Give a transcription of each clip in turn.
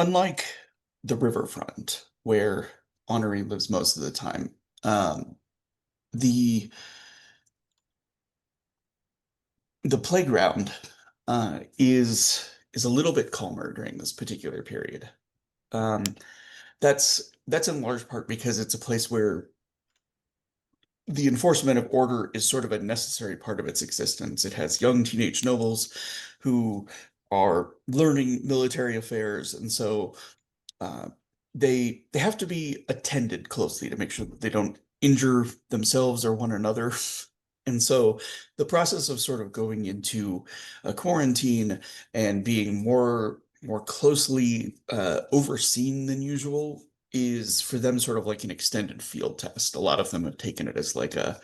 Unlike the riverfront, where Honorine lives most of the time, um, the the playground is a little bit calmer during this particular period. Um, that's in large part because it's a place where the enforcement of order is sort of a necessary part of its existence. It has young teenage nobles who are learning military affairs, and so uh, they have to be attended closely to make sure that they don't injure themselves or one another. And so the process of sort of going into a quarantine and being more closely overseen than usual is for them sort of like an extended field test. A lot of them have taken it as like a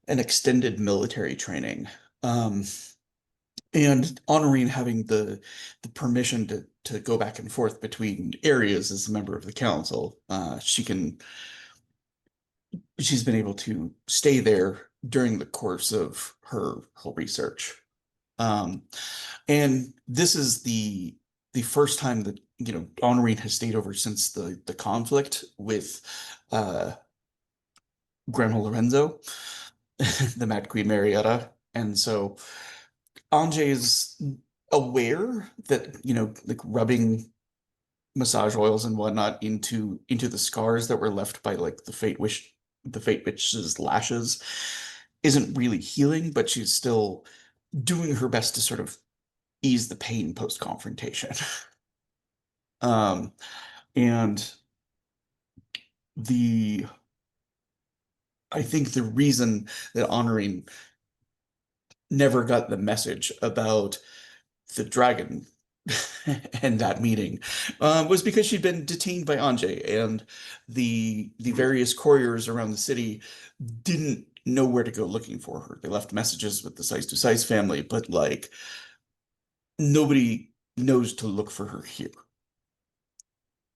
an extended military training. Um, and Honorine having the permission to go back and forth between areas as a member of the council, she's been able to stay there during the course of her research. Um, and this is the first time that Honorine has stayed over since the conflict with uh Grandma Lorenzo, the Mad Queen Marietta. And so Anjay is aware that, like rubbing massage oils and whatnot into the scars that were left by like the Fate Witch's lashes isn't really healing, but she's still doing her best to sort of ease the pain post-confrontation. Um, and the I think the reason that Honoring never got the message about the dragon and that meeting was because she'd been detained by Anjay, and the various couriers around the city didn't know where to go looking for her. They left messages with the Size to Size family, but like nobody knows to look for her here.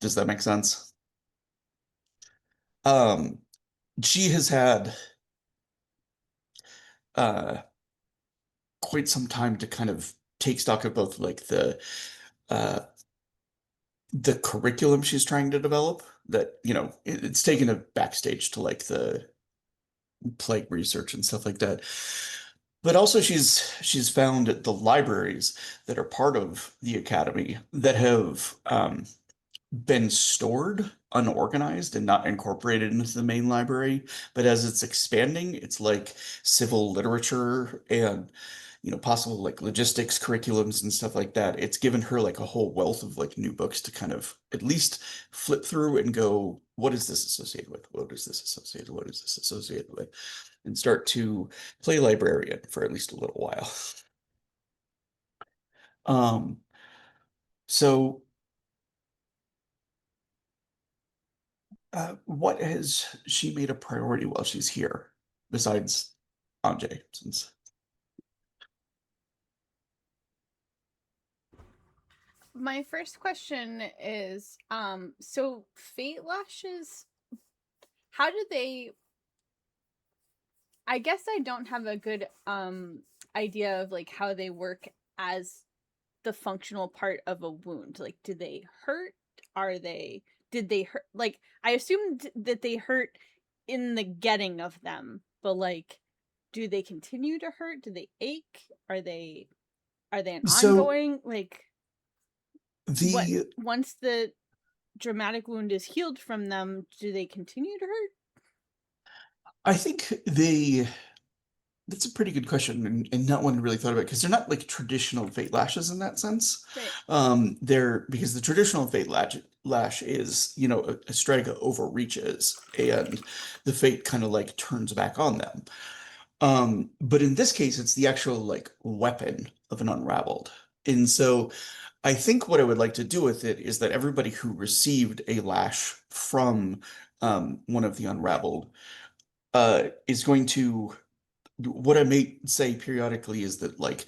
Does that make sense? Um, she has had uh, quite some time to kind of take stock of both like uh, the curriculum she's trying to develop. That it's taken a backstage to like the plague research and stuff like that. But also she's found the libraries that are part of the academy that have been stored unorganized and not incorporated into the main library. But as it's expanding, it's like civil literature and possible like logistics curriculums and stuff like that. It's given her like a whole wealth of like new books to kind of at least flip through and go, what is this associated with? What is this associated? What is this associated with? And start to play librarian for at least a little while. Um, so what has she made a priority while she's here, besides Anjay? Since My first question is so fate lashes, how do they, I guess I don't have a good idea of like how they work as the functional part of a wound. Like, do they hurt? Are they did they hurt? Like, I assumed that they hurt in the getting of them, but like, do they continue to hurt? Do they ache? Are they an so ongoing, like, what, the once the dramatic wound is healed from them, do they continue to hurt? I think they that's a pretty good question, and not one really thought about because they're not like traditional fate lashes in that sense. Right. They're because the traditional lash is, a strike overreaches and the fate kind of like turns back on them. But in this case, it's the actual like weapon of an unraveled. And so I think what I would like to do with it is that everybody who received a lash from one of the unraveled is going to what I may say periodically is that like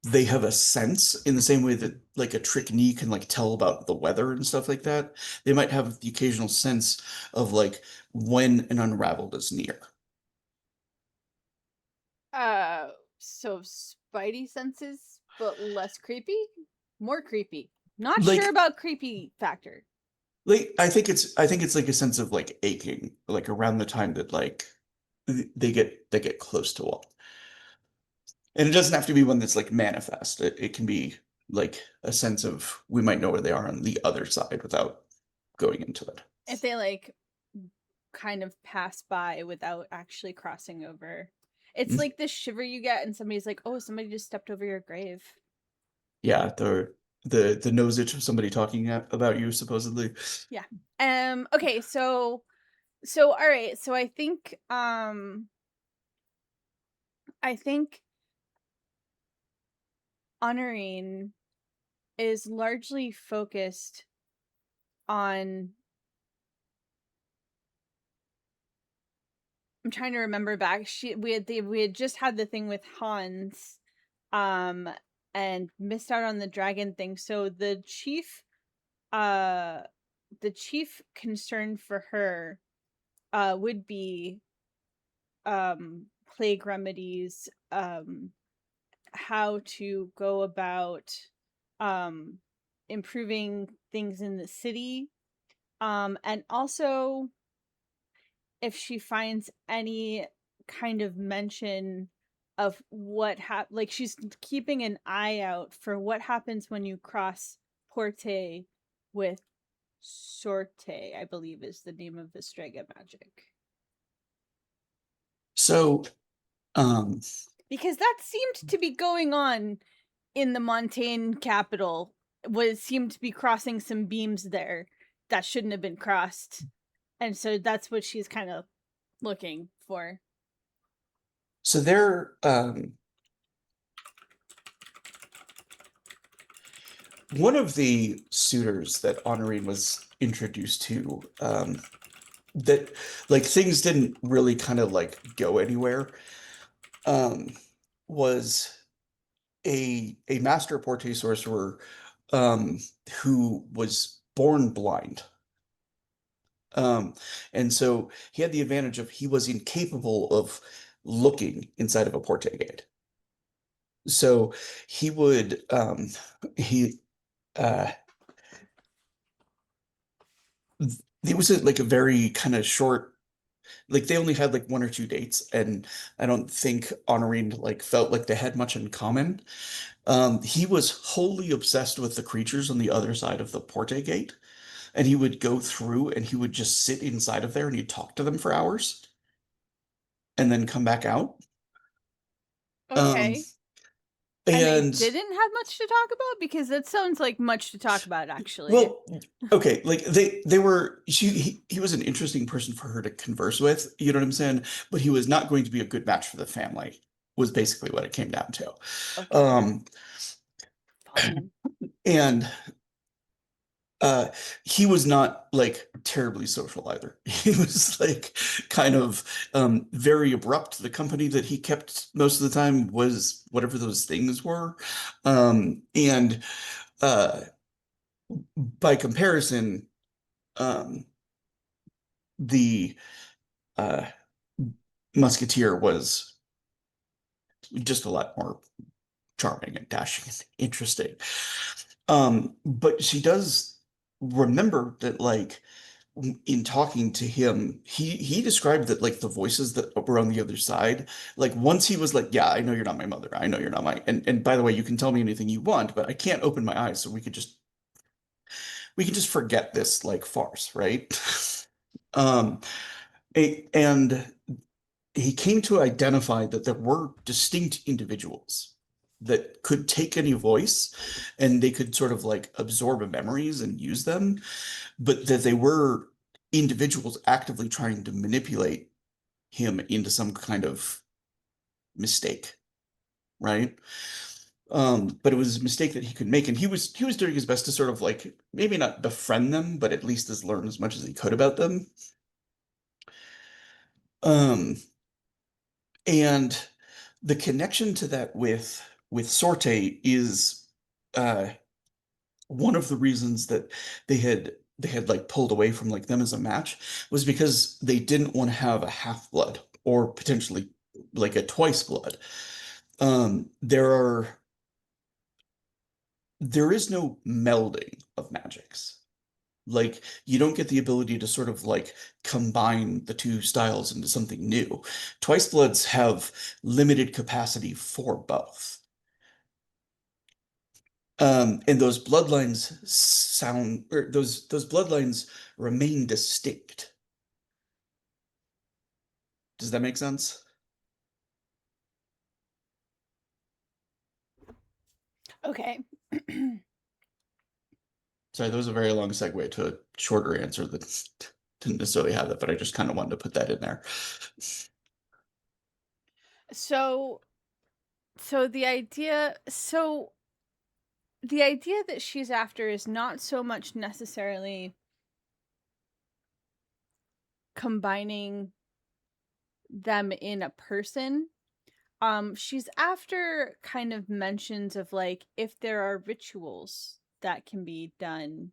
they have a sense in the same way that like a trick knee can like tell about the weather and stuff like that. They might have the occasional sense of like when an unraveled is near. Uh, so spidey senses, but less creepy? More creepy. Not sure Like about creepy factor. I think it's like a sense of like aching, like around the time that like they get close to one. And it doesn't have to be one that's like manifest. It can be like a sense of we might know where they are on the other side without going into it. If they like kind of pass by without actually crossing over. It's Mm. like this shiver you get and somebody's like, "Oh, somebody just stepped over your grave." Yeah, the nose itch of somebody talking about you supposedly. Yeah. Okay, so all right. So I think honoring is largely focused on I'm trying to remember back. We had just had the thing with Hans, um, and missed out on the dragon thing. So uh, the chief concern for her, would be plague remedies, how to go about um improving things in the city, and also if she finds any kind of mention of like she's keeping an eye out for what happens when you cross Porte with Sorte, I believe is the name of the Strega magic. So, um, Because that seemed to be going on in the Montaigne capital, was seemed to be crossing some beams there that shouldn't have been crossed. And so that's what she's kind of looking for. so there, one of the suitors that Honorine was introduced to, that like things didn't really kind of like go anywhere, um, was a master Porte sorcerer, um, who was born blind. Um, and so he had the advantage of he was incapable of looking inside of a Porte gate. So he would he uh it was like a very kind of short, like they only had like one or two dates, and I don't think Honorine like felt like they had much in common. He was wholly obsessed with the creatures on the other side of the Porte gate, and he would go through and he would just sit inside of there and he'd talk to them for hours and then come back out. Um, Okay. And they and didn't have much to talk about, because that sounds like much to talk about actually. well, okay, like they were he was an interesting person for her to converse with, you know what I'm saying? But he was not going to be a good match for the family, was basically what it came down to. Okay. Um, Fun. and uh he was not like terribly social either. He was like kind of very abrupt. The company that he kept most of the time was whatever those things were. And uh by comparison, um the uh Musketeer was just a lot more charming and dashing and interesting. But she does remember that like in talking to him, he described that like the voices that were on the other side, like once he was like, yeah, I know you're not my mother. I know you're not my and by the way, you can tell me anything you want, but I can't open my eyes, so we can just forget this like farce, right? Um, and he came to identify that there were distinct individuals that could take any voice and they could sort of like absorb memories and use them, but that they were individuals actively trying to manipulate him into some kind of mistake, right? But it was a mistake that he could make, and he was doing his best to sort of like maybe not befriend them, but at least as learn as much as he could about them. Um, and the connection to that with Sorte is uh one of the reasons that they had like pulled away from like them as a match was because they didn't want to have a half blood or potentially like a twice blood. There are there is no melding of magics. Like, you don't get the ability to sort of like combine the two styles into something new. Twice Bloods have limited capacity for both. And those bloodlines sound, or those bloodlines remain distinct. Does that make sense? Okay. Sorry, that was a very long segue to a shorter answer that didn't necessarily have that, but I just kind of wanted to put that in there. So so the idea that she's after is not so much necessarily combining them in a person. She's after kind of mentions of like if there are rituals that can be done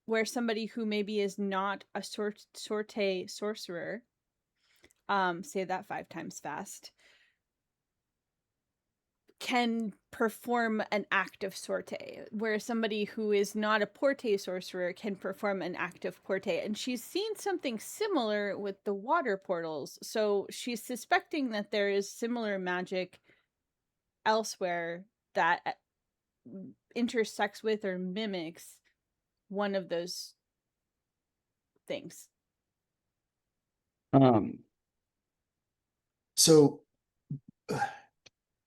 where somebody who maybe is not a sorte sorcerer, say that 5 times fast, can perform an act of sorte, where somebody who is not a porte sorcerer can perform an act of porte. And she's seen something similar with the water portals, so she's suspecting that there is similar magic elsewhere that intersects with or mimics one of those things. Um, so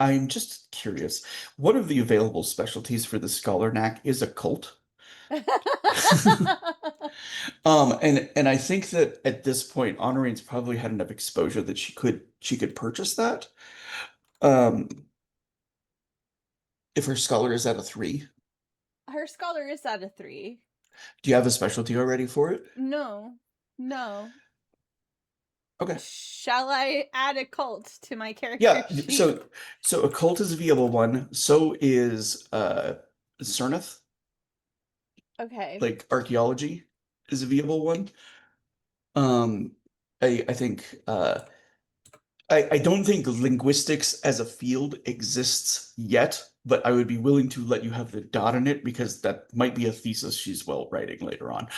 I'm just curious. One of the available specialties for the Scholar Knack is occult. And I think that at this point, Honorane's probably had enough exposure that she could purchase that. Um, if her scholar is at a 3. Her scholar is at a 3. Do you have a specialty already for it? No, no. Okay. Shall I add a cult to my character Yeah, sheet? so occult is a viable one. So is Cernith, Okay. like archaeology is a viable one. Um I think I don't think linguistics as a field exists yet, but I would be willing to let you have the dot in it because that might be a thesis she's well writing later on.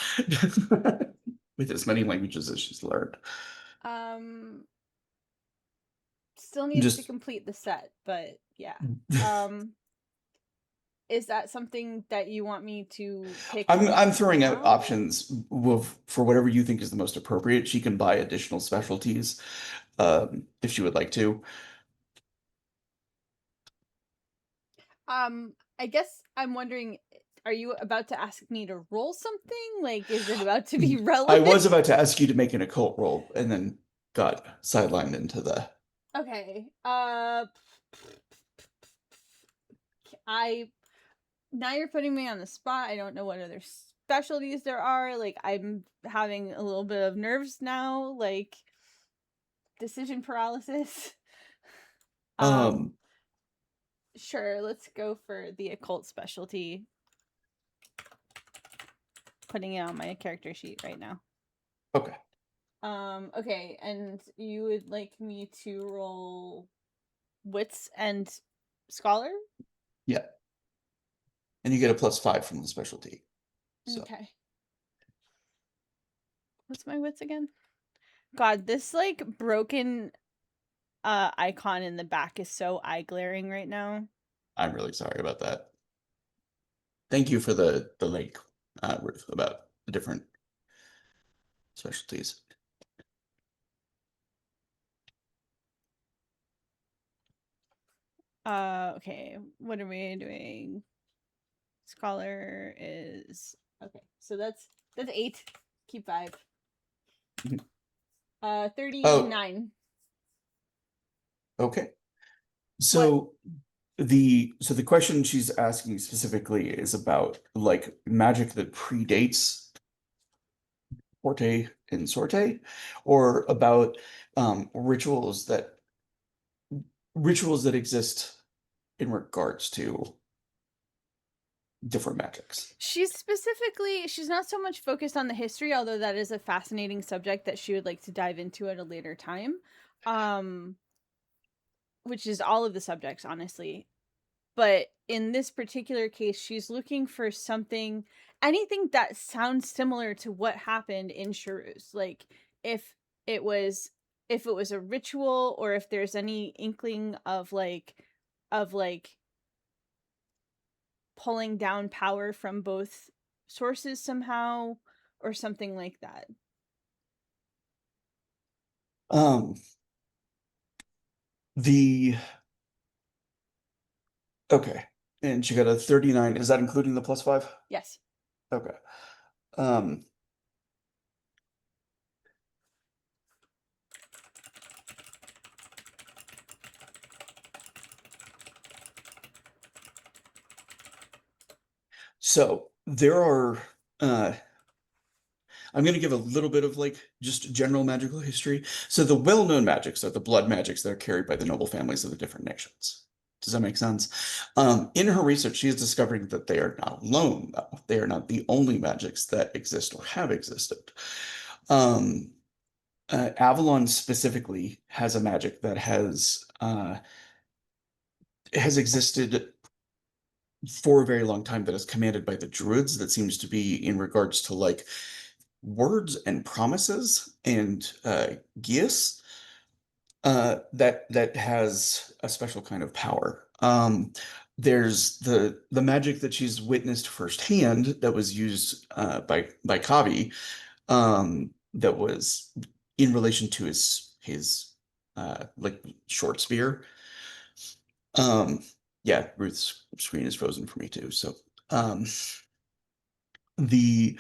With as many languages as she's learned. Um, Still needs to Just complete the set, but yeah. Um, is that something that you want me to pick I'm throwing out now? options for whatever you think is the most appropriate. She can buy additional specialties if she would like to. I guess I'm wondering, are you about to ask me to roll something? Like, is it about to be I relevant? was about to ask you to make an occult roll and then got sidelined into the Okay. I Now you're putting me on the spot. I don't know what other specialties there are. Like, I'm having a little bit of nerves now, like decision paralysis. Um, um sure, let's go for the occult specialty. Putting it on my character sheet right now. okay. Okay, and you would like me to roll wits and scholar? Yeah. And you get a +5 from the specialty. So Okay. What's my wits again? God, this like broken icon in the back is so eye glaring right now. I'm really sorry about that. Thank you for the link, Ruth, about the different specialties. Okay, what are we doing? Scholar is okay, so that's 8. Keep 5. Mhm. Oh, 39. okay. What? So the question she's asking specifically is about like magic that predates Forte and Sorte, or about rituals that exist in regards to different magics. She's not so much focused on the history, although that is a fascinating subject that she would like to dive into at a later time. Um which is all of the subjects, honestly. but in this particular case, she's looking for something, anything that sounds similar to what happened in Charus. Like if it was if it was a ritual, or if there's any inkling of like pulling down power from both sources somehow, or something like that. Um, the okay, and she got a 39. Is that including the +5? Yes. Okay. Um, so there are I'm going to give a little bit of like just general magical history. So the well-known magics are the blood magics that are carried by the noble families of the different nations. Does that make sense? In her research, she is discovering that they are not alone, though. They are not the only magics that exist or have existed. Um, Avalon specifically has a magic that has existed for a very long time that is commanded by the druids that seems to be in regards to like words and promises and gifts that has a special kind of power. There's the magic that she's witnessed firsthand that was used by Kavi, that was in relation to his like short spear. Um, yeah, Ruth's screen is frozen for me too. So um, the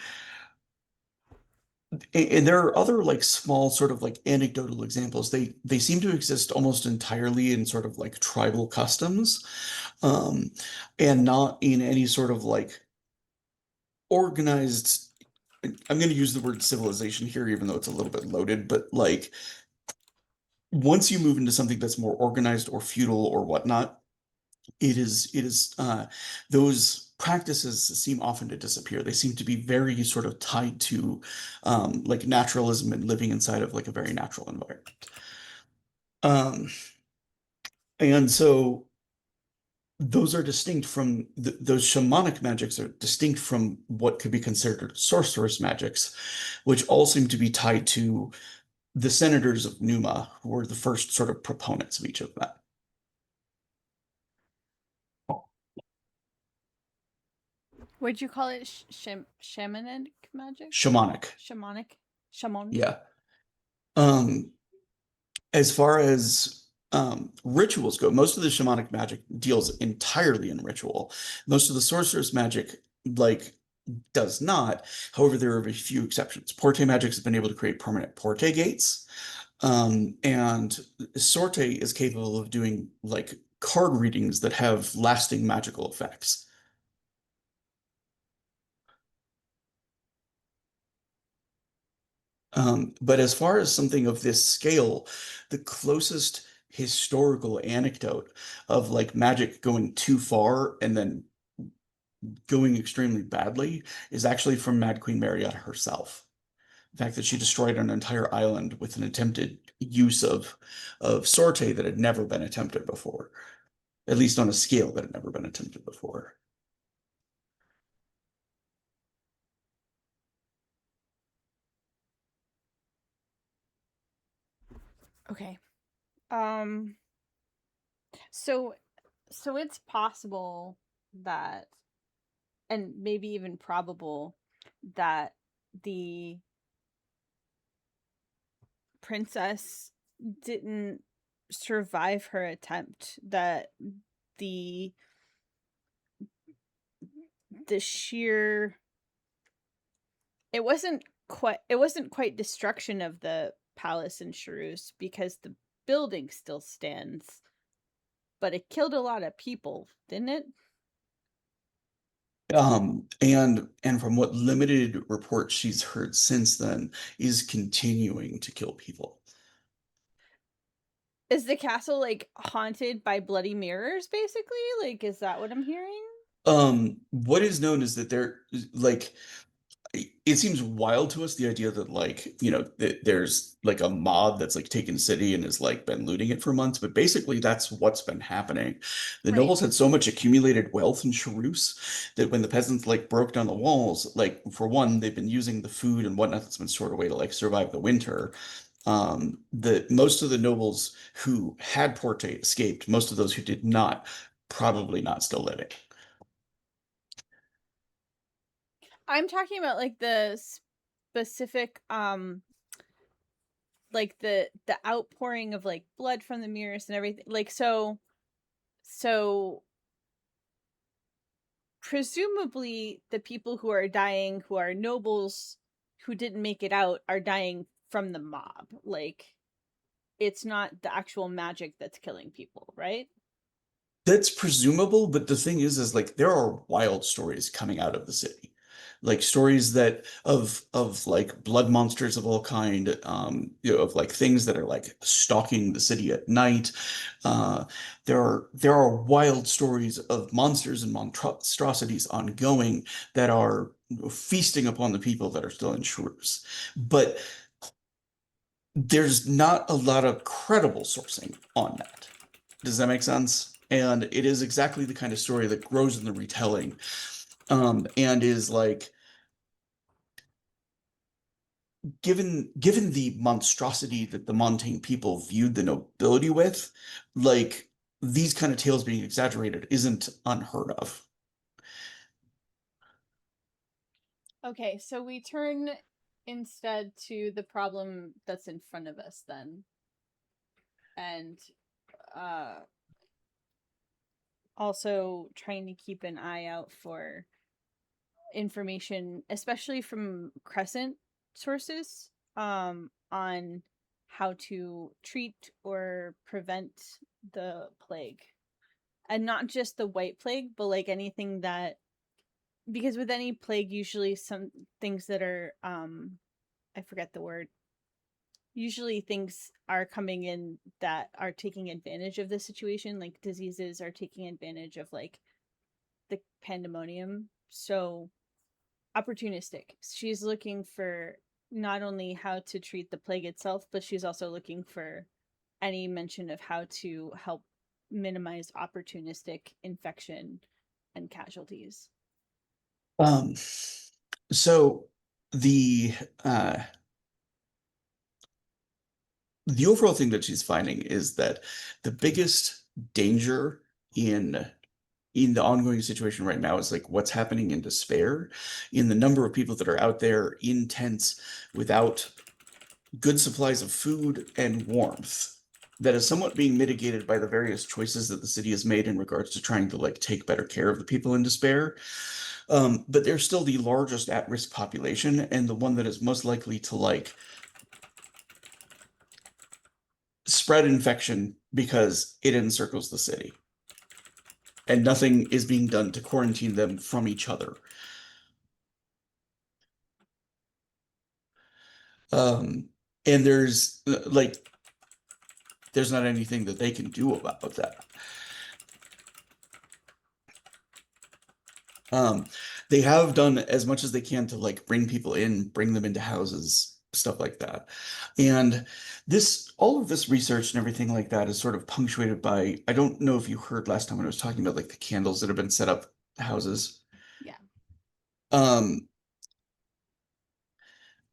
and there are other like small sort of like anecdotal examples. They seem to exist almost entirely in sort of like tribal customs, um, and not in any sort of like organized. I'm going to use the word civilization here, even though it's a little bit loaded, but like once you move into something that's more organized or feudal or whatnot, it is those practices seem often to disappear. They seem to be very sort of tied to like naturalism and living inside of like a very natural environment. Um, and so those are distinct from those shamanic magics are distinct from what could be considered sorceress magics, which all seem to be tied to the senators of Numa, who were the first sort of proponents of each of them. Would you call it shamanic magic? Shamanic, Shamanic? Shamanic? yeah. Um, as far as rituals go, most of the shamanic magic deals entirely in ritual. Most of the sorceress magic, like, does not. However, there are a few exceptions. Porte magic has been able to create permanent porte gates, and Sorte is capable of doing like card readings that have lasting magical effects. But as far as something of this scale, the closest historical anecdote of like magic going too far and then going extremely badly is actually from Mad Queen Marietta herself. The fact that she destroyed an entire island with an attempted use of sorte that had never been attempted before, at least on a scale that had never been attempted before. Okay. Um so so it's possible that, and maybe even probable, that the princess didn't survive her attempt, that the the sheer it wasn't quite destruction of the palace in Charus, because the building still stands, but it killed a lot of people, didn't it? And from what limited reports she's heard since then, is continuing to kill people. Is the castle like haunted by bloody mirrors, basically? Like, is that what I'm hearing? What is known is that there like it seems wild to us, the idea that like, there's like a mob that's like taken city and has like been looting it for months, but basically that's what's been happening. The Right. nobles had so much accumulated wealth in Charus that when the peasants like broke down the walls, like for one, they've been using the food and whatnot that's been stored away to like survive the winter. The most of the nobles who had Porte escaped, most of those who did not, probably not still living. I'm talking about like the specific like the outpouring of like blood from the mirrors and everything. Like so presumably the people who are dying who are nobles who didn't make it out are dying from the mob. Like it's not the actual magic that's killing people, right? That's presumable, but the thing is like there are wild stories coming out of the city. Like stories that of like blood monsters of all kind, of like things that are like stalking the city at night. Uh, there are wild stories of monsters and monstrosities ongoing that are feasting upon the people that are still in Shrews. But there's not a lot of credible sourcing on that. Does that make sense? And it is exactly the kind of story that grows in the retelling, and is like given the monstrosity that the Montaigne people viewed the nobility with, like these kind of tales being exaggerated isn't unheard of. Okay, so we turn instead to the problem that's in front of us then. And uh also trying to keep an eye out for information, especially from Crescent sources, on how to treat or prevent the plague. And not just the white plague, but like anything that, because with any plague, usually some things that are, I forget the word, usually things are coming in that are taking advantage of the situation, like diseases are taking advantage of like the pandemonium. So opportunistic. She's looking for not only how to treat the plague itself, but she's also looking for any mention of how to help minimize opportunistic infection and casualties. Um, so the uh, the overall thing that she's finding is that the biggest danger in in the ongoing situation right now is like what's happening in despair, in the number of people that are out there in tents without good supplies of food and warmth, that is somewhat being mitigated by the various choices that the city has made in regards to trying to like take better care of the people in despair. But they're still the largest at-risk population and the one that is most likely to like spread infection because it encircles the city. And nothing is being done to quarantine them from each other. Um, and there's not anything that they can do about that. Um, they have done as much as they can to like bring people in, bring them into houses, stuff like that. And all of this research and everything like that is sort of punctuated by, I don't know if you heard last time when I was talking about like the candles that have been set up houses. Yeah. Um,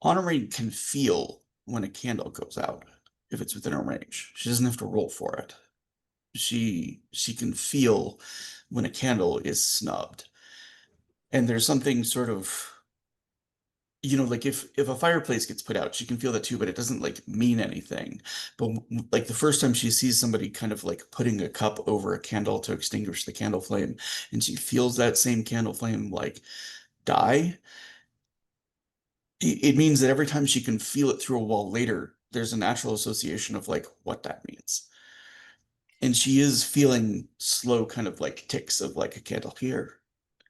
Honorine can feel when a candle goes out if it's within her range. She doesn't have to roll for it. She can feel when a candle is snubbed. And there's something sort of, like if a fireplace gets put out, she can feel that too, but it doesn't like mean anything. But like the first time she sees somebody kind of like putting a cup over a candle to extinguish the candle flame, and she feels that same candle flame like die, it means that every time she can feel it through a wall later, there's a natural association of like what that means. And she is feeling slow kind of like ticks of like a candle here,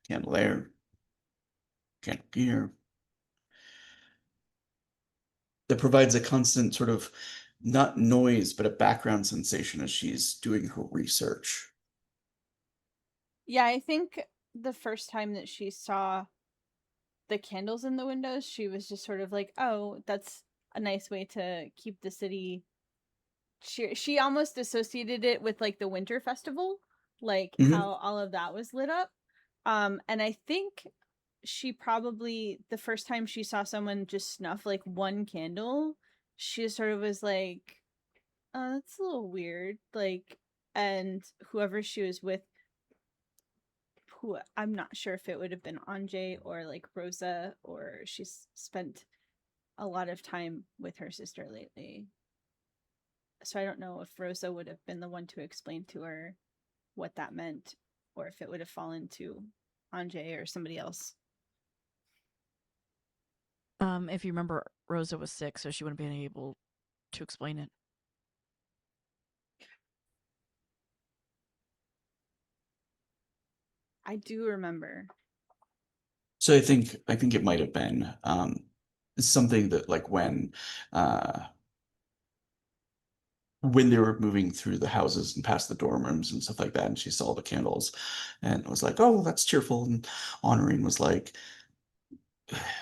candle there, candle here, that provides a constant sort of not noise, but a background sensation as she's doing her research. Yeah, I think the first time that she saw the candles in the windows, she was just sort of like, oh, that's a nice way to keep the city. She almost associated it with like the winter festival, like Hmm. how all of that was lit up. And I think she probably, the first time she saw someone just snuff like one candle, she sort of was like, oh, that's a little weird. Like, and whoever she was with, who I'm not sure if it would have been Anjay or like Rosa, or she's spent a lot of time with her sister lately. So I don't know if Rosa would have been the one to explain to her what that meant, or if it would have fallen to Anjay or somebody else. If you remember, Rosa was sick, so she wouldn't have been able to explain it. I do remember. So I think it might have been something that like when they were moving through the houses and past the dorm rooms and stuff like that, and she saw the candles and was like, "Oh, that's cheerful." And Honorine was like,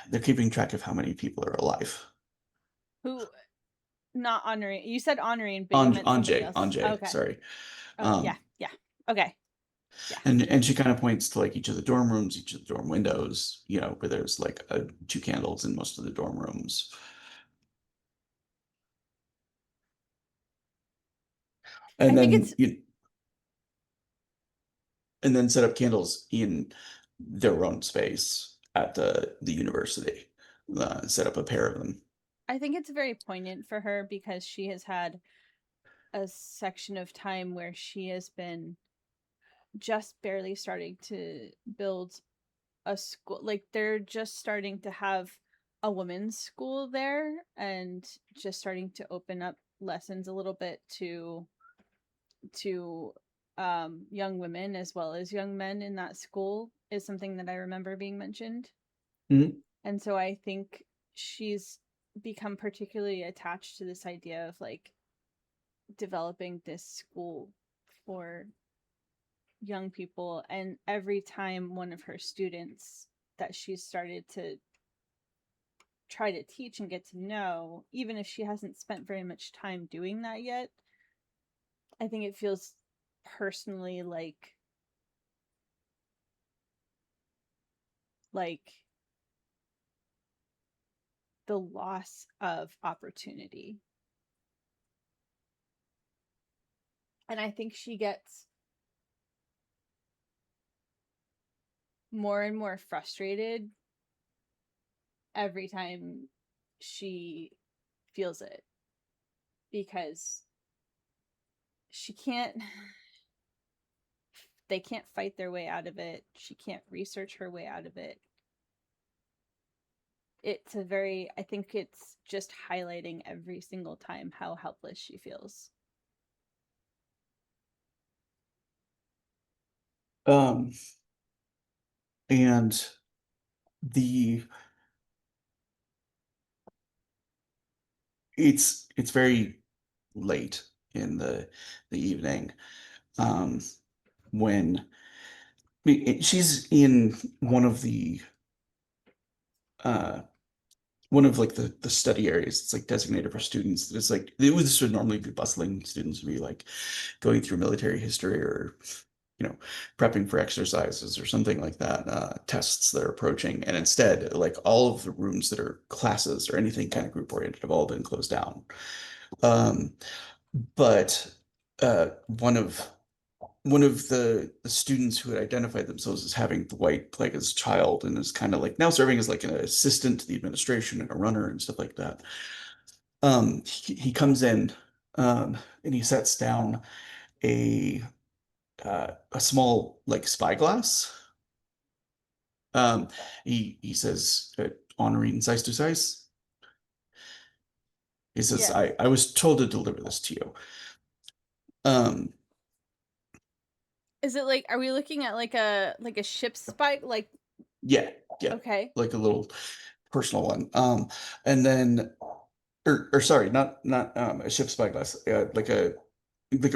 "They're keeping track of how many people are alive." Who, not honoring, you said honoring, but you meant somebody else. Anjay, Okay. sorry. Oh, yeah. Yeah. Okay. Yeah. And she kind of points to like each of the dorm rooms, each of the dorm windows, where there's like two candles in most of the dorm rooms. I And think then it's set up candles in their own space at the university. Set up a pair of them. I think it's very poignant for her because she has had a section of time where she has been just barely starting to build a school. Like they're just starting to have a women's school there and just starting to open up lessons a little bit to young women as well as young men in that school is something that I remember being mentioned. Mhm. And so I think she's become particularly attached to this idea of like developing this school for young people. And every time one of her students that she's started to try to teach and get to know, even if she hasn't spent very much time doing that yet, I think it feels personally like the loss of opportunity. And I think she gets more and more frustrated every time she feels it because she can't they can't fight their way out of it. She can't research her way out of it. It's a very, I think it's just highlighting every single time how helpless she feels. Um, and the it's very late in the evening when she's in uh one of like the study areas. It's like designated for students. It's like this would normally be bustling. Students would be like going through military history or prepping for exercises or something like that, tests that are approaching. And instead, like all of the rooms that are classes or anything kind of group oriented have all been closed down. Um, but one of the students who had identified themselves as having the white plague as a child and is kind of like now serving as like an assistant to the administration and a runner and stuff like that. He comes in and he sets down a a small like spyglass. Um, he says, honoring size to size. He says, Yes. I was told to deliver this to you. Um, Is it like, are we looking at like a ship spike? Like, yeah, yeah, okay. like a little personal one. And then, or sorry, not a ship spyglass, like a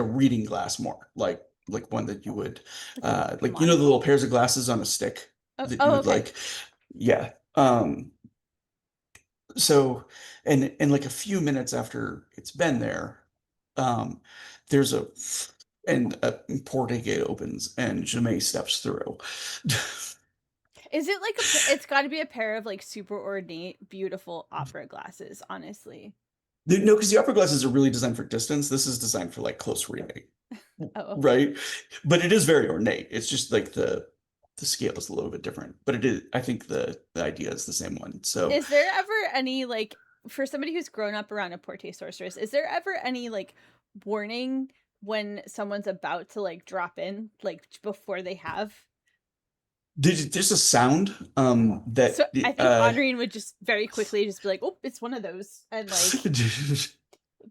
reading glass more, like one that you would, Like a like the monocle? little pairs of glasses on a stick Oh, that you oh would okay. like, yeah. Um, so, and like a few minutes after it's been there, um, there's and a portal gate opens and Jamae steps through. Is it like it's got to be a pair of like super ornate, beautiful opera glasses, honestly. No, because the opera glasses are really designed for distance. This is designed for like close reading, Oh, okay. right? But it is very ornate. It's just like the scale is a little bit different, but it is. I think the idea is the same one. So Is there ever any like for somebody who's grown up around a Porte sorceress, is there ever any like warning when someone's about to like drop in, like before they have? there's a sound So that I think Honorine would just very quickly just be like, "Oh, it's one of those," and like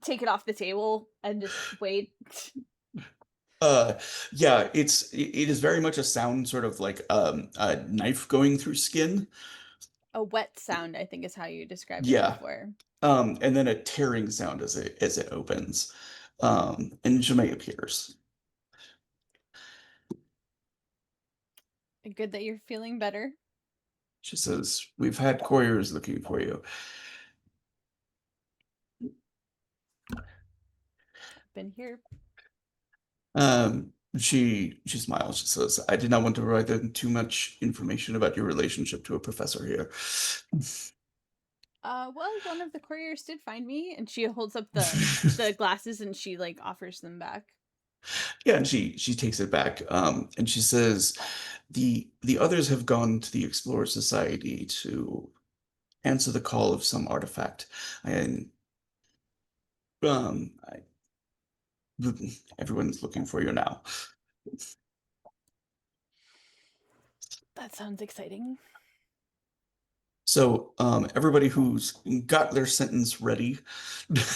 take it off the table and just wait. yeah, it is very much a sound, sort of like a knife going through skin. A wet sound, I think, is how you described it Yeah. before. And then a tearing sound as it opens. And Jamae appears. Good that you're feeling better. She says, "We've had couriers looking for you." Been here. She smiles. She says, "I did not want to provide them too much information about your relationship to a professor here." Well, one of the couriers did find me, and she holds up the glasses and she like offers them back. Yeah, and she takes it back. And she says, "The others have gone to the Explorer Society to answer the call of some artifact. And I, everyone's looking for you now." That sounds exciting. So everybody who's got their sentence ready,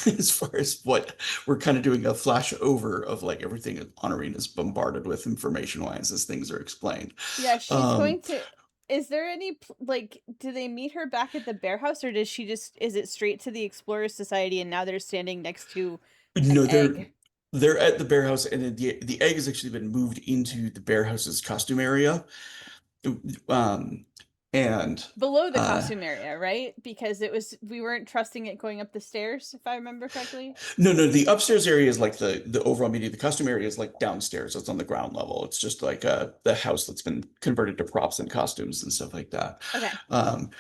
as far as what we're kind of doing a flash over of like everything Honorine is bombarded with information wise as things are explained. Yeah, she's Um, going to. Is there any like? Do they meet her back at the bear house, or does she just? Is it straight to the Explorers Society, and now they're standing next to an no, they're egg they're at the bear house, and then the egg has actually been moved into the bear house's costume area. Um, and below the uh, costume area, right? Because it was we weren't trusting it going up the stairs, if I remember correctly. no, the upstairs area is like the overall media. The costume area is like downstairs. It's on the ground level. It's just like the house that's been converted to props and costumes and stuff like that. Okay. Um,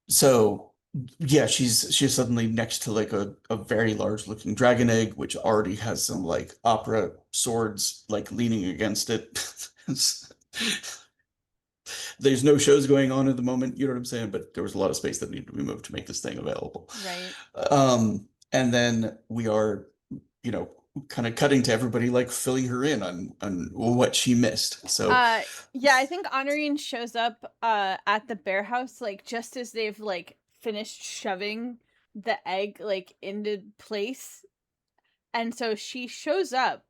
so yeah, she's suddenly next to like a very large looking dragon egg, which already has some like opera swords like leaning against it. There's no shows going on at the moment, you know what I'm saying? But there was a lot of space that needed to be moved to make this thing available. Right. And then we are, you know, kind of cutting to everybody like filling her in on what she missed. So Yeah, I think Honorine shows up at the bear house like just as they've like finished shoving the egg like into place. And so she shows up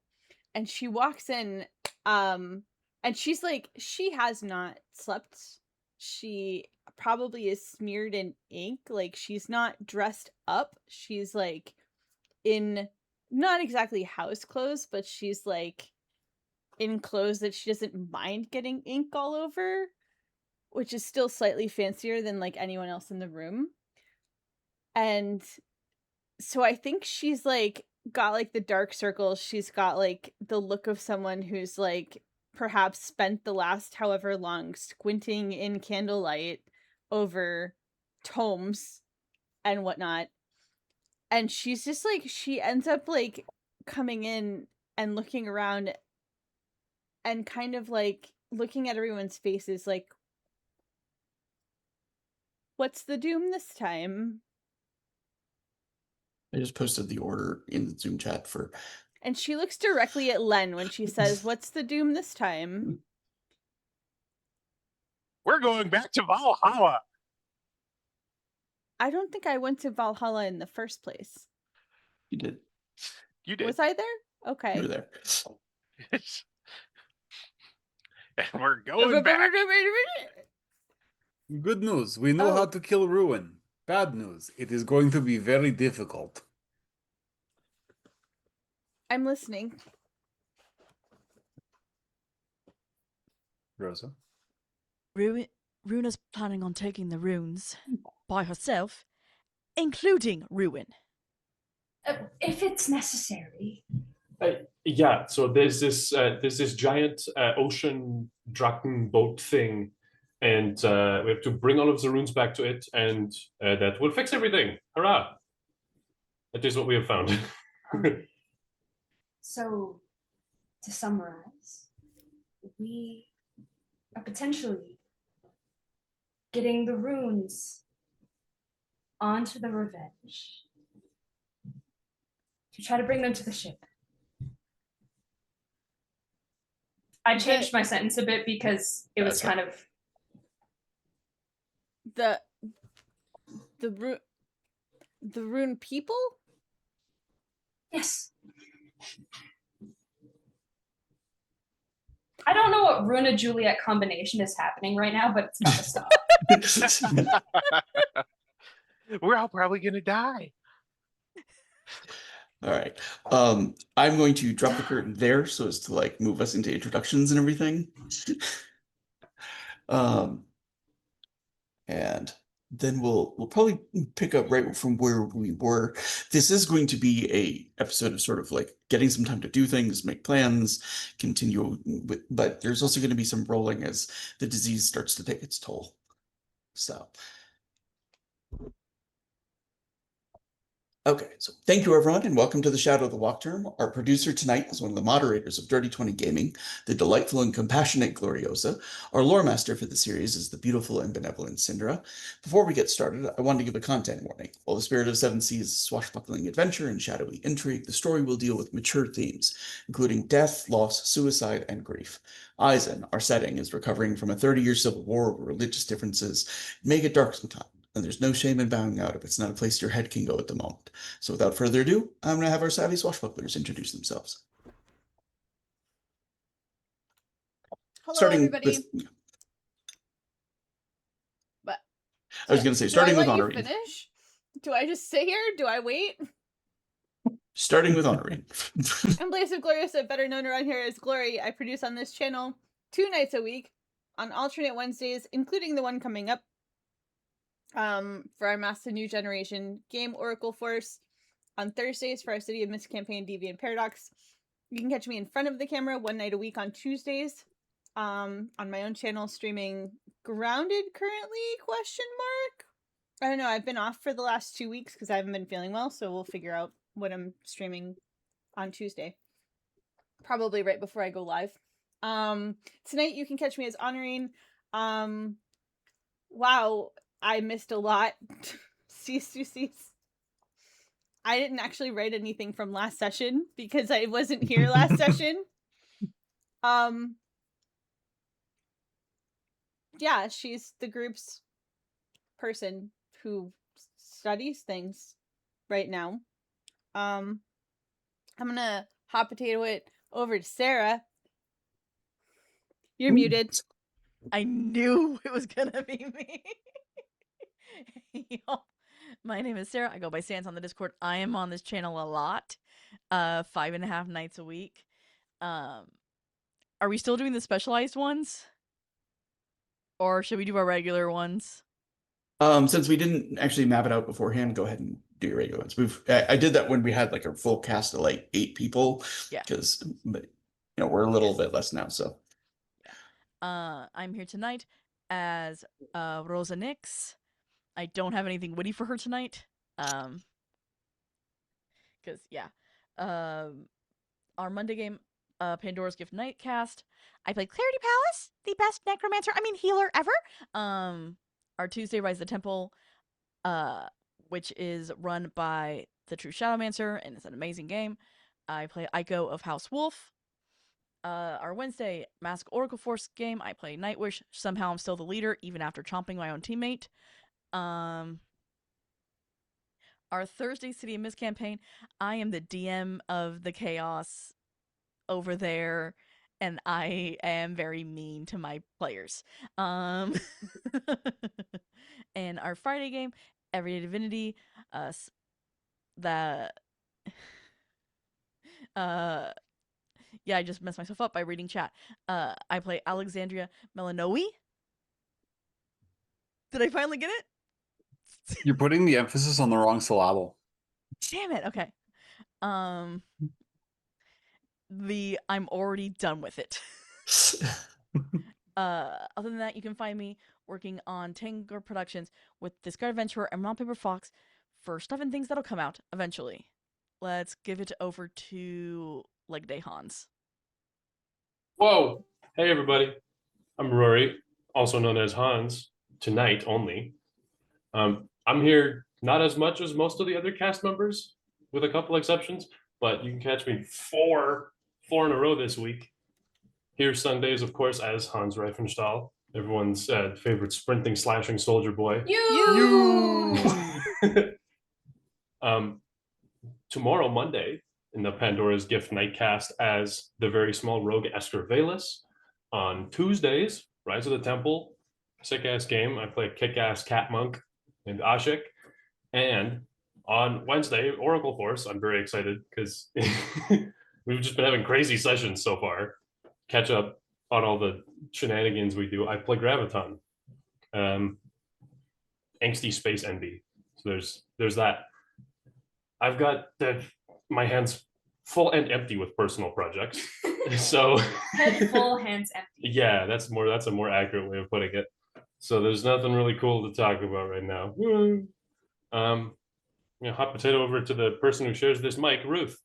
and she walks in and she's like she has not slept. She probably is smeared in ink, like she's not dressed up. She's like in not exactly house clothes, but she's like in clothes that she doesn't mind getting ink all over, which is still slightly fancier than like anyone else in the room. And so I think she's like got like the dark circles. She's got like the look of someone who's like perhaps spent the last however long squinting in candlelight over tomes and whatnot. And she's just like, she ends up like coming in and looking around and kind of like looking at everyone's faces like, what's the doom this time? I just posted the order in the Zoom chat for. And she looks directly at Len when she says, what's the doom this time? We're going back to Valhalla. I don't think I went to Valhalla in the first place. You did. You did. Was I there? You Okay. were there. And we're going back. Good news, we know how to kill Ruin. Bad news, it is going to be very difficult. I'm listening. Rosa? Ruin Runa's planning on taking the runes by herself, including Ruin. If it's necessary. Yeah, so there's this giant ocean dragon boat thing, and we have to bring all of the runes back to it, and that will fix everything. Hurrah! That is what we have found. So, to summarize, we are potentially getting the runes onto the Revenge to try to bring them to the ship. I changed my sentence a bit because it was kind of the rune people. yes. I don't know what Runa Juliet combination is happening right now, but it's got to stop. We're all probably gonna die. All right. I'm going to drop the curtain there so as to like move us into introductions and everything. And then we'll probably pick up right from where we were. This is going to be a episode of sort of like getting some time to do things, make plans, continue with, but there's also going to be some rolling as the disease starts to take its toll. So okay, so thank you everyone and welcome to the Shadow of the Wachtturm. Our producer tonight is one of the moderators of Dirty 20 Gaming, the delightful and compassionate Gloriosa. Our lore master for the series is the beautiful and benevolent Syndra. Before we get started, I wanted to give a content warning. While the Spirit of Seven Seas is swashbuckling adventure and shadowy intrigue, the story will deal with mature themes, including death, loss, suicide, and grief. Eisen, our setting, is recovering from a 30-year civil war over religious differences. It may get dark sometime, and there's no shame in bowing out if it's not a place your head can go at the moment. So without further ado, I'm going to have our savvy swashbucklers introduce themselves. Hello, everybody. But I was going to say, do starting I with let you Honorine. finish? Do I just sit here? Do I wait? Starting with Honorine. I'm Blaze of Gloriosa, better known around here as Glory. I produce on this channel 2 nights a week on alternate Wednesdays, including the one coming up for our Mass the New Generation game, Oracle Force, on Thursdays for our City of Mist campaign, Deviant Paradox. You can catch me in front of the camera 1 night a week on Tuesdays on my own channel, streaming Grounded currently, ? I don't know, I've been off for the last 2 weeks because I haven't been feeling well, so we'll figure out what I'm streaming on Tuesday. Probably right before I go live. Tonight you can catch me as Honorine. Wow, I missed a lot. Cease to cease. I didn't actually write anything from last session because I wasn't here last session. Yeah, she's the group's person who studies things right now. I'm gonna hot potato it over to Sarah. You're muted. I knew it was gonna be me. Y'all, my name is Sarah. I go by Sans on the Discord. I am on this channel a lot, 5.5 nights a week. Are we still doing the specialized ones, or should we do our regular ones? Since we didn't actually map it out beforehand, go ahead and do your regular ones. I did that when we had like a full cast of like 8 people. Yeah. Because we're a little bit less now, so. Yeah. I'm here tonight as Rosa Nix. I don't have anything witty for her tonight. Because yeah. Our Monday game, Pandora's Gift Nightcast. I played Clarity Palace, the best healer ever. Our Tuesday Rise of the Temple, which is run by the True Shadowmancer, and it's an amazing game. I play Aiko of House Wolf. Our Wednesday Mask Oracle Force game, I play Nightwish. Somehow I'm still the leader, even after chomping my own teammate. Our Thursday City of Mist campaign, I am the DM of the Chaos over there, and I am very mean to my players. And our Friday game, Everyday Divinity, yeah, I just messed myself up by reading chat. I play Alexandria Melanoe. Did I finally get it? You're putting the emphasis on the wrong syllable. Damn it. Okay. I'm already done with it. Other than that, you can find me working on Tango Productions with Discard Adventurer and Round Paper Fox for stuff and things that'll come out eventually. Let's give it over to Leg Day Hans. Whoa! Hey everybody, I'm Rory, also known as Hans, tonight only. I'm here not as much as most of the other cast members, with a couple exceptions, but you can catch me four in a row this week. Here Sundays, of course, as Hans Reifenstahl, everyone's favorite sprinting, slashing soldier boy. You. Tomorrow, Monday, in the Pandora's Gift Nightcast as the very small rogue Esther Valus. On Tuesdays, Rise of the Temple, sick-ass game. I play kick-ass cat monk named Ashik. And on Wednesday, Oracle Force, I'm very excited because we've just been having crazy sessions so far. Catch up on all the shenanigans we do. I play Graviton. Angsty Space Envy. So there's that. I've got my hands full and empty with personal projects. So Head full, hands empty. yeah, that's a more accurate way of putting it. So there's nothing really cool to talk about right now. Hot potato over to the person who shares this mic, Ruth.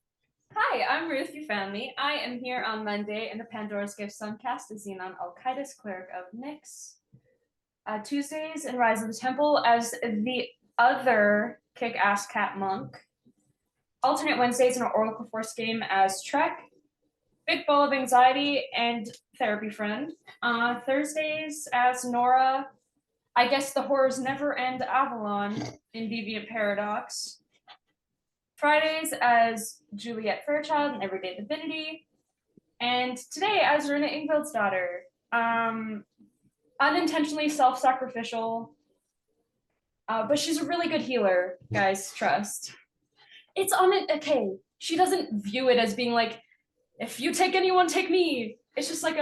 Hi, I'm Ruth. You found me. I am here on Monday in the Pandora's Gift Suncast as Xenon Al-Qaeda's Cleric of Nyx. Tuesdays in Rise of the Temple as the other kick-ass cat monk. Alternate Wednesdays in an Oracle Force game as Trek, Big Ball of Anxiety, and Therapy Friend. Thursdays as Nora, I guess the horrors never end Avalon in Deviant Paradox. Fridays as Juliet Fairchild in Everyday Divinity. And today as Runa Ingvild's daughter. Unintentionally self-sacrificial. But she's a really good healer, guys, trust. It's on it, okay. She doesn't view it as being like, if you take anyone, take me. It's just like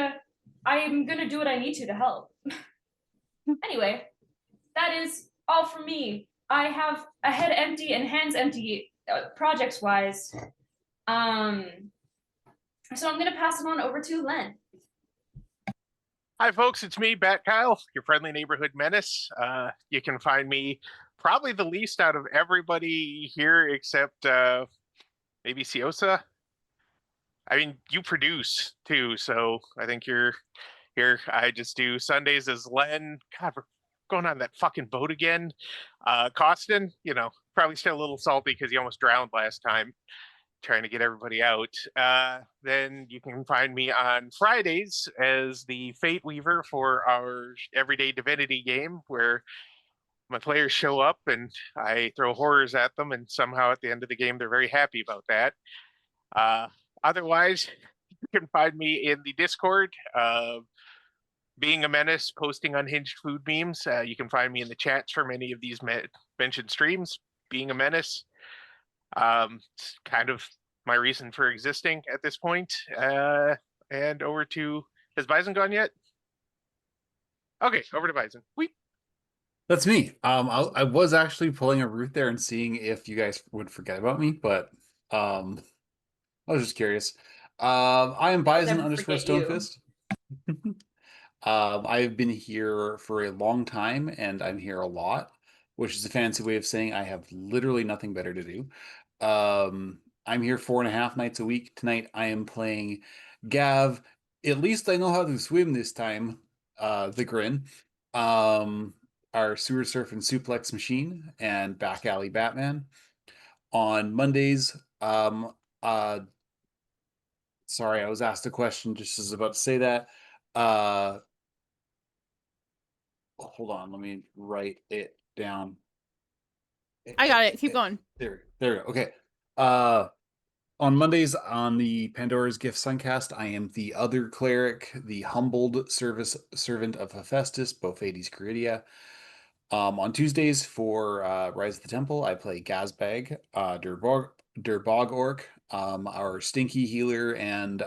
I'm gonna do what I need to help. Anyway, that is all from me. I have a head empty and hands empty, projects-wise. So I'm gonna pass it on over to Len. Hi, folks. It's me, Bat Kyle, your friendly neighborhood menace. You can find me probably the least out of everybody here except maybe Siosa. I mean, you produce too, so I think you're here. I just do Sundays as Len. God, we're going on that fucking boat again. Costin, probably still a little salty because he almost drowned last time trying to get everybody out. Then you can find me on Fridays as the Fate Weaver for our Everyday Divinity game, where my players show up and I throw horrors at them, and somehow at the end of the game they're very happy about that. Otherwise, you can find me in the Discord, being a menace, posting unhinged food memes. You can find me in the chats for many of these mentioned streams, being a menace. It's kind of my reason for existing at this point. And over to, has Bison gone yet? Okay, over to Bison. That's me. I was actually pulling a route there and seeing if you guys would forget about me, but I was just curious. I am Bison Never _ forget you. Stonefist. I've been here for a long time, and I'm here a lot, which is a fancy way of saying I have literally nothing better to do. I'm here 4.5 nights a week. Tonight I am playing Gav. At least I know how to swim this time. The Grin. Our sewer surf and suplex machine and back alley Batman. On Mondays, sorry, I was asked a question just as about to say that. Hold on, let me write it down. I got it. Keep going. There we go. Okay. On Mondays on the Pandora's Gift Suncast, I am the other cleric, the humbled servant of Hephaestus, Bophades Caridia. On Tuesdays for Rise of the Temple, I play Gazbag, Der Bog Orc, our stinky healer, and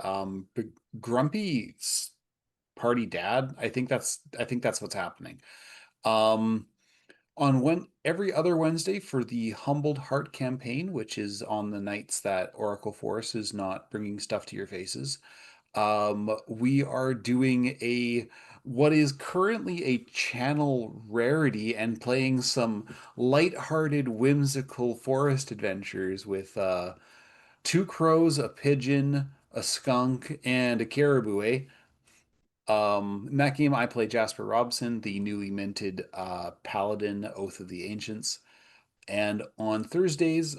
grumpy party dad. I think that's what's happening. On every other Wednesday for the Humbled Heart campaign, which is on the nights that Oracle Force is not bringing stuff to your faces, we are doing what is currently a channel rarity and playing some light-hearted, whimsical forest adventures with 2 crows, a pigeon, a skunk, and a caribou. In that game, I play Jasper Robson, the newly minted Paladin Oath of the Ancients. And on Thursdays,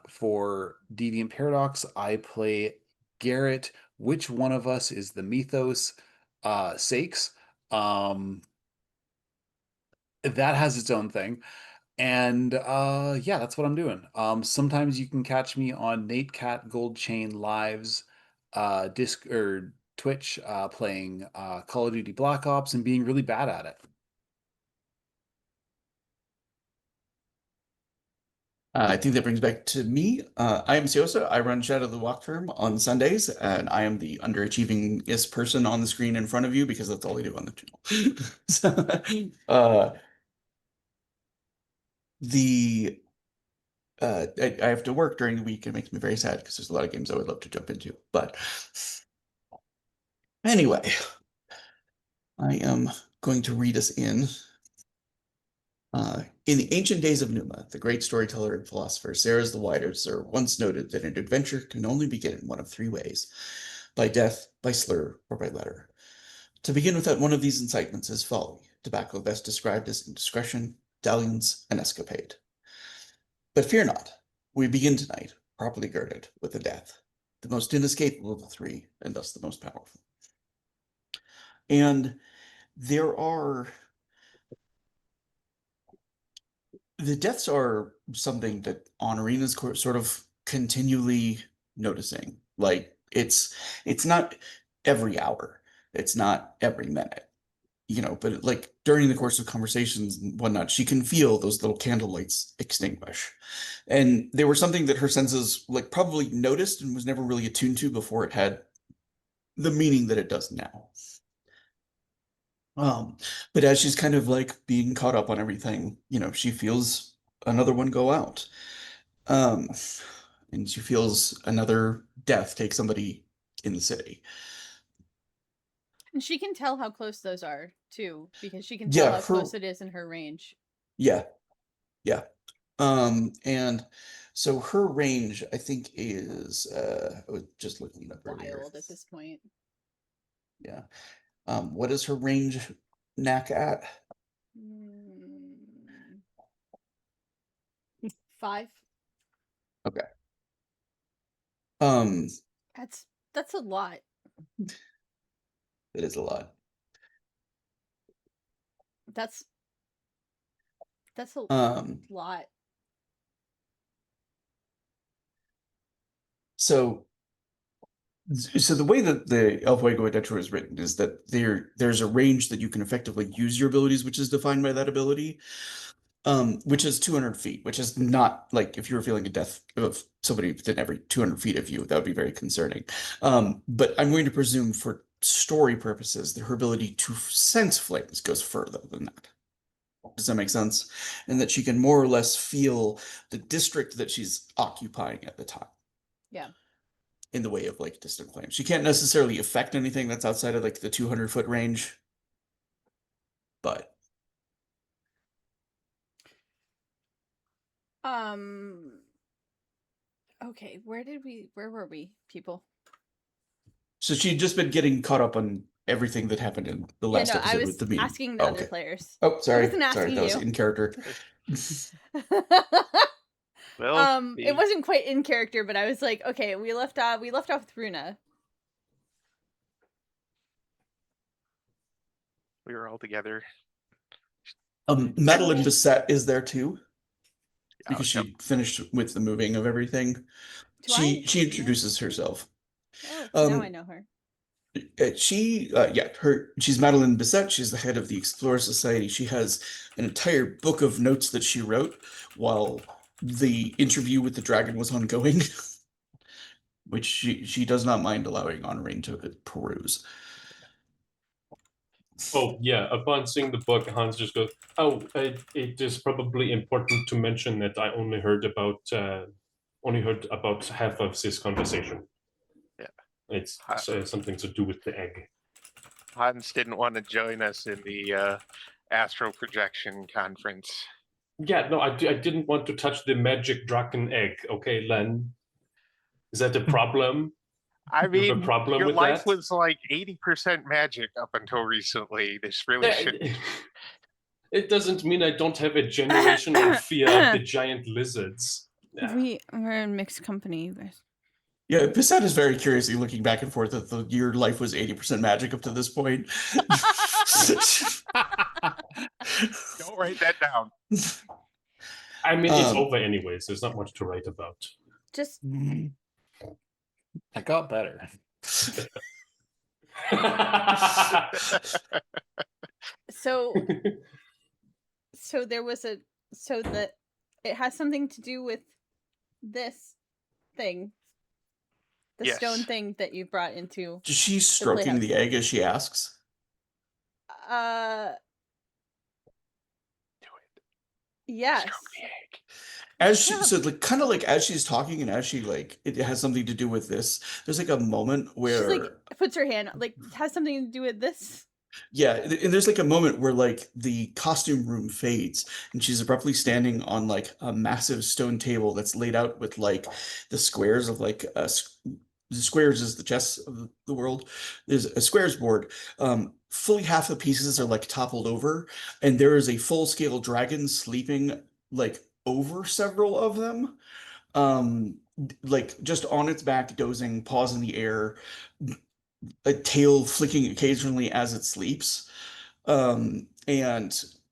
for Deviant Paradox, I play Garrett. Which one of us is the Mythos? Sakes. That has its own thing. And yeah, that's what I'm doing. Sometimes you can catch me on Nate Cat Gold Chain Lives, Disc or Twitch, playing Call of Duty Black Ops and being really bad at it. I think that brings back to me. I am Siosa. I run Shadow of the Wachtturm on Sundays, and I am the underachieving-ist person on the screen in front of you because that's all I do on the channel. So, I have to work during the week. It makes me very sad because there's a lot of games I would love to jump into. But anyway, I am going to read us in. In the ancient days of Numa, the great storyteller and philosopher Sarah's the Wider Sir once noted that an adventure can only begin in one of 3 ways: by death, by slur, or by letter. To begin without one of these incitements is folly, tobacco best described as indiscretion, dalliance, and escapade. But fear not, we begin tonight, properly girded, with a death, the most inescapable of the 3, and thus the most powerful. And the deaths are something that Honorine is sort of continually noticing. Like, it's not every hour, it's not every minute, but like during the course of conversations and whatnot, she can feel those little candlelights extinguish. And they were something that her senses like probably noticed and was never really attuned to before it had the meaning that it does now. But as she's kind of like being caught up on everything, she feels another one go out. And she feels another death take somebody in the city. And she can tell how close those are too, because she can Yeah, tell how close it is in her range. Yeah. Yeah. And so her range, I think, is I was just looking it up earlier. Wild at this point. Yeah. What is her range knack at? 5. Okay. That's a lot. It is a lot. That's a lot. So the way that the El Fuego Adentro is written is that there's a range that you can effectively use your abilities, which is defined by that ability, which is 200 feet, which is not like if you were feeling a death of somebody within every 200 feet of you, that would be very concerning. But I'm going to presume for story purposes that her ability to sense flames goes further than that. Does that make sense? And that she can more or less feel the district that she's occupying at the time. Yeah. In the way of like distant flames. She can't necessarily affect anything that's outside of like the 200-foot range. But okay, where were we, people? so she'd just been getting caught up on everything that happened in the last episode with the meeting. Asking the other players. Oh, sorry. I wasn't asking that was you. in character. Well, it wasn't quite in character, but I was like, okay, we left off with Runa. We were all together. Madeline Bissett is there too. Because Yep. she finished with the moving of everything. She introduces herself. Oh, now I know her. She's Madeline Bissett. She's the head of the Explorer Society. She has an entire book of notes that she wrote while the interview with the dragon was ongoing, which she does not mind allowing Honorine to peruse. Oh yeah, upon seeing the book, Hans just goes, "Oh, it is probably important to mention that I only heard about half of this conversation. Yeah. It's something to do with the egg." Hans didn't want to join us in the astral projection conference. Yeah, no, I didn't want to touch the magic draken egg. Okay, Len, is that a problem? I You have a mean, problem your with life that? was like 80% magic up until recently. This really shouldn't. It doesn't mean I don't have a generational fear of the giant lizards. Yeah. We're in mixed company. Yeah, Bissett is very curiously looking back and forth that your life was 80% magic up to this point. Don't write that down. I mean, it's over anyways. There's not much to write about. Just I got better. so there was that it has something to do with this thing, the Yes. stone thing that you brought into. She's stroking the egg as she asks. Do it. Yes. Stroke the egg. As she, so like kind of like as she's talking and as she like it has something to do with this. There's like a moment where She's like puts her hand like has something to do with this. yeah, and there's like a moment where like the costume room fades and she's abruptly standing on like a massive stone table that's laid out with like the squares of like the squares is the chess of the world. There's a squares board. Fully half the pieces are like toppled over, and there is a full-scale dragon sleeping like over several of them. Like just on its back, dozing, paws in the air, a tail flicking occasionally as it sleeps. And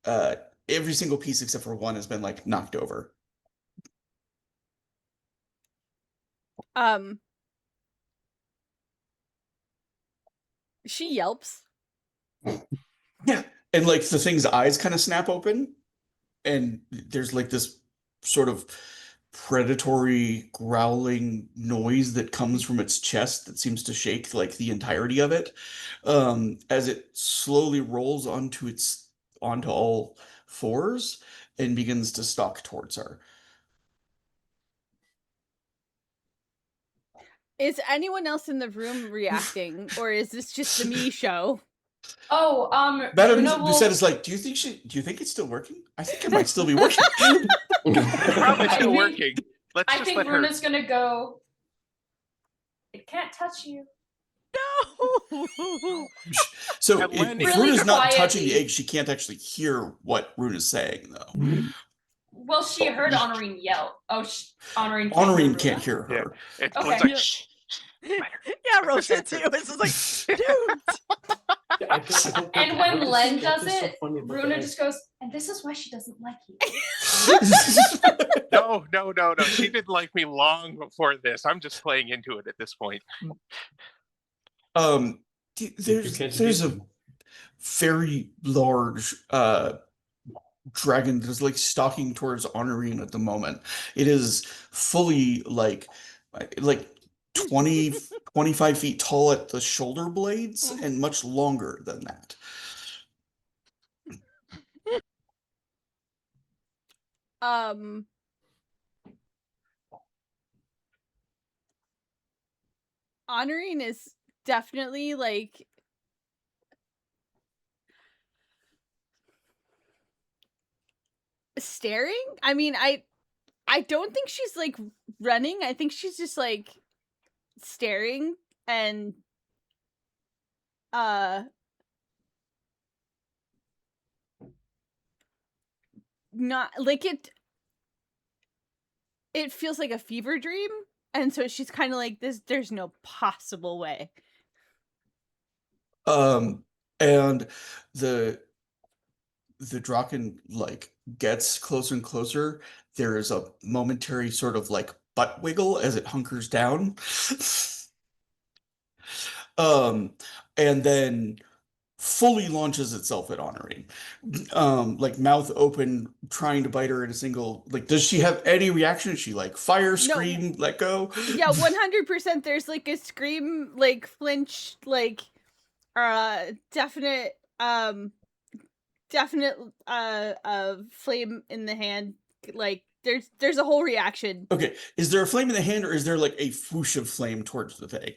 every single piece except for one has been like knocked over. She yelps. Yeah. And like the thing's eyes kind of snap open, and there's like this sort of predatory growling noise that comes from its chest that seems to shake like the entirety of it, as it slowly rolls onto all fours and begins to stalk towards her. Is anyone else in the room reacting, or is this just a me show? Oh, Madame Runa will... Busset is like, do you think it's still working? I think it might still be working. It's probably still working. Let's I just think let her. Runa's gonna go. It can't touch you. No. So And Len- if Really Runa's not touching the quietly. egg, she can't actually hear what Runa's saying, though. Well, she heard Honorine yell. Oh, Honorine can't Honorine hear can't Runa? hear her. Yeah. It's Okay. like, Yeah. shh. Yeah, Rosha too. It's just like, dude. And when Len does it, Runa just goes, and this is why she doesn't like you. No. She didn't like me long before this. I'm just playing into it at this point. There's a very large dragon that's like stalking towards Honorine at the moment. It is fully like 20, 25 feet tall at the shoulder blades and much longer than that. Honorine is definitely like staring. I mean, I don't think she's like running. I think she's just like staring and not like it feels like a fever dream, and so she's kind of like there's no possible way. And the Draken like gets closer and closer. There is a momentary sort of like butt wiggle as it hunkers down. And then fully launches itself at Honorine. Like mouth open, trying to bite her in a single, like, does she have any reaction? Is she like fire, scream, let go? Yeah, 100% there's like a scream, like flinch, like definite definite flame in the hand. Like there's a whole reaction. Okay, is there a flame in the hand, or is there like a whoosh of flame towards the thing?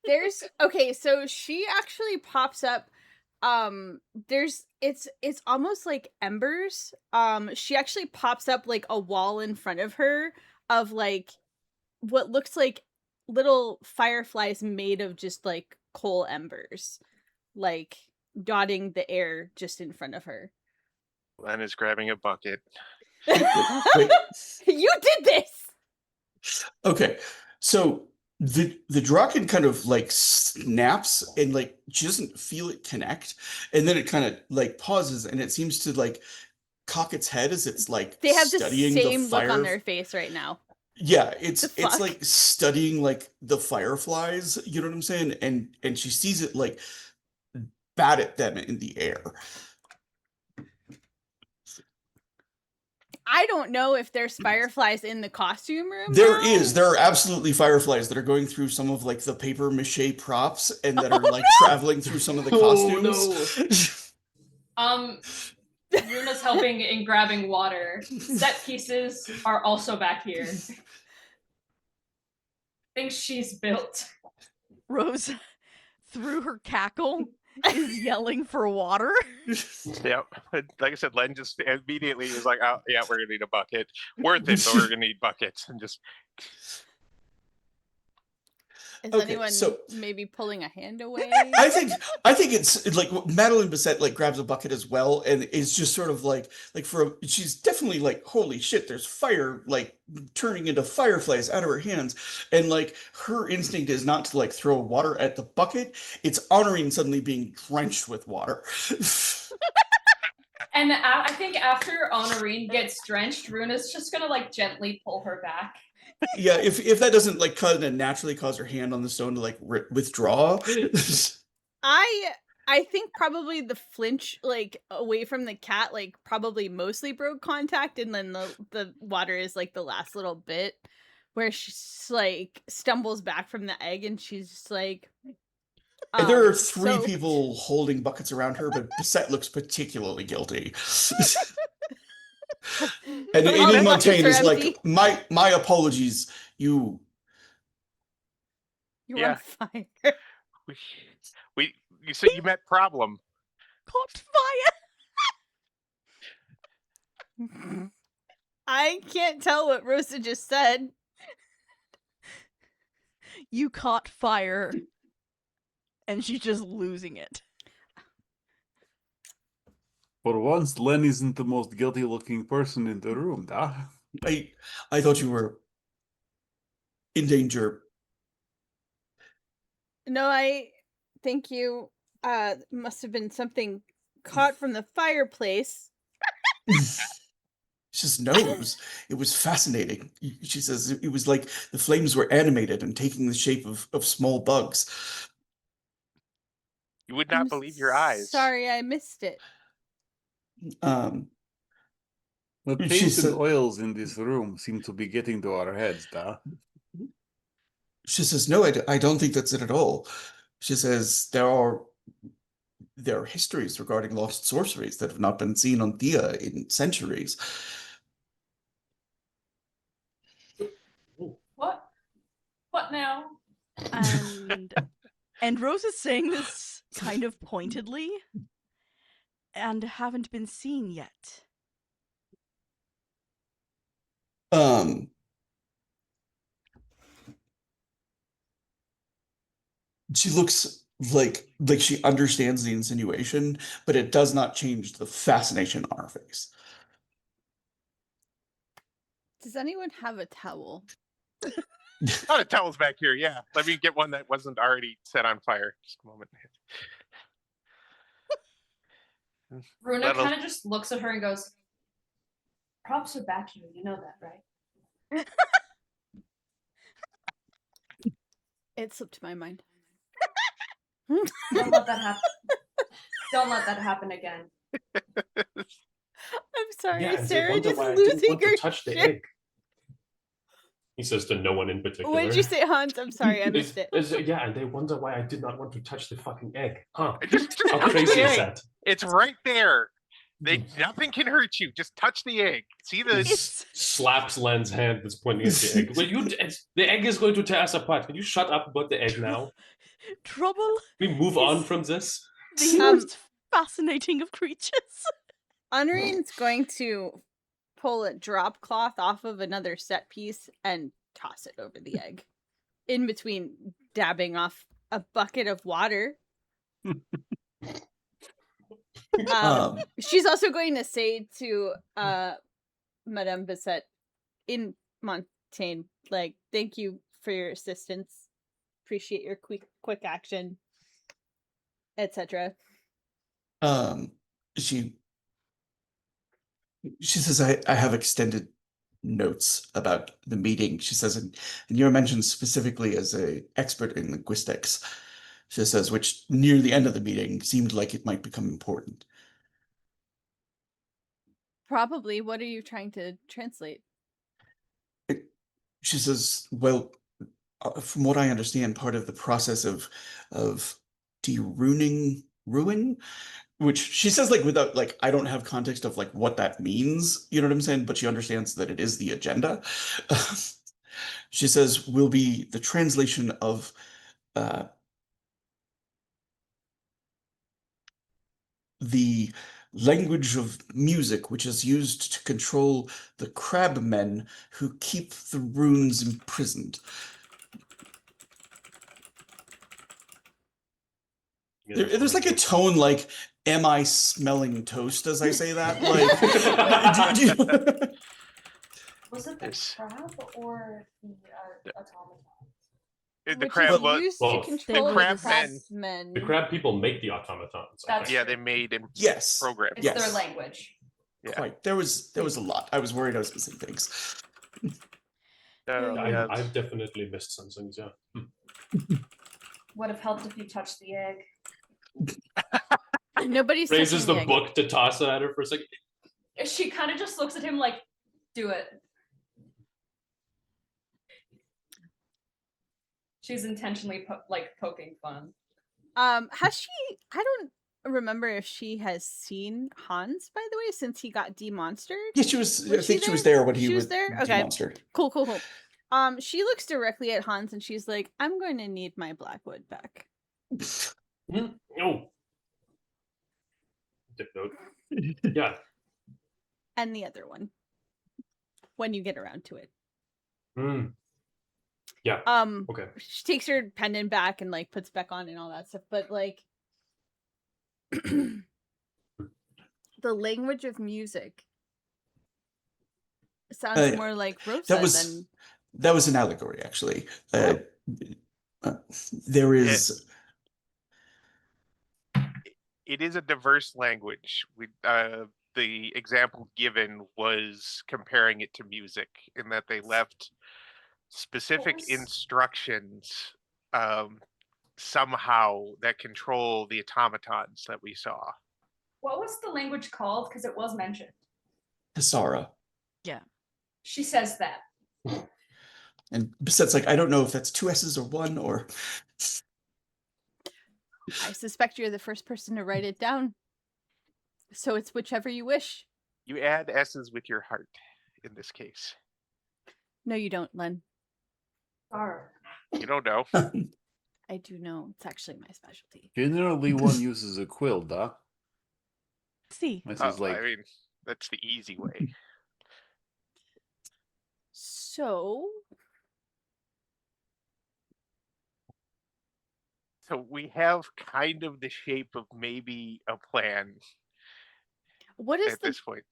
There's okay, so she actually pops up. It's almost like embers. She actually pops up like a wall in front of her of like what looks like little fireflies made of just like coal embers, like dotting the air just in front of her. Len is grabbing a bucket. Wait. You did this. Okay, so the Draken kind of like snaps and like she doesn't feel it connect, and then it kind of like pauses and it seems to like cock its head as it's like They have the studying same fire. look on their face right now. Yeah, The it's fuck? like studying like the fireflies, you know what I'm saying? And she sees it like bat at them in the air. I don't know if there's fireflies in the costume room. There now. is. There are absolutely fireflies that are going through some of like the paper mache props and that are like traveling through some of the Oh, costumes. Runa's helping in grabbing water. Set pieces are also back here. Things she's built. Rose, through her cackle, is yelling for water. Yep. Like I said, Len just immediately was like, "Oh, yeah, we're gonna need a bucket. Worth it, but we're gonna need buckets." And just Is Okay, anyone so- maybe pulling a hand away? I think it's like Madeline Bissett like grabs a bucket as well and is just sort of like she's definitely like, holy shit, there's fire like turning into fireflies out of her hands, and like her instinct is not to like throw water at the bucket, it's honoring suddenly being drenched with water. And I think after Honorine gets drenched, Runa's just gonna like gently pull her back. Yeah, if that doesn't like naturally cause her hand on the stone to like withdraw. I think probably the flinch like away from the cat like probably mostly broke contact, and then the water is like the last little bit where she's like stumbles back from the egg and she's just like And there are three soaked. people holding buckets around her, but Bissett looks particularly guilty. And All the Amy buckets Montaigne are is empty. like, my apologies, you. You're Yeah. on fire. you said you met problem. Caught fire. I can't tell what Rosa just said. You caught fire. And she's just losing it. For once, Len isn't the most guilty-looking person in the room, da. I thought you were in danger. No, I thank you. Must have been something caught from the fireplace. She just knows. It was fascinating. She says it was like the flames were animated and taking the shape of small bugs. You would not I'm believe your eyes. Sorry, I missed it. Um, The She paints said- and oils in this room seem to be getting to our heads, da. She says, no, I don't think that's it at all. She says there are histories regarding lost sorceries that have not been seen on Thea in centuries. What? What now? And Rose is saying this kind of pointedly and haven't been seen yet. She looks like she understands the insinuation, but it does not change the fascination on her face. Does anyone have a towel? Not a towel's back here. Yeah, let me get one that wasn't already set on fire. Just a moment. Runa That'll- kind of just looks at her and goes, "Props are back here, you know that, right?" It slipped my mind. Don't let that happen. Don't let that happen again. I'm sorry. Yeah, and they Sarah wonder just why I didn't losing want to her touch the shit. egg. He says to no one in particular. What did you say, Hans? I'm sorry, I missed it. Yeah, and they wonder why I did not want to touch the fucking egg. Huh? Just How touch crazy the is egg. that? It's right there. Nothing can hurt you. Just touch the egg. See the. He slaps Len's hand that's pointing at the egg. Well, the egg is going to tear us apart. Can you shut up about the egg now? Trouble. Can we move on from this? The most fascinating of creatures. Unrein's going to pull a drop cloth off of another set piece and toss it over the egg. In between dabbing off a bucket of water. She's also going to say to Madame Bissette in Montaigne, like, thank you for your assistance. Appreciate your quick action, etc. She says, I have extended notes about the meeting. She says, and you're mentioned specifically as an expert in linguistics. She says, which near the end of the meeting seemed like it might become important. Probably. What are you trying to translate? She says, well, from what I understand, part of the process of deruning ruin, which she says like without like I don't have context of like what that means, you know what I'm saying? But she understands that it is the agenda. She says will be the translation of the language of music, which is used to control the crabmen who keep the runes imprisoned. There's like a tone like, am I smelling toast as I say that? Like, Was it the crab or the automaton? The crab was used both. to control The crab men. The crab people make the automatons. I That's think. Yeah, they made and yes, programmed. It's yes. their language. Yeah. Quite. There was a lot. I was worried I was missing things. Yeah. I've definitely missed some things. Yeah. Would have helped if you touched the egg. Nobody's Raises touching the egg. book to toss at her for a second. She kind of just looks at him like, do it. She's intentionally poking fun. Has she? I don't remember if she has seen Hans, by the way, since he got demonstered. Yeah, she was. Was I think she she was there? there when She he was was there? Okay. demonstered. Cool. She looks directly at Hans and she's like, "I'm going to need my Blackwood back." Oh. Dip note. Yeah. And the other one, when you get around to it. Yeah. Okay. She takes her pendant back and like puts back on and all that stuff, but like the language of music sounds more like Rosa than that was an allegory, actually. There is. It is a diverse language. The example given was comparing it to music, in that they left specific instructions somehow that control the automatons that we saw. What was the language called? Because it was mentioned. Hasara. Yeah. She says that. And Bisette's like, I don't know if that's 2 S's or 1 or. I suspect you're the first person to write it down. So it's whichever you wish. You add S's with your heart in this case. No, you don't, Len. You don't know. I do know. It's actually my specialty. Generally, one uses a quill, duh. See. This is like I mean, that's the easy way. So we have kind of the shape of maybe a plan what is at this point.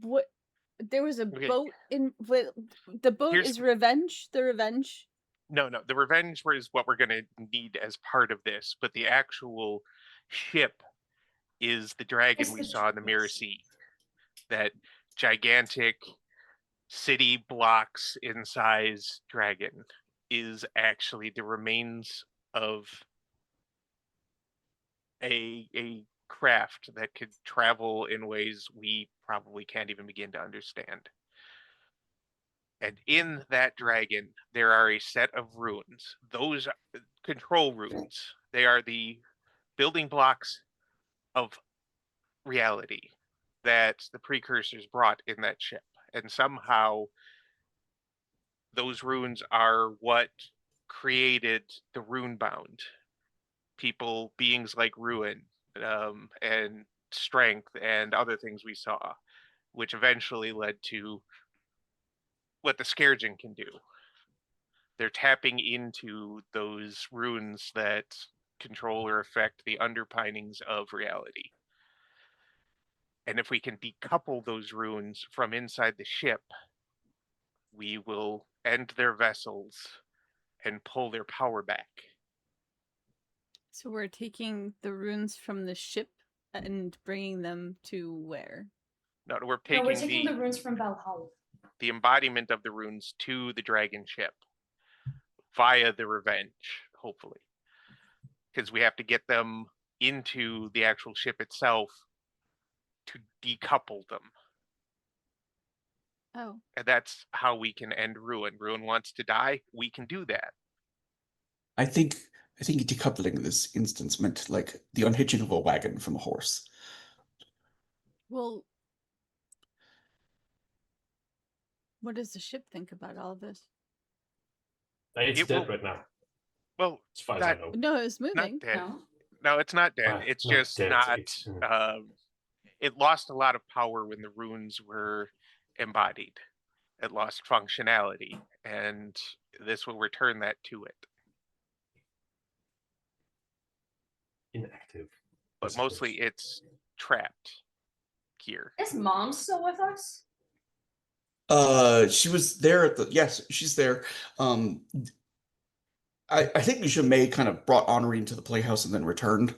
What? There was a Okay. boat in. The boat is Revenge. The Revenge. No, the Revenge is what we're going to need as part of this, but the actual ship is the dragon we saw in the Mirror Sea. That gigantic city blocks in size dragon is actually the remains of a craft that could travel in ways we probably can't even begin to understand. And in that dragon, there are a set of runes. Those control runes. They are the building blocks of reality that the precursors brought in that ship. And somehow those runes are what created the rune bound people, beings like ruin, and strength and other things we saw, which eventually led to what the Scourging can do. They're tapping into those runes that control or affect the underpinnings of reality. And if we can decouple those runes from inside the ship, we will end their vessels and pull their power back. So we're taking the runes from the ship and bringing them to where? No, we're No, we're taking taking the runes from Valhalla. the embodiment of the runes to the dragon ship via the revenge, hopefully. Because we have to get them into the actual ship itself to decouple them. Oh. And that's how we can end Ruin. Ruin wants to die, we can do that. I think decoupling in this instance meant like the unhitching of a wagon from a horse. Well, what does the ship think about all of this? It's It dead will- right now, Well, as far as not- I know. No, it was not moving. dead. No. No, it's not dead. Ah, It's not just dead. not. It's, It lost a lot of power when the runes were embodied. It lost functionality, and this will return that to it. Inactive. I But suppose. mostly it's trapped here. Is Mom still with us? She was there at the, yes, she's there. I think Nisha May kind of brought Honorine to the playhouse and then returned,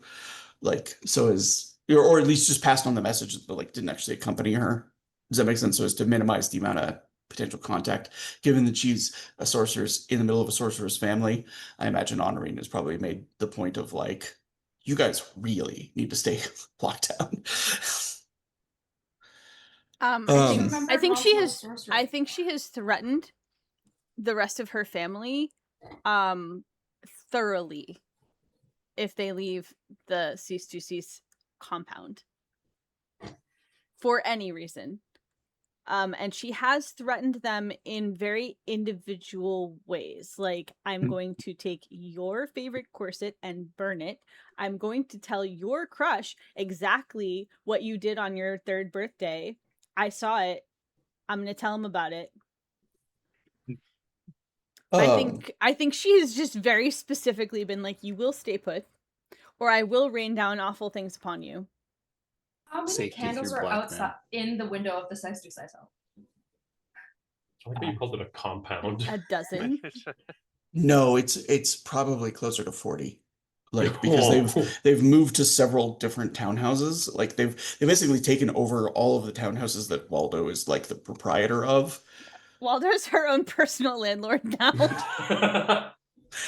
like, so as, or at least just passed on the message, but like didn't actually accompany her. Does that make sense? So as to minimize the amount of potential contact, given that she's a sorceress in the middle of a sorcerer's family, I imagine Honorine has probably made the point of like, you guys really need to stay locked down. I think Mom's she not a has. sorcerer. I think she has threatened the rest of her family, thoroughly, if they leave the cease to cease compound for any reason. And she has threatened them in very individual ways. Like, I'm going to take your favorite corset and burn it. I'm going to tell your crush exactly what you did on your 3rd birthday. I saw it. I'm going to tell him about it. I think she has just very specifically been like, you will stay put, or I will rain down awful things upon you. How many Safety candles through are black, outside man. in the window of the size to size home? I like that you called it a compound. A dozen. No, it's probably closer to 40. Like, because they've moved to several different townhouses. Like they've basically taken over all of the townhouses that Waldo is like the proprietor of. Waldo's her own personal landlord now.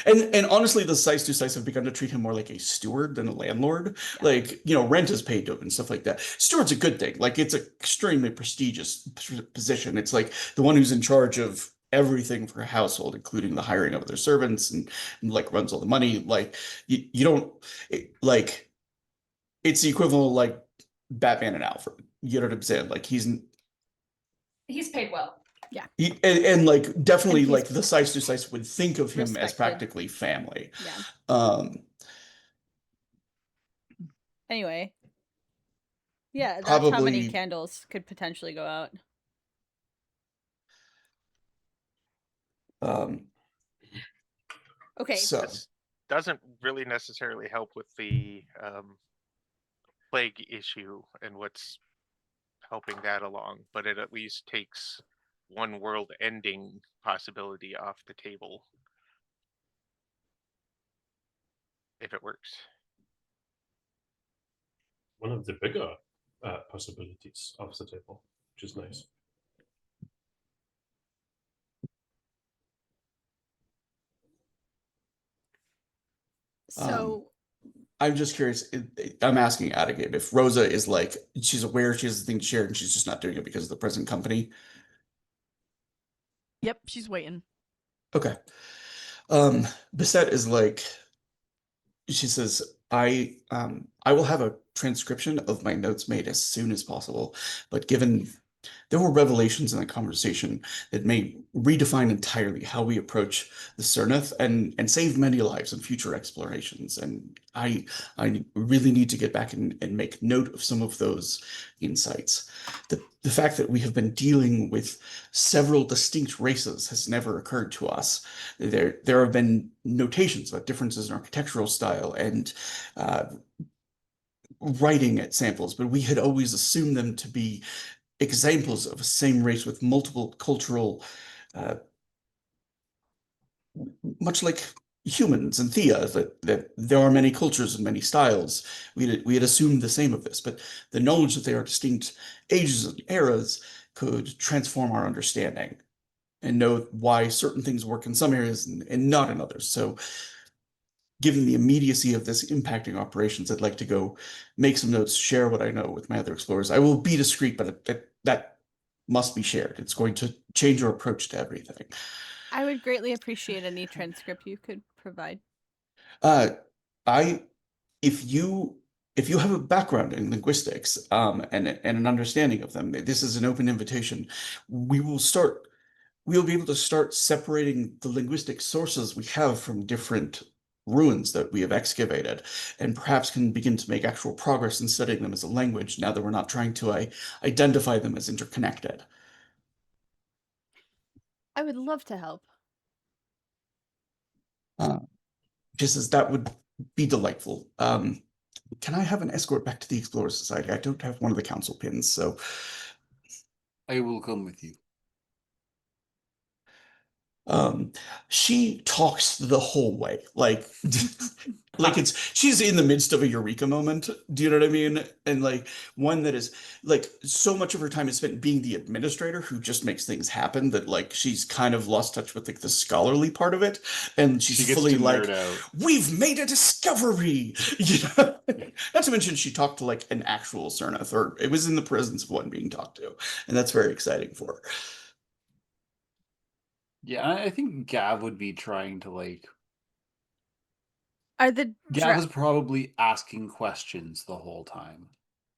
And honestly, the Sice to Sice have begun to treat him more like a steward than a landlord. Yeah. Like, you know, rent is paid to him and stuff like that. Steward's a good thing. Like, it's an extremely prestigious position. It's like the one who's in charge of everything for a household, including the hiring of their servants and like runs all the money. Like, you don't, like, it's the equivalent of like Batman and Alfred. You know what I'm saying? Like, he's paid well. and like definitely And he's like the Sice to Sice would think of him as respected. practically family. Yeah. Anyway. Yeah, that's how many Probably- candles could potentially go out. Okay. So This doesn't really necessarily help with the plague issue and what's helping that along, but it at least takes one world ending possibility off the table. If it works. One of the bigger possibilities off the table, which is nice. So I'm just curious. I'm asking out of game if Rosa is like she's aware she has a thing to share and she's just not doing it because of the present company. Yep, she's waiting. Okay. Bissette is like she says, I will have a transcription of my notes made as soon as possible, but given there were revelations in the conversation that may redefine entirely how we approach the Cernith and save many lives in future explorations. And I really need to get back and make note of some of those insights. The fact that we have been dealing with several distinct races has never occurred to us. There have been notations about differences in architectural style and uh, writing at samples, but we had always assumed them to be examples of a same race with multiple cultural, uh, much like humans and Thea, that there are many cultures and many styles. We had assumed the same of this, but the knowledge that they are distinct ages and eras could transform our understanding and know why certain things work in some areas and not in others. So given the immediacy of this impacting operations, I'd like to go make some notes, share what I know with my other explorers. I will be discreet, but that must be shared. It's going to change our approach to everything. I would greatly appreciate any transcript you could provide. Uh, I, if you have a background in linguistics, and an understanding of them, this is an open invitation. We will start. We'll be able to start separating the linguistic sources we have from different ruins that we have excavated, and perhaps can begin to make actual progress in studying them as a language now that we're not trying to identify them as interconnected. I would love to help. Just as that would be delightful. Can I have an escort back to the Explorer Society? I don't have one of the council pins, so I will come with you. um, she talks the whole way, like like she's in the midst of a eureka moment. Do you know what I mean? And like one that is like so much of her time is spent being the administrator who just makes things happen that like she's kind of lost touch with like the scholarly part of it, and she's She gets fully to like, nerd out. "We've made a discovery." You know? Not to mention she talked to like an actual Cernith, or it was in the presence of one being talked to, and that's very exciting for her. Yeah, I think Gav would be trying to like. Are the Gav is probably asking questions the whole time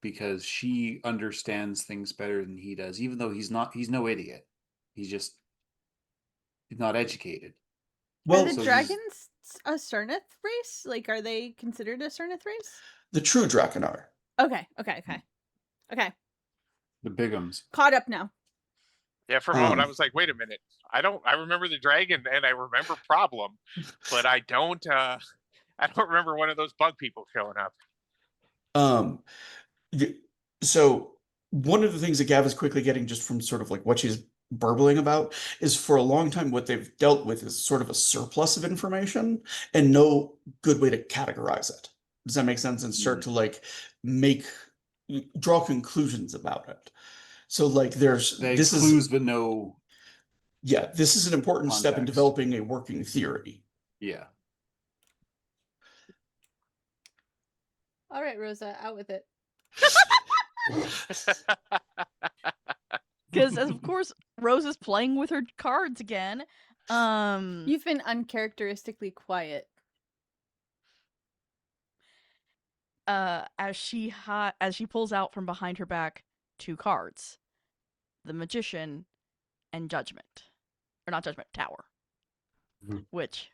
because she understands things better than he does, even though he's not. He's no idiot. He's just he's not educated. are Well, the so he's- dragons a Cernith race? Like, are they considered a Cernith race? the true Drakenar. Okay. The Bigums. Caught up now. Yeah, for a moment I Um, was like, wait a minute. I remember the dragon and I remember Problem, but I don't remember one of those bug people showing up. Um, y- so one of the things that Gav is quickly getting just from sort of like what she's burbling about is for a long time what they've dealt with is sort of a surplus of information and no good way to categorize it. Does that make sense? And start to like make draw conclusions about it. So like They this clues, is but no. yeah, this is an important step in Context. developing a working theory. Yeah. All right, Rosa, out with it. Because of course Rose is playing with her cards again. You've been uncharacteristically quiet. As she pulls out from behind her back 2 cards, the Magician and Judgment, or not Judgment, Tower, which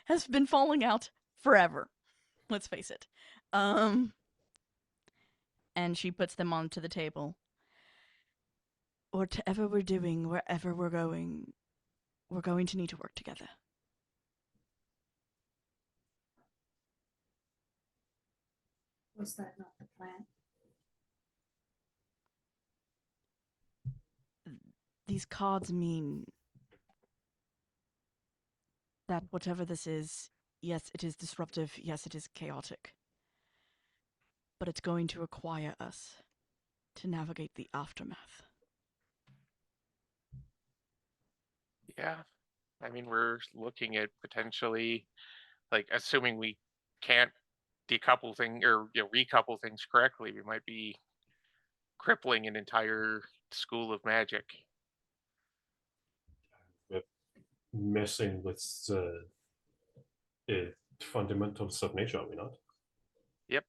has been falling out forever. Let's face it. And she puts them onto the table. Whatever we're doing, wherever we're going to need to work together. Was that not the plan? These cards mean that whatever this is, yes, it is disruptive, yes, it is chaotic. But it's going to require us to navigate the aftermath. Yeah. I mean, we're looking at potentially, like, assuming we can't decouple thing or recouple things correctly, we might be crippling an entire school of magic. Messing with the fundamentals of nature, are we not? Yep.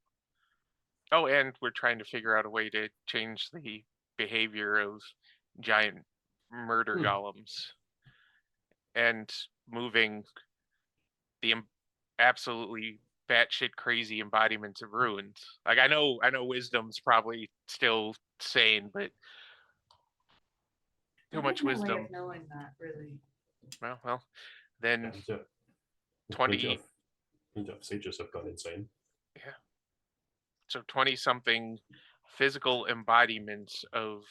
Oh, and we're trying to figure out a way to change the behavior of giant murder golems and moving the absolutely batshit crazy embodiments of ruins. Like I know Wisdom's probably still sane, but too much There's no way wisdom. of knowing that, really. Well, then Yeah. 20. Plenty of sages have gone insane. Yeah. So 20 something physical embodiments of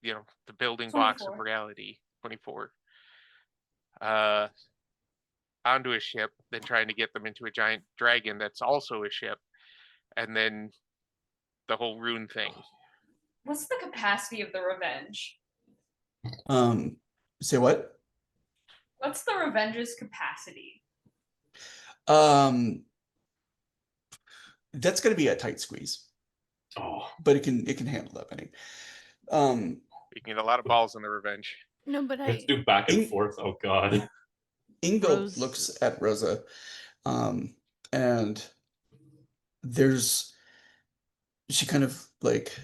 the building blocks of 24. reality. 24. Onto a ship, then trying to get them into a giant dragon that's also a ship, and then the whole rune thing. What's the capacity of the Revenge? Say what? What's the Revenge's capacity? That's going to be a tight squeeze, Oh, but it can handle that many. You can get a lot of balls in the Revenge. No, but let's do back and forth. Oh God. Ingo Rose- looks at Rosa, and she kind of like,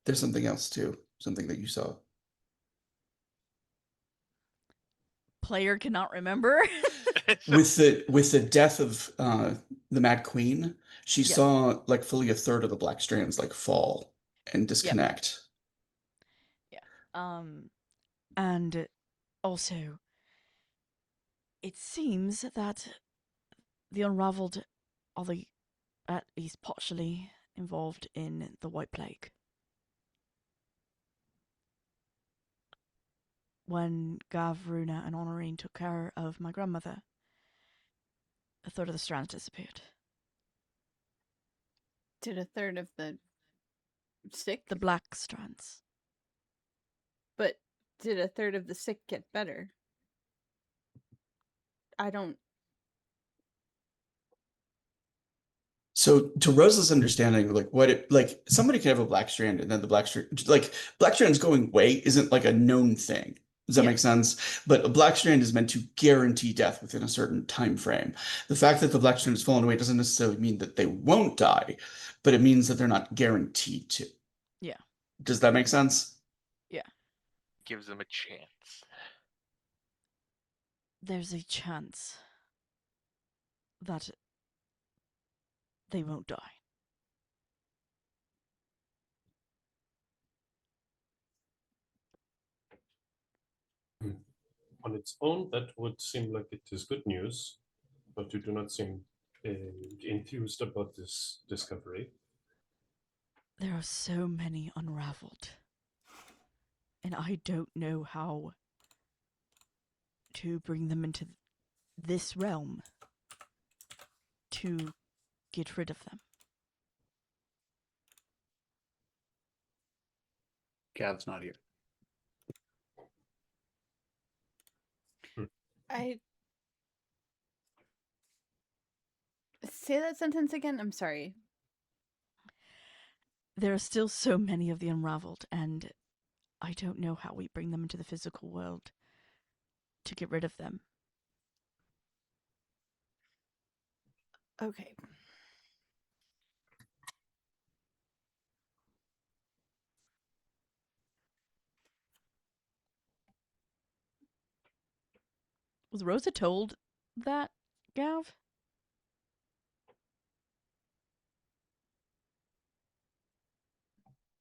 there's something else too, something that you saw. Player cannot remember. With the death of the Mad Queen, she Yes. saw like fully a third of the black strands like fall and disconnect. And also, it seems that the Unraveled are at least partially involved in the White Plague. When Gav, Runa, and Honorine took care of my grandmother, a third of the strands disappeared. did a third of the sick? The black strands. But did a third of the sick get better? I don't. So to Rosa's understanding, like somebody can have a black strand and then the black strands going away isn't like a known thing. Does that Yeah. make sense? But a black strand is meant to guarantee death within a certain time frame. The fact that the black strand has fallen away doesn't necessarily mean that they won't die, but it means that they're not guaranteed to. Yeah. Does that make sense? Gives them a chance. There's a chance that they won't die. On its own, that would seem like it is good news, but you do not seem enthused about this discovery. There are so many unraveled, and I don't know how to bring them into this realm to get rid of them. Gav's not here. I say that sentence again. I'm sorry. There are still so many of the unraveled, and I don't know how we bring them into the physical world to get rid of them. Okay. Was Rosa told that, Gav?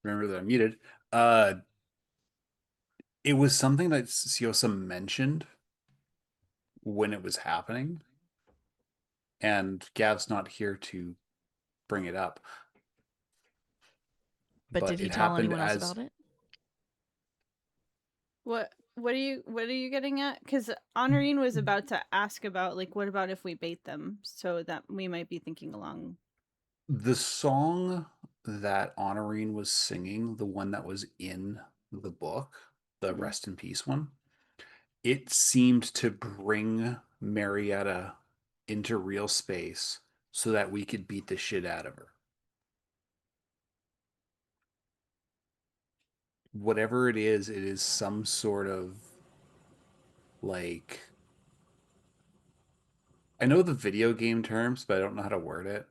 Remember that I'm muted. It was something that Siosa mentioned when it was happening, and Gav's not here to bring it up. But did he it tell happened anyone else as about it? What are you getting at? Because Honorine was about to ask about like, what about if we bait them? So that we might be thinking along. the song that Honorine was singing, the one that was in the book, the Rest in Peace one. It seemed to bring Marietta into real space so that we could beat the shit out of her. Whatever it is some sort of like, I know the video game terms, but I don't know how to word it.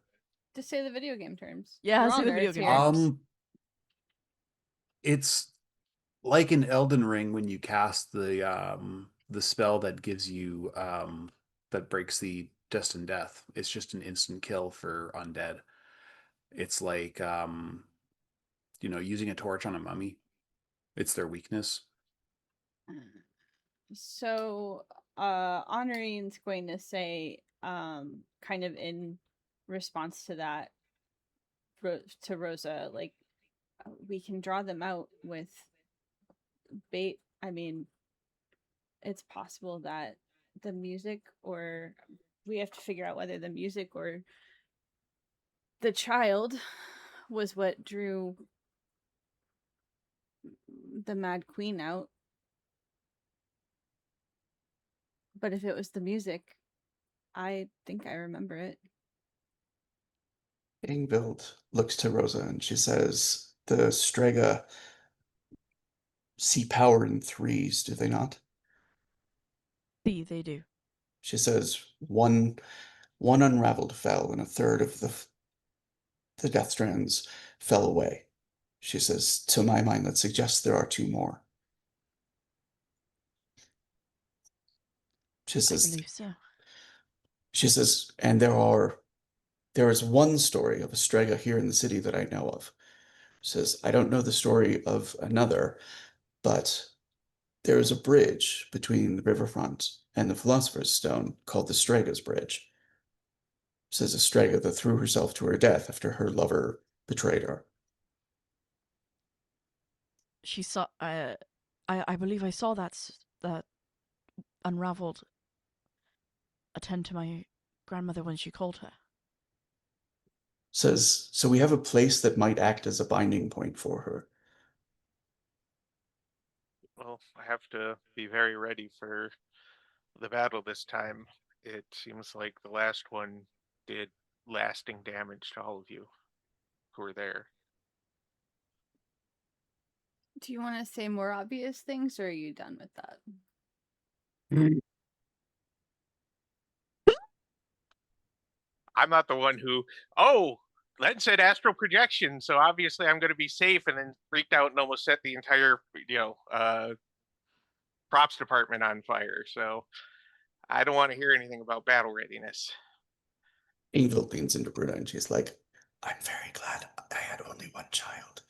Just say the video game terms. Yeah, We're say all the video nerds game here. terms. It's like in Elden Ring when you cast the spell that gives you that breaks the destined death. It's just an instant kill for undead. It's like using a torch on a mummy. It's their weakness. So, Honoриne's going to say, kind of in response to that, to Rosa, like, we can draw them out with bait. I mean, it's possible that the music, or we have to figure out whether the music or the child was what drew the Mad Queen out. But if it was the music, I think I remember it. Ingvild looks to Rosa and she says, the Strega see power in threes, do they not? They do. She says, one unraveled fell and a third of the death strands fell away. She says, to my mind, that suggests there are two more. She I says, believe so. and there is one story of a Strega here in the city that I know of. She says, I don't know the story of another, but there is a bridge between the riverfront and the Philosopher's Stone called the Strega's Bridge. Says a Strega that threw herself to her death after her lover betrayed her. She saw. I believe I saw that unraveled attend to my grandmother when she called her. Says, so we have a place that might act as a binding point for her. Well, I have to be very ready for the battle this time. It seems like the last one did lasting damage to all of you who were there. Do you want to say more obvious things, or are you done with that? I'm not the one who, oh, Len said astral projection, so obviously I'm going to be safe, and then freaked out and almost set the entire, props department on fire. So I don't want to hear anything about battle readiness. Ingvild leans into Bruna and she's like, I'm very glad I had only one child.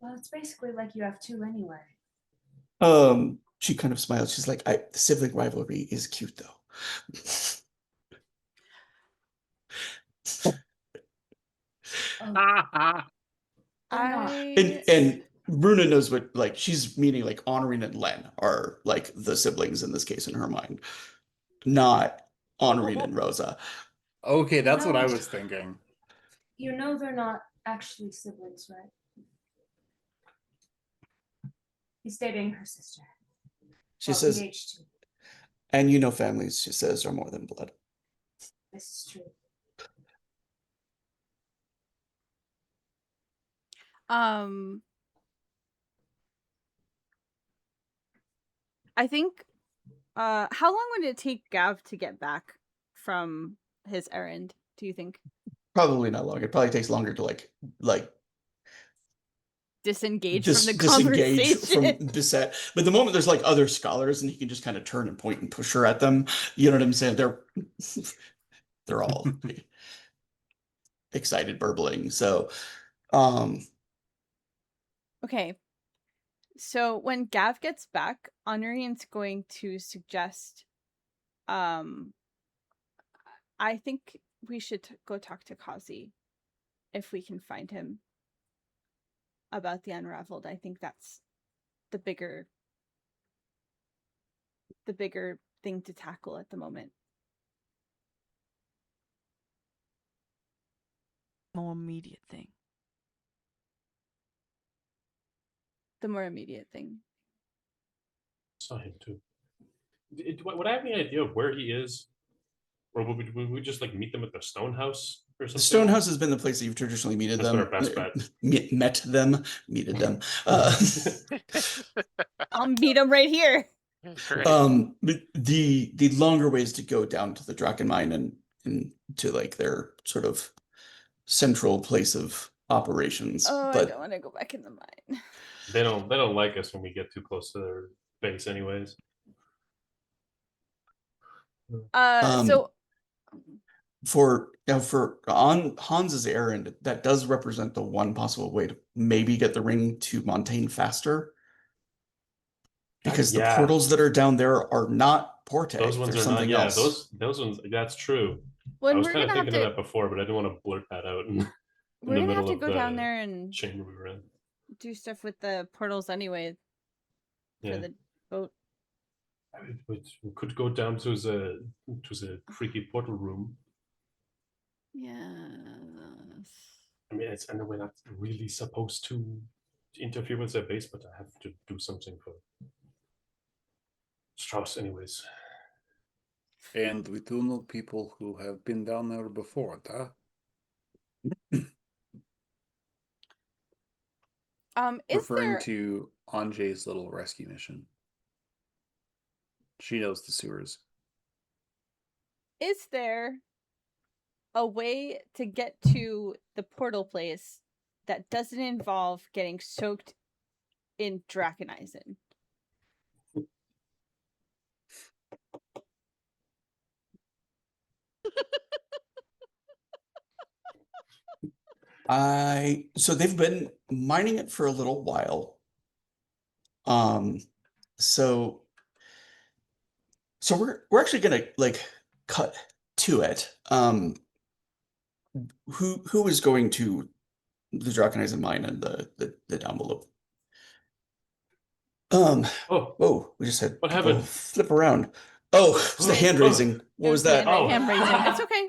Well, it's basically like you have two anyway. She kind of smiles. She's like, the sibling rivalry is cute though. And Bruna knows what, like, she's meaning like Honorine and Len are like the siblings in this case in her mind, not Honorine and Rosa. Okay, that's what I No. was thinking. You know they're not actually siblings, right? He's dating her sister. She says, engaged to. and families, she says, are more than blood. This is true. I think, how long would it take Gav to get back from his errand, do you think? Probably not long. It probably takes longer to like disengage from the disengage conversation. from Bissett. But the moment there's like other scholars and he can just kind of turn and point and push her at them, you know what I'm saying? They're all excited burbling. So Okay. So when Gav gets back, Honorion's going to suggest I think we should go talk to Kazi if we can find him about the unraveled. I think that's the bigger thing to tackle at the moment. More immediate thing. The more immediate thing. Saw him too. Would I have any idea of where he is? Or would we just like meet them at the Stone House or The something? Stone House has been the place that you've traditionally meted That's been them. our best bet. Meted them. I'll meet him right here. Right. But the longer ways to go down to the Draken mine and to like their sort of central place of operations. Oh, I But don't want to go back in the mine. They don't like us when we get too close to their base, anyways. So for on Hans's errand, that does represent the one possible way to maybe get the ring to Montaigne faster. Because the Yeah. portals that are down there are not Porte. Those ones They're are not. something Yeah, else. those ones. That's true. I when was we're kind of gonna have thinking of to, that before, but I didn't want to blurt that out in we're the gonna have middle to of go the down there and chamber we were in. do stuff with the portals anyway for Yeah. the boat. We could go down to the creaky portal room. Yes. I mean, I know we're not really supposed to interfere with their base, but I have to do something for Strauss, anyways. And we do know people who have been down there before, huh? Is Referring there to Anjay's little rescue mission. She knows the sewers. is there a way to get to the portal place that doesn't involve getting soaked in Drakenisen? So they've been mining it for a little while. So we're actually gonna like cut to it. Who is going to the Drakenisen mine and the down below? Oh, Whoa, we just had What people happened? flip around. Oh, it's the hand raising. What was that? Oh. Hand raising. It's okay.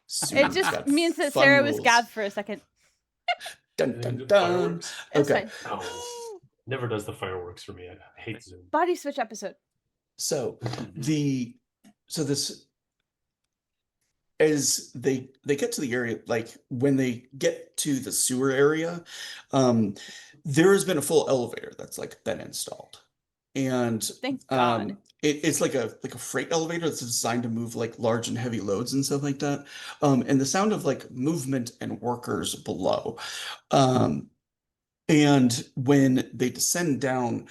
Sue's It just got means that fun Sarah was rules. gabbed for a second. Dun They dun do dun. fireworks? It's Okay. fine. No, never does the fireworks for me. I hate Zoom. Body switch episode. So this as they get to the area, like when they get to the sewer area, there has been a full elevator that's like been installed. And Thank God. it's like a freight elevator that's designed to move like large and heavy loads and stuff like that. And the sound of like movement and workers below. And when they descend down,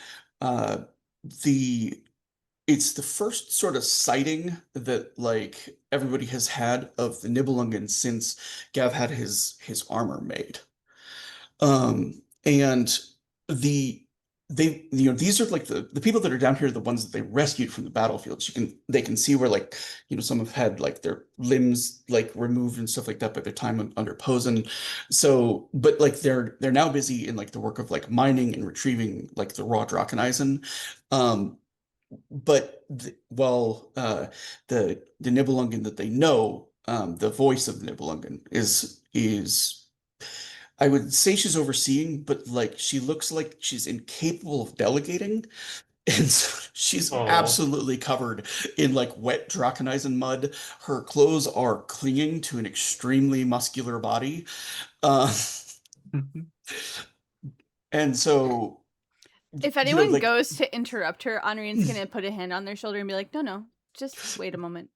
it's the first sort of sighting that like everybody has had of the Nibelungen since Gav had his armor made. And these are like the people that are down here are the ones that they rescued from the battlefield. They can see where like some have had like their limbs like removed and stuff like that by their time under Posen. So but like they're now busy in like the work of like mining and retrieving like the raw Drakenisen. But while the Nibelungen that they know, the voice of the Nibelungen is I would say she's overseeing, but like she looks like she's incapable of delegating. And so she's Aw. absolutely covered in like wet Drakenisen mud. Her clothes are clinging to an extremely muscular body. And so If anyone goes to interrupt her, Henri's gonna put a hand on their shoulder and be like, no, just wait a moment.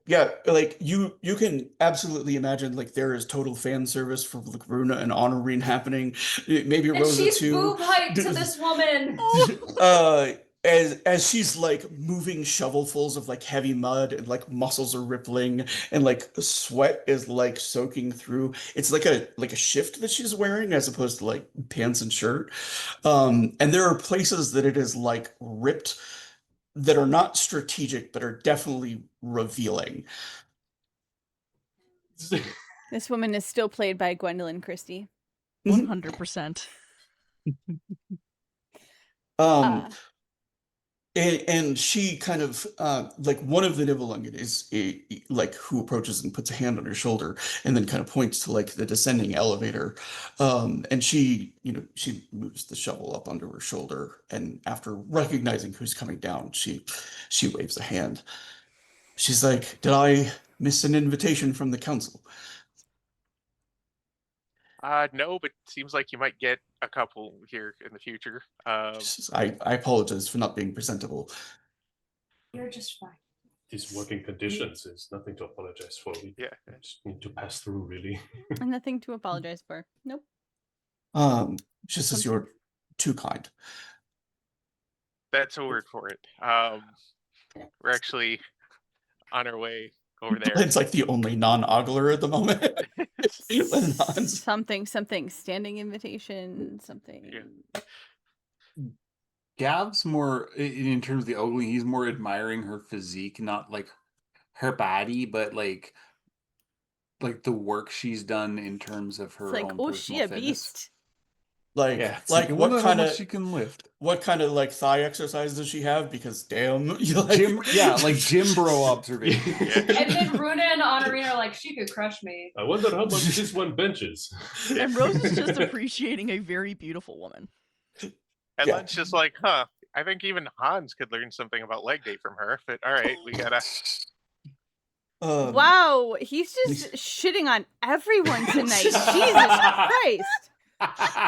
Yeah, like you can absolutely imagine like there is total fan service for like Runa and Honorine happening. Maybe And Rosa she's too. boob height to this woman. As she's like moving shovelfuls of like heavy mud and like muscles are rippling and like sweat is like soaking through. It's like a shift that she's wearing as opposed to like pants and shirt. And there are places that it is like ripped that are not strategic but are definitely revealing. This woman is still played by Gwendolyn Christie. 100%. And she kind of like one of the Nibelungen is like who approaches and puts a hand on her shoulder and then kind of points to like the descending elevator. And she, she moves the shovel up under her shoulder, and after recognizing who's coming down, she waves a hand. She's like, "Did I miss an invitation from the council?" No, but seems like you might get a couple here in the future. She says, I apologize for not being presentable. You're just fine. These working conditions is nothing to apologize for. We Yeah. just need to pass through, really. And nothing to apologize for. Nope. She says, Something. "You're too kind." That's a word for it. We're actually on our way over there. It's like the only non-ogler at the moment. Nods. Something, standing invitation, something. Yeah. Gav's more, in terms of the ogling, he's more admiring her physique, not like her body, but like the work she's done in terms of her It's like, own oh, personal she a fitness. beast. Like, Yeah, it's like I what wonder how kind much of she can lift. what kind of like thigh exercise does she have? Because damn, you like Jim, yeah, like Jim Bro observation. Yeah. And then Runa and Honorine are like, she could crush me. I wonder how much this one benches. And Rose is just appreciating a very beautiful woman. And Yeah. Lynch's just like, huh, I think even Hans could learn something about leg day from her, but all right, we gotta. Wow, he's just shitting on everyone tonight. Jesus Christ.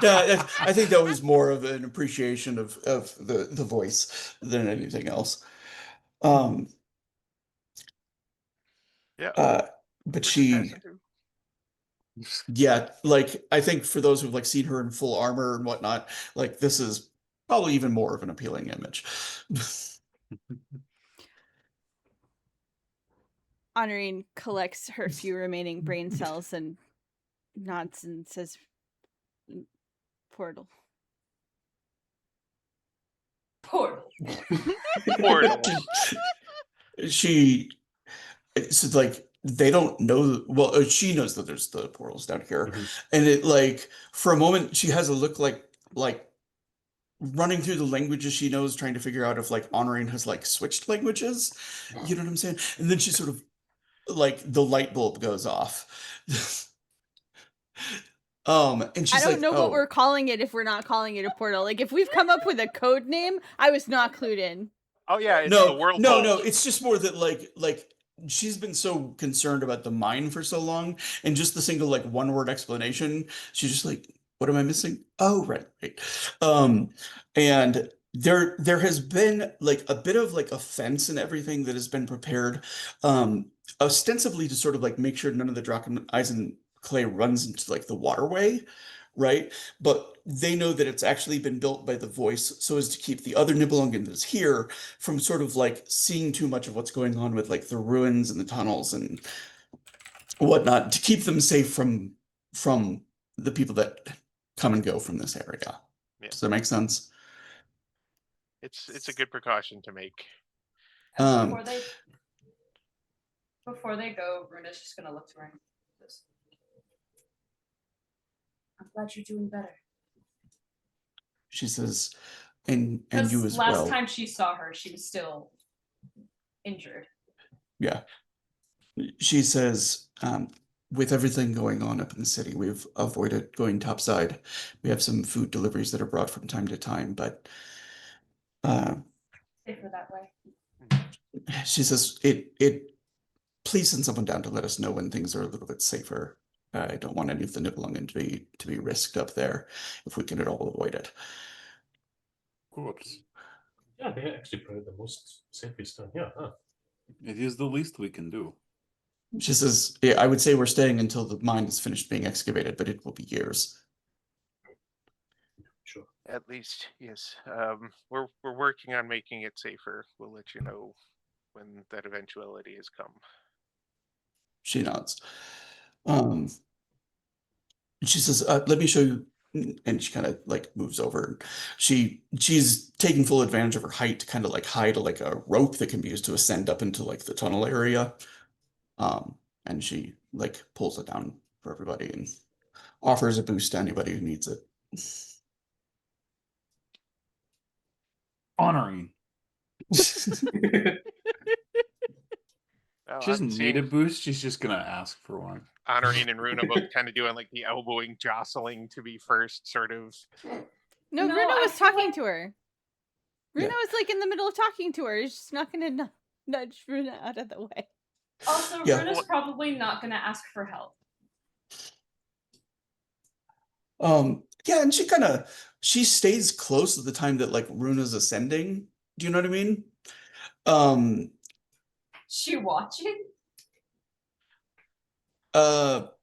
Yeah, I think that was more of an appreciation of the voice than anything else. Yeah. But we're she, just passing through. yeah, like I think for those who've like seen her in full armor and whatnot, like this is probably even more of an appealing image. Honorine collects her few remaining brain cells and nods and says, "Portal." Portal. Portal. It's like they don't know. Well, she knows that there's the portals down here, Mhm. and it like for a moment she has a look like running through the languages she knows, trying to figure out if like Honorine has like switched languages. You know what I'm saying? And then she sort of like the light bulb goes off. And I she's don't like, know "Oh, what we're calling it if we're not calling it a portal. Like, if we've come up with a code name, I was not clued in. Oh yeah, it's no, the world. no. It's just more that like she's been so concerned about the mine for so long, and just the single like one word explanation. She's just like, "What am I missing? Oh, right. And there has been like a bit of like offense and everything that has been prepared, ostensibly to sort of like make sure none of the Drachen Eisen clay runs into like the waterway, right? But they know that it's actually been built by the voice so as to keep the other Nibelungen that's here from sort of like seeing too much of what's going on with like the ruins and the tunnels and whatnot, to keep them safe from the people that come and go from this area. Yeah. Does that make sense? It's a good precaution to make. Um, Before they go, Runa's just gonna look to her and goes, I'm glad you're doing better. she says, and Because you as last well. time she saw her, she was still injured. Yeah. She says, with everything going on up in the city, we've avoided going topside. We have some food deliveries that are brought from time to time, but Safer that way. she says, please send someone down to let us know when things are a little bit safer. I don't want any of the Nibelungen to be risked up there if we can at all avoid it. Of course. Yeah, they actually probably the most safest done. Yeah. Huh. It is the least we can do. She says, yeah, I would say we're staying until the mine is finished being excavated, but it will be years. Sure. At least, yes. We're working on making it safer. We'll let you know when that eventuality has come. She nods. She says, let me show you. And she kind of like moves over. She's taking full advantage of her height to kind of like hide like a rope that can be used to ascend up into like the tunnel area. And she like pulls it down for everybody and offers a boost to anybody who needs it. Honoring. Well, She doesn't I'm need a seeing boost. She's just gonna ask for one. Honorine and Runa both kind of doing like the elbowing, jostling to be first, sort of. No, No, Runa I was feel talking like- to her. Runa Yeah. was like in the middle of talking to her. She's not gonna nudge Runa out of the way. Also, Yeah. Runa's probably not going to ask for help. Yeah, and she stays close at the time that like Runa's ascending. Do you know what I mean? She watching?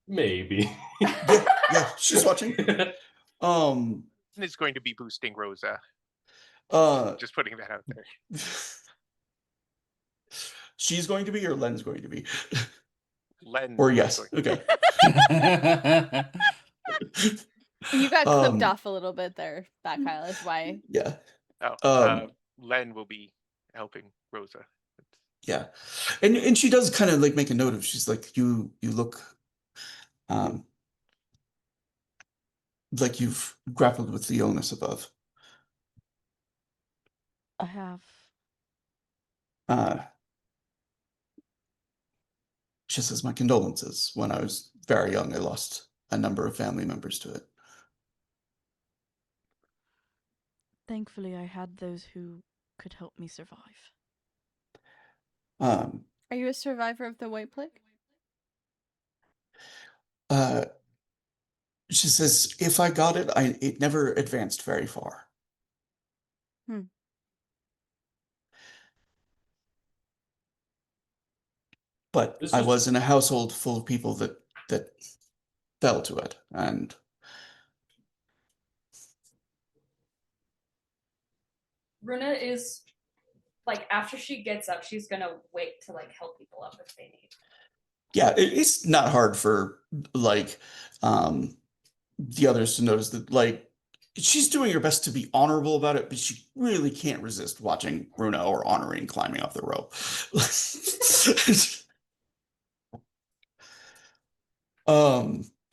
Maybe. Yeah, she's watching. Is going to be boosting Rosa. Uh, Just putting that out there. she's going to be, or Len's going to be, Len. or is yes, going- okay. You got clipped Um, off a little bit there, Bat Kyle, is why. Yeah, Oh, Len will be helping Rosa. yeah, and she does kind of like make a note of. She's like, you look, like you've grappled with the illness above. I have. She says, my condolences. When I was very young, I lost a number of family members to it. Thankfully, I had those who could help me survive. Um, Are you a survivor of the White Plague? She says, if I got it, it never advanced very far. But This I is- was in a household full of people that fell to it, and Runa is like after she gets up, she's gonna wait to like help people up if they need. yeah, it's not hard for like the others to notice that like she's doing her best to be honorable about it, but she really can't resist watching Runa or Honorine climbing up the rope.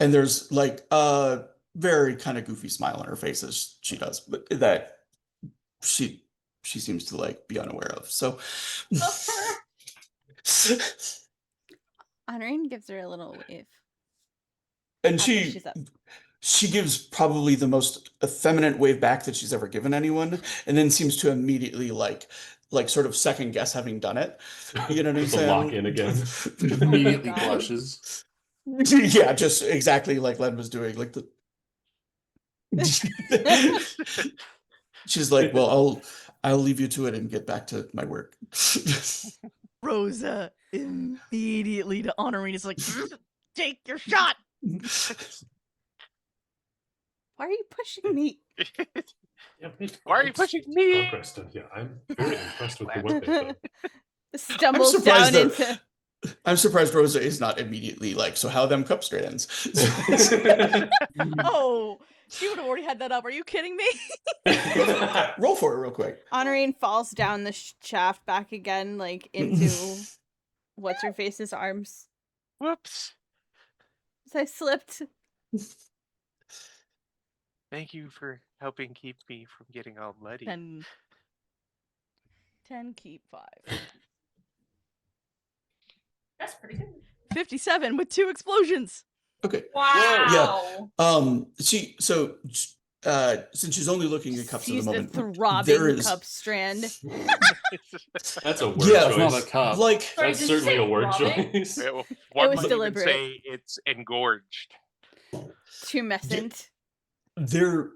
And there's like a very kind of goofy smile on her face as she does, but that she seems to like be unaware of. So Honorine gives her a little wave. and after she's up. she gives probably the most effeminate wave back that she's ever given anyone, and then seems to immediately like sort of second guess having done it. You know what I'm Just a saying? lock in again. Immediately God. blushes. Yeah, just exactly like Len was doing. Like the she's like, well, I'll leave you to it and get back to my work. Rosa immediately to Honorine is like, take your shot. Why are you pushing me? Yeah, but Why are you it's pushing me? Progress done here. I'm very impressed with the work they've done. Stumbles surprised down that- into. I'm surprised Rosa is not immediately like, so how them cup strands? Oh, she would have already had that up. Are you kidding me? Roll for it real quick. Honorine falls down the shaft back again, like into what's her face's arms. Whoops. I slipped. Thank you for helping keep me from getting all bloody. 10 keep 5. That's pretty good. 57 with 2 explosions. Okay. Wow. Since she's only looking at cups at the Sees the moment, throbbing there is cup strand. That's a word Yeah, It's not choice. a cup. like Sorry, That's did you certainly say a word throbbing? choice. Yeah, well, one was might even deliberate. say it's engorged. Tumescent. there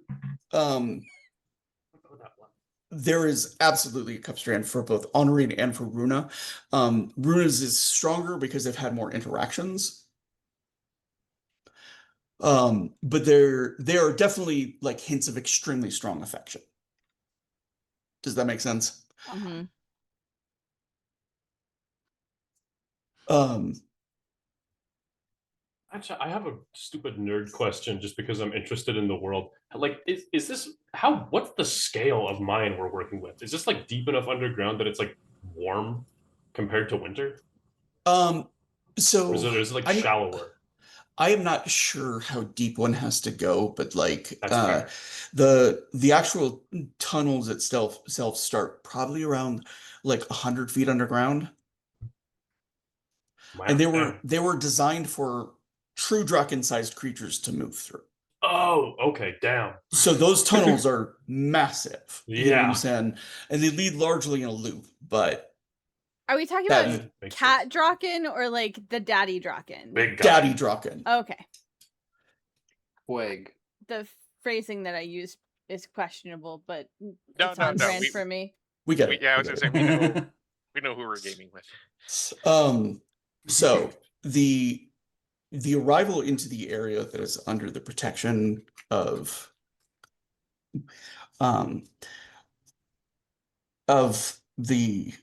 there is absolutely a cup strand for both Honorine and for Runa. Runa's is stronger because they've had more interactions. But there are definitely like hints of extremely strong affection. Does that make sense? Mhm. Actually, I have a stupid nerd question just because I'm interested in the world. Like, is this what's the scale of mine we're working with? Is this like deep enough underground that it's like warm compared to winter? So Or is it like I'm- shallower? I am not sure how deep one has to go, but like That's fair. the actual tunnels itself start probably around like 100 feet underground, Wow, and damn. they were designed for true Draken-sized creatures to move through. Oh, okay, damn. So those tunnels are massive. You know what I'm Yeah. saying? And they lead largely in a loop, but Are we talking that about Makes cat sense. Draken or like the daddy Draken? Big guy. Daddy Draken. Okay. Quag. The phrasing that I used is questionable, but No, it's no, on no, brand we- for me. We get it. Yeah, I we was get gonna it. say we know who we're gaming with. So the arrival into the area that is under the protection um of the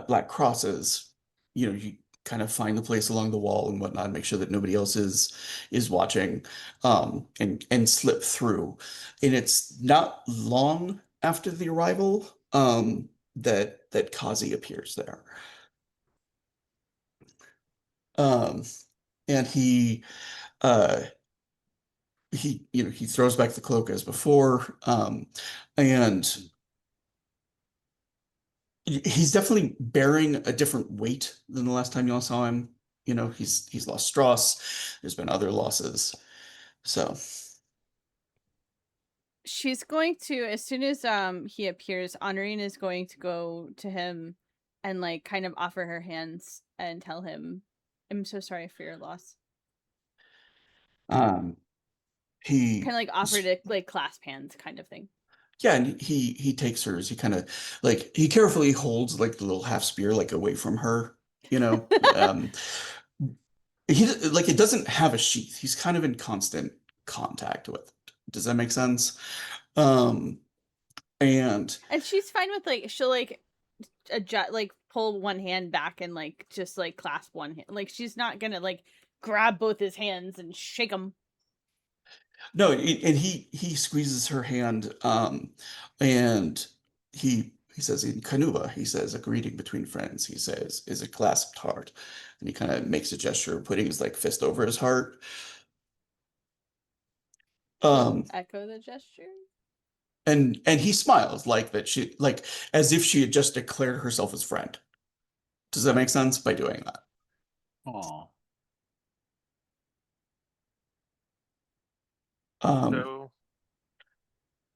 Black Crosses, you know, you kind of find the place along the wall and whatnot, make sure that nobody else is watching, and slip through. And it's not long after the arrival that Kazi appears there. And he he throws back the cloak as before, and he's definitely bearing a different weight than the last time y'all saw him. You know, he's lost Strauss. There's been other losses. So She's going to, as soon as he appears, Honorine is going to go to him and like kind of offer her hands and tell him, "I'm so sorry for your loss." he Kind of like offer to like clasp hands, kind of thing. yeah, and he takes hers. He kind of like he carefully holds like the little half spear like away from her, you know. He like it doesn't have a sheath. He's kind of in constant contact with it. Does that make sense? And she's fine with like she'll like adjust, like pull one hand back and like just like clasp one hand. Like she's not gonna like grab both his hands and shake them. no, and he squeezes her hand, and he says in Kanuba, he says a greeting between friends. He says is a clasped heart, and he kind of makes a gesture of putting his like fist over his heart. Echo the gesture. And he smiles like that she like as if she had just declared herself as friend. Does that make sense by doing that? Aw. So,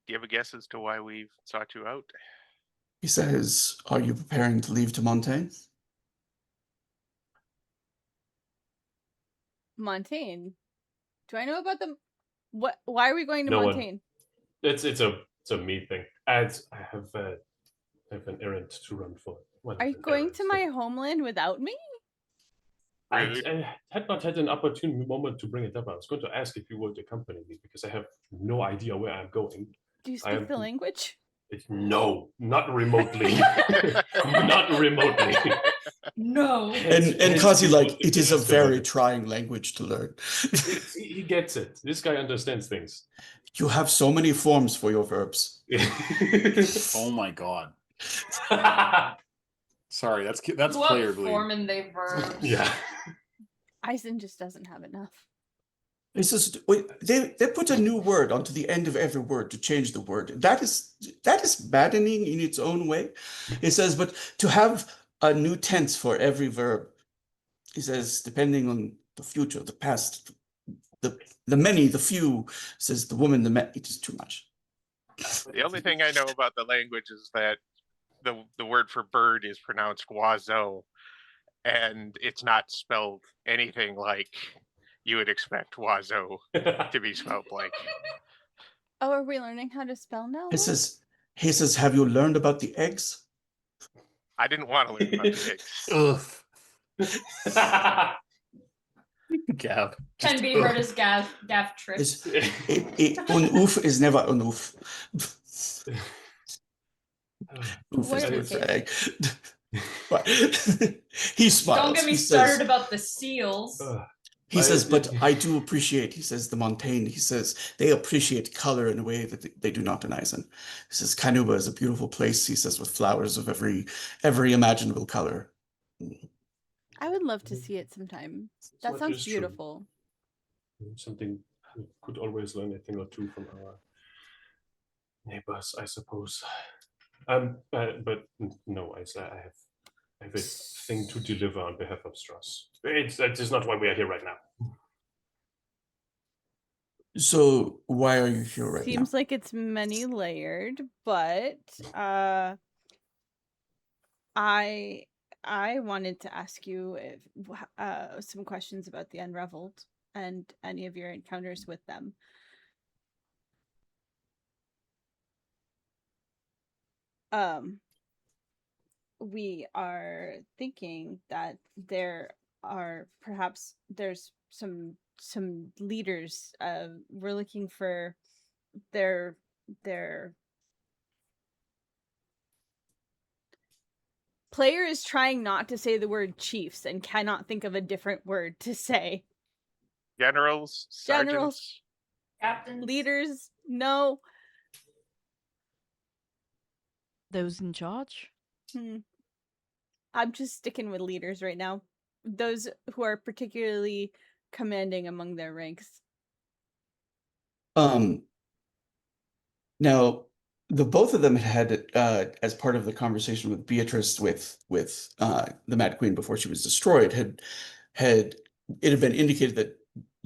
do you have a guess as to why we've sought you out? He says, "Are you preparing to leave to Montaigne?" Montaigne. Do I know about the what? Why are we going to No one. Montaigne? It's a me thing. I have an errand to run for. Well, Are you an going errand, to so- my homeland without me? I had not had an opportune moment to bring it up. I was going to ask if you would accompany me because I have no idea where I'm going. Do you I speak am- the language? No, not remotely. Not remotely. No. And Kazi like Hence, it is a just very about it. trying language to learn. He gets it. This guy understands things. You have so many forms for your verbs. Oh my god. Sorry, that's What player bleed. form and they verbs? Yeah. Eisen just doesn't have enough. It's just wait, they put a new word onto the end of every word to change the word. That is maddening in its own way. It says, but to have a new tense for every verb, he says, depending on the future, the past, the many, the few, says the woman, the man, it is too much. The only thing I know about the language is that the word for bird is pronounced oiseau, and it's not spelled anything like you would expect oiseau to be spelled like. Oh, are we learning how to spell now? He though? says, have you learned about the eggs? I didn't want to learn about the eggs. Ugh. Gab. Can be heard as gav trip. Un oof is never an oof. Oof What is did good it for say? egg. But he smiles. Don't get me He started says, about the seals. he says, but I do appreciate, he says, the Montaigne, he says, they appreciate color in a way that they do not in Eisen. He says, Kanuba is a beautiful place, he says, with flowers of every imaginable color. I would love to see it sometime. That Much sounds is true. beautiful. Something we could always learn a thing or two from our neighbors, I suppose. But no, I have a thing to deliver on behalf of Strauss. That is not why we are here right now. So why are you here right Seems now? like it's many layered, but I wanted to ask you if some questions about the Unraveled and any of your encounters with them. We are thinking that there's some leaders. We're looking for their player is trying not to say the word chiefs and cannot think of a different word to say. Generals, Generals. sergeants. Captains. Leaders, no. Those in charge? I'm just sticking with leaders right now. Those who are particularly commanding among their ranks. Now the both of them had as part of the conversation with Beatrice with the Mad Queen before she was destroyed had it had been indicated that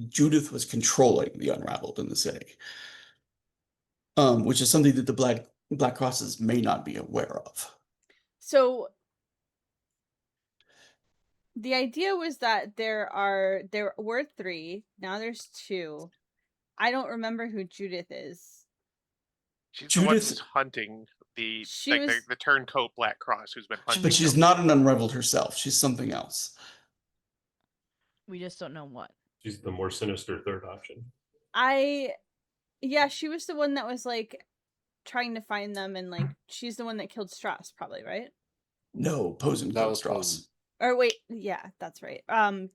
Judith was controlling the Unraveled in the city, which is something that the Black Crosses may not be aware of. So the idea was that there were 3, now there's 2. I don't remember who Judith is. She's the one Judith- who's hunting the She like was- the turncoat Black Cross who's been hunting. But she's them. not an Unraveled herself. She's something else. We just don't know what. She's the more sinister third option. Yeah, she was the one that was like trying to find them, and like she's the one that killed Strauss, probably, right? No, Posen That killed was Strauss. Posen. Or wait, yeah, that's right.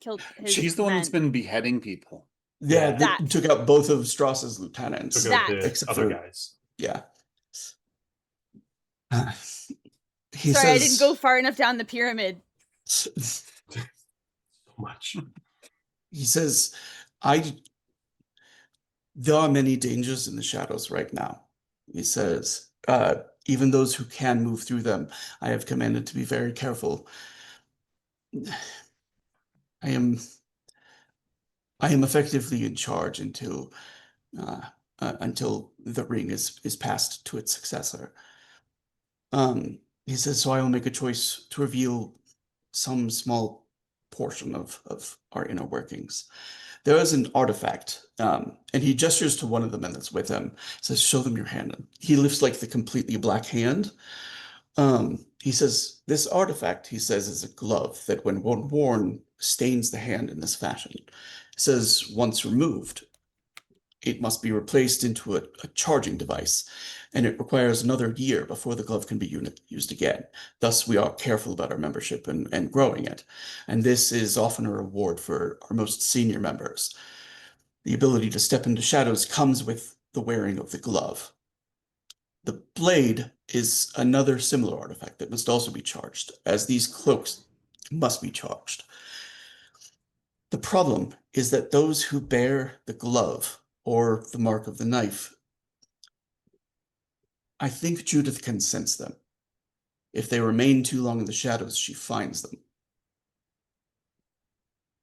Killed his She's the one that's men. been beheading people. Yeah, Yeah. that took out both of Strauss's lieutenants. Took out That. the Except other for- guys. Yeah. Sorry, I didn't go far enough down the pyramid. So much. He says, there are many dangers in the shadows right now. He says, even those who can move through them, I have commanded to be very careful. I am effectively in charge until the ring is passed to its successor. He says, so I will make a choice to reveal some small portion of our inner workings. There is an artifact, and he gestures to one of the men that's with him, says, show them your hand. He lifts like the completely black hand. He says, this artifact, he says, is a glove that when worn stains the hand in this fashion. He says, once removed, it must be replaced into a charging device, and it requires another year before the glove can be used again. Thus, we are careful about our membership and growing it. And this is often a reward for our most senior members. The ability to step into shadows comes with the wearing of the glove. The blade is another similar artifact that must also be charged, as these cloaks must be charged. The problem is that those who bear the glove or the mark of the knife, I think Judith can sense them. If they remain too long in the shadows, she finds them.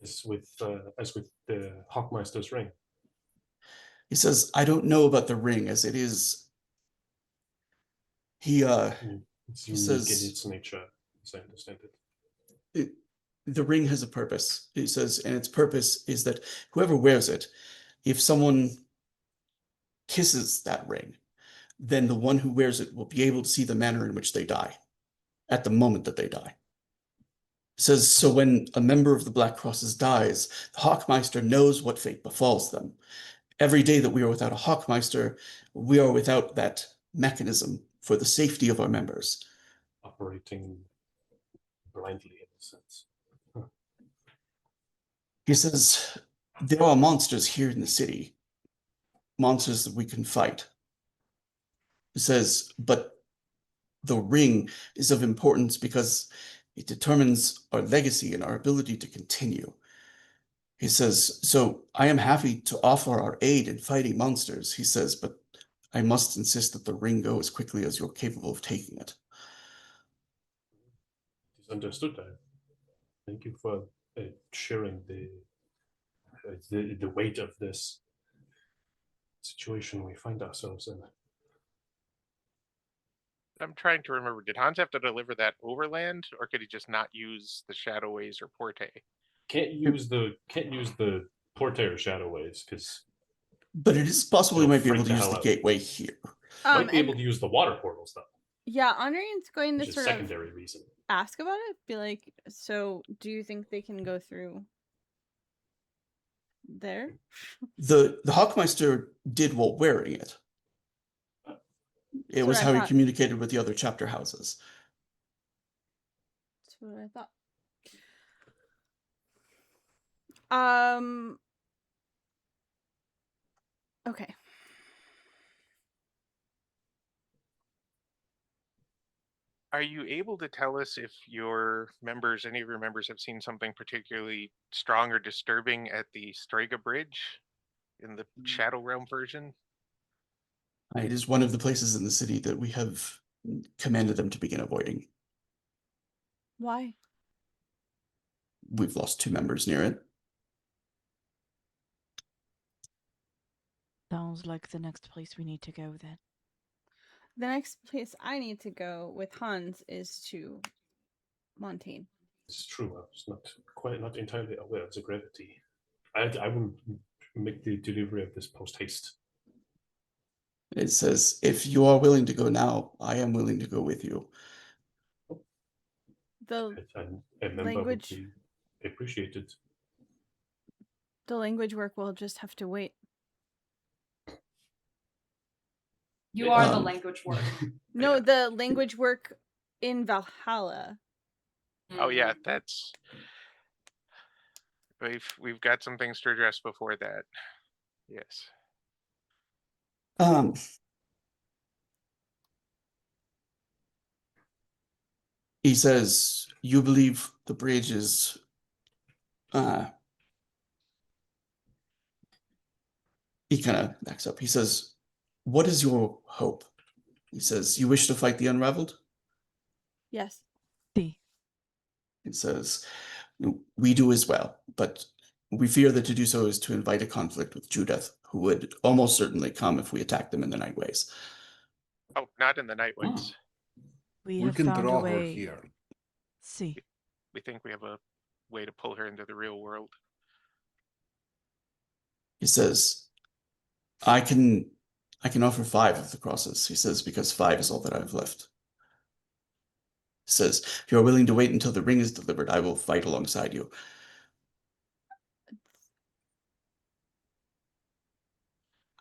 As with the Hawkmeister's ring. He says, I don't know about the ring as it is. It's He unique says- in its nature, as I understand it. The ring has a purpose, he says, and its purpose is that whoever wears it, if someone kisses that ring, then the one who wears it will be able to see the manner in which they die, at the moment that they die. It says, so when a member of the Black Crosses dies, the Hawkmeister knows what fate befalls them. Every day that we are without a Hawkmeister, we are without that mechanism for the safety of our members. Operating blindly in a sense. He says, there are monsters here in the city, monsters that we can fight. He says, but the ring is of importance because it determines our legacy and our ability to continue. He says, so I am happy to offer our aid in fighting monsters, he says, but I must insist that the ring go as quickly as you're capable of taking it. It's understood. Thank you for sharing the weight of this situation we find ourselves in. I'm trying to remember. Did Hans have to deliver that overland, or could he just not use the Shadowways or Porte? Can't use the Porte or Shadowways because But it is possible you It'll might be able freak to the use hell the out. gateway here. might be And- able to use the water portals though, Yeah, Honoring's going to which is sort of secondary reason. ask about it. Be like, so do you think they can go through there? The Hawkmeister did while wearing it. It That's was what I how he thought. communicated with the other chapter houses. That's what I thought. Okay. Are you able to tell us if any of your members have seen something particularly strong or disturbing at the Strega Bridge in the Shadow Realm version? It is one of the places in the city that we have commanded them to begin avoiding. Why? We've lost 2 members near it. Sounds like the next place we need to go then. The next place I need to go with Hans is to Montaigne. It's true. I was not entirely aware of the gravity. I will make the delivery of this post haste. It says, if you are willing to go now, I am willing to go with you. The A member language- would be appreciated. the language work will just have to wait. You are the Um, language word. No, Yeah. the language work in Valhalla. Oh yeah, Mm. that's we've got some things to address before that. Yes. He says, you believe the bridge is he kind of backs up. He says, what is your hope? He says, you wish to fight the Unraveled? Yes. See. He says, we do as well, but we fear that to do so is to invite a conflict with Judith, who would almost certainly come if we attacked them in the Nightways. Oh, not in the Nightways. We We have can found a draw her way. here. See. We think we have a way to pull her into the real world. He says, I can offer 5 of the crosses. He says, because 5 is all that I've left. He says, if you are willing to wait until the ring is delivered, I will fight alongside you.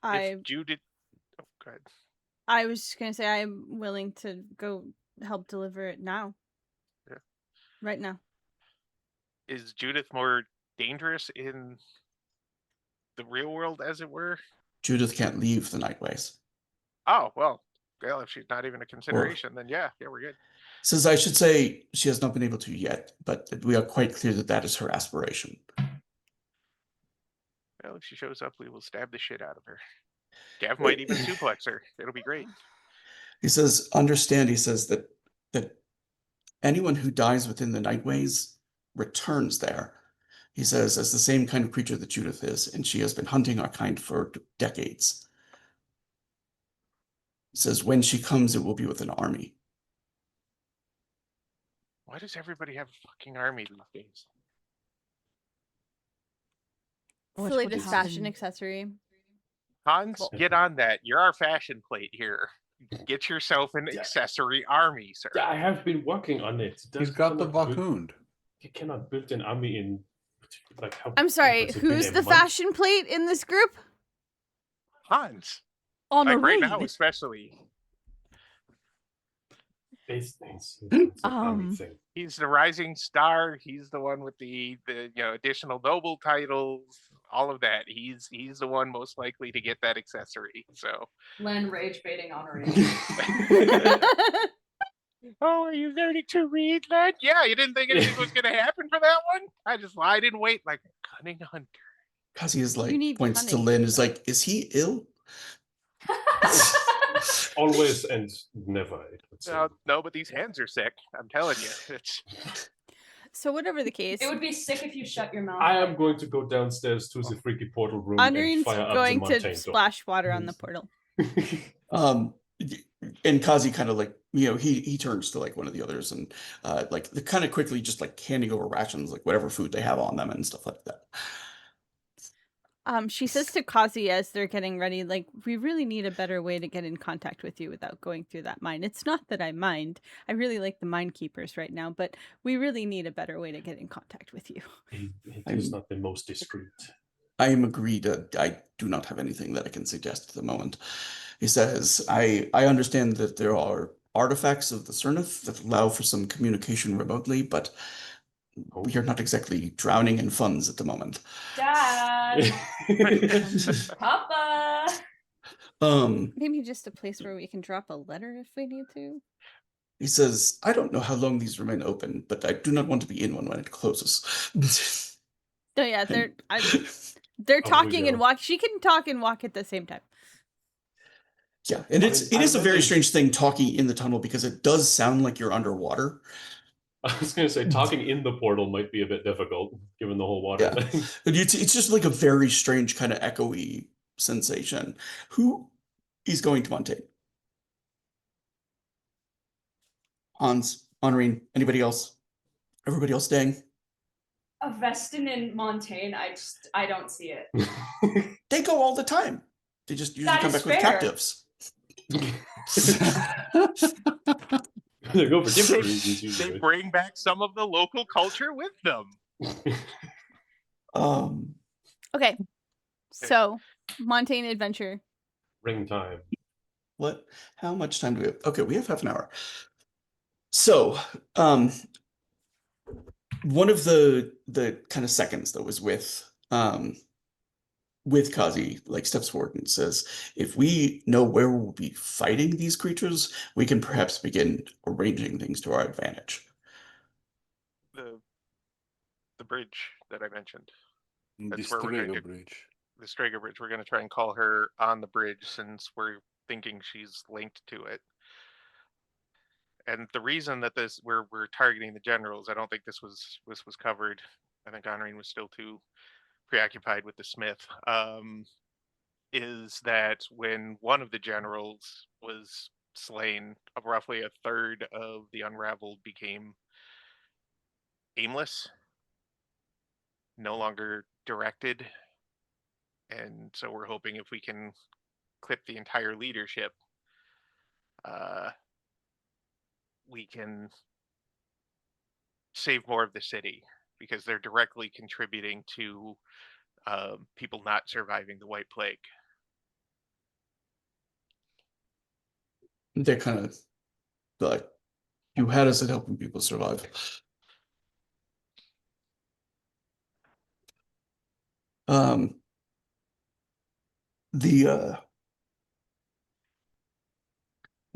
If Judith, oh, go ahead. I was just gonna say I'm willing to go help deliver it now. Yeah. Right now. Is Judith more dangerous in the real world, as it were? Judith can't leave the Nightways. Oh, well, if she's not even a consideration, then yeah, we're good. Says I should say she has not been able to yet, but we are quite clear that that is her aspiration. Well, if she shows up, we will stab the shit out of her. Gav might even suplex her. It'll be great. He says, understand, he says that anyone who dies within the Nightways returns there. He says, as the same kind of creature that Judith is, and she has been hunting our kind for decades. He says, when she comes, it will be with an army. Why does everybody have a fucking army these days? It's Watch the what latest happens. fashion accessory. Hans, Well- get on that. You're our fashion plate here. Get yourself an accessory army, sir. Yeah, I have been working on it. He's got the cannot build- Vakund. You cannot build an army in like how. I'm sorry, has it been, who's a the month? fashion plate in this group? Hans, Honorine. like right now especially. It's an army Um, thing. He's the rising star. He's the one with the additional noble titles, all of that. He's the one most likely to get that accessory. So Len rage baiting Honorine. Oh, are you learning to read, lad? Yeah, you didn't think anything was going to happen for that one? I just lied and wait like a cunning hunter. Kazi is You like need points to cunning. Lynn, is like, is he ill? Always and never. It would seem. No, but these hands are sick. I'm telling you. It's So whatever the case, It would be sick if you shut your mouth. I am going to go downstairs to the freaky portal room and Andrine's fire up the going to mountain splash water on the portal. Um, and Kazi kind of like, he turns to like one of the others and like they're kind of quickly just like handing over rations, like whatever food they have on them and stuff like that. She says to Kazi as they're getting ready, like, we really need a better way to get in contact with you without going through that mine. It's not that I mind. I really like the mine keepers right now, but we really need a better way to get in contact with you. It is not the most discreet. I am agreed. I do not have anything that I can suggest at the moment. He says, I understand that there are artifacts of the Cernith that allow for some communication remotely, but we are not exactly drowning in funds at the moment. Dad, Papa. Maybe just a place where we can drop a letter if we need to. He says, I don't know how long these remain open, but I do not want to be in one when it closes. So yeah, they're we talking and go. walk. She can talk and walk at the same time. Yeah, and it is a very really- strange thing talking in the tunnel because it does sound like you're underwater. I was going to say, talking in the portal might be a bit difficult, given the whole water Yeah. thing. But it's just like a very strange kind of echoey sensation. Who is going to Montaigne? Hans, Henri, anybody else? Everybody else staying? A Vestin and Montaigne, I don't see it. They go all the time. They just usually That come is back with fair. captives. They go for different They- reasons they usually. bring back some of the local culture with them. Okay, so Montaigne adventure. Ring time. What? How much time do we have? Okay, we have half an hour. So, one of the kind of seconds that was with Kazi, like steps forward and says, if we know where we'll be fighting these creatures, we can perhaps begin arranging things to our advantage. The bridge that I mentioned. The That's where we're going Strega to- Bridge. The Strega Bridge. We're going to try and call her on the bridge since we're thinking she's linked to it. And the reason that we're targeting the generals, I don't think this was covered. I think Honorine was still too preoccupied with the Smith. Is that when one of the generals was slain, roughly a third of the Unraveled became aimless, no longer directed. And so we're hoping if we can clip the entire leadership, we can save more of the city because they're directly contributing to people not surviving the White Plague. They're kind of like, you had us at helping people survive.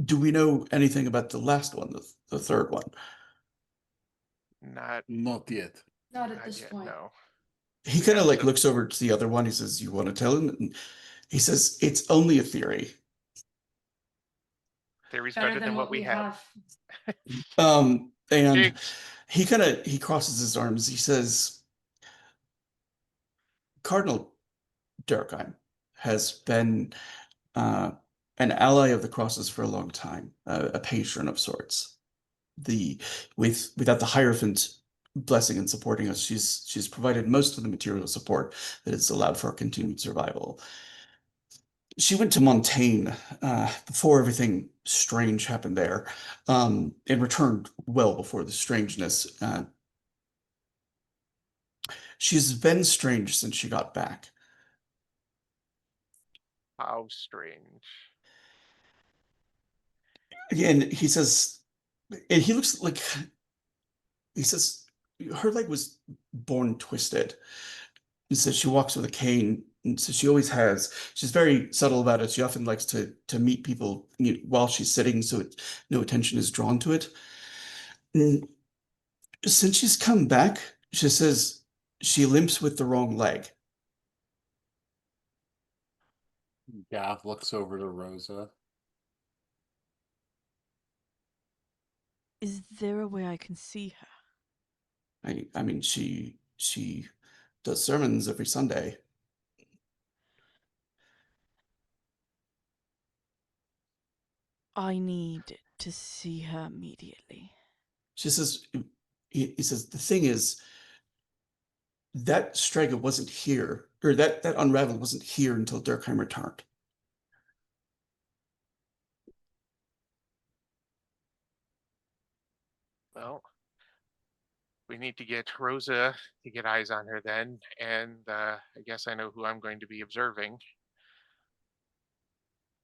Do we know anything about the last one, the third one? Not yet. Not at this yet, point. no. He kind of like So- looks over to the other one. He says, you want to tell him? And he says, it's only a theory. Theory's Better better than what we have. And Jinx. he crosses his arms. He says, Cardinal Durkheim has been an ally of the Crosses for a long time, a patron of sorts. Without the Hierophant blessing and supporting us, she's provided most of the material support that has allowed for our continued survival. She went to Montaigne before everything strange happened there, and returned well before the strangeness. She's been strange since she got back. How strange. And he says, and he looks like, he says, her leg was born twisted. He says she walks with a cane. And so she always has. She's very subtle about it. She often likes to meet people while she's sitting, so no attention is drawn to it. And since she's come back, she says she limps with the wrong leg. Gav looks over to Rosa. Is there a way I can see her? I mean, she does sermons every Sunday. I need to see her immediately. She says, he says, the thing is, that Strega wasn't here, or that unravel wasn't here until Durkheim returned. Well, we need to get Rosa to get eyes on her then, and I guess I know who I'm going to be observing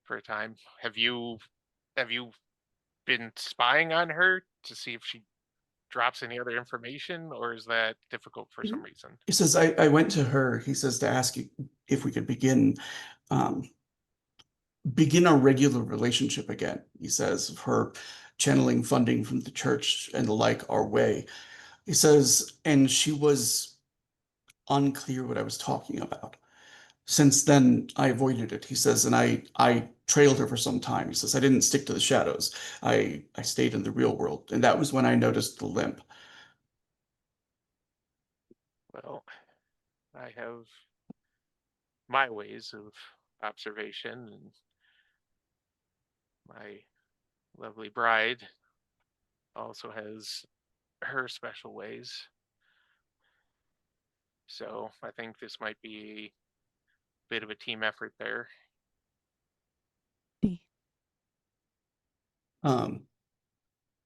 for a time. Have you been spying on her to see if she drops any other information, or is that difficult for some reason? He says, I went to her, he says, to ask you if we could begin a regular relationship again. He says, of her channeling funding from the church and the like our way. He says, and she was unclear what I was talking about. Since then, I avoided it, he says, and I trailed her for some time. He says, I didn't stick to the shadows. I stayed in the real world. And that was when I noticed the limp. Well, I have my ways of observation, and my lovely bride also has her special ways. So I think this might be a bit of a team effort there.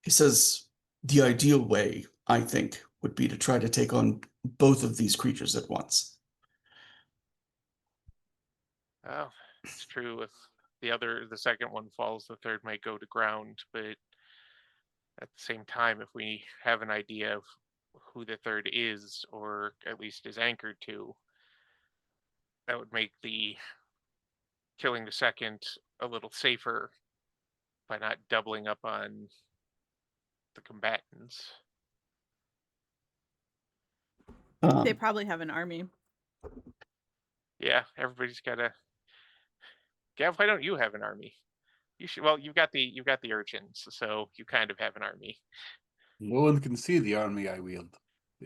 He says, the ideal way, I think, would be to try to take on both of these creatures at once. Well, it's true. If the second one falls, the third might go to ground. But at the same time, if we have an idea of who the third is, or at least is anchored to, that would make the killing the second a little safer by not doubling up on the combatants. They probably have an army. Yeah, everybody's got a. Gav, why don't you have an army? You should. Well, you've got the urchins, so you kind of have an army. No one can see the army I wield.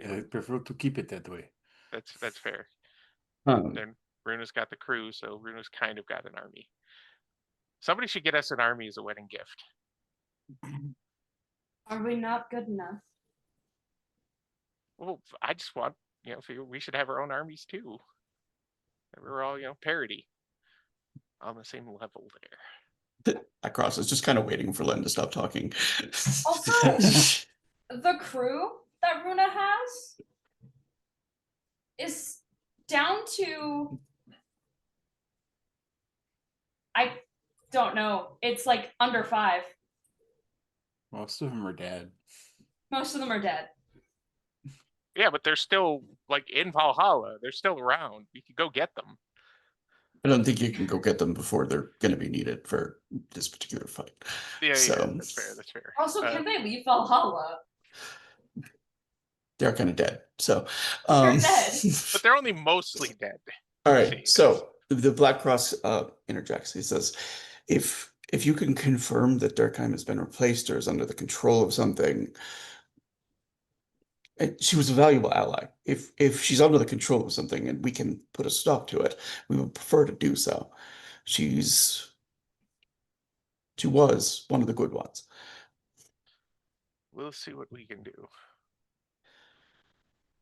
I prefer to keep it that way. That's fair. Um, Then Runa's got the crew, so Runa's kind of got an army. Somebody should get us an army as a wedding gift. Are we not good enough? Well, I just want, we should have our own armies too. We're all, parity on the same level there. Across is just kind of waiting for Len to stop talking. Also, the crew that Runa has is down to, I don't know, it's like under 5. Most of them are dead. Most of them are dead. Yeah, but they're still like in Valhalla. They're still around. We could go get them. I don't think you can go get them before they're going to be needed for this particular fight. Yeah, So, yeah, that's fair. That's fair. Also, can they leave Valhalla? They're kind of dead. So, They're dead. But they're only mostly dead. All right. So the Black Cross interjects. He says, if you can confirm that Durkheim has been replaced or is under the control of something, she was a valuable ally. If she's under the control of something and we can put a stop to it, we would prefer to do so. She was one of the good ones. We'll see what we can do.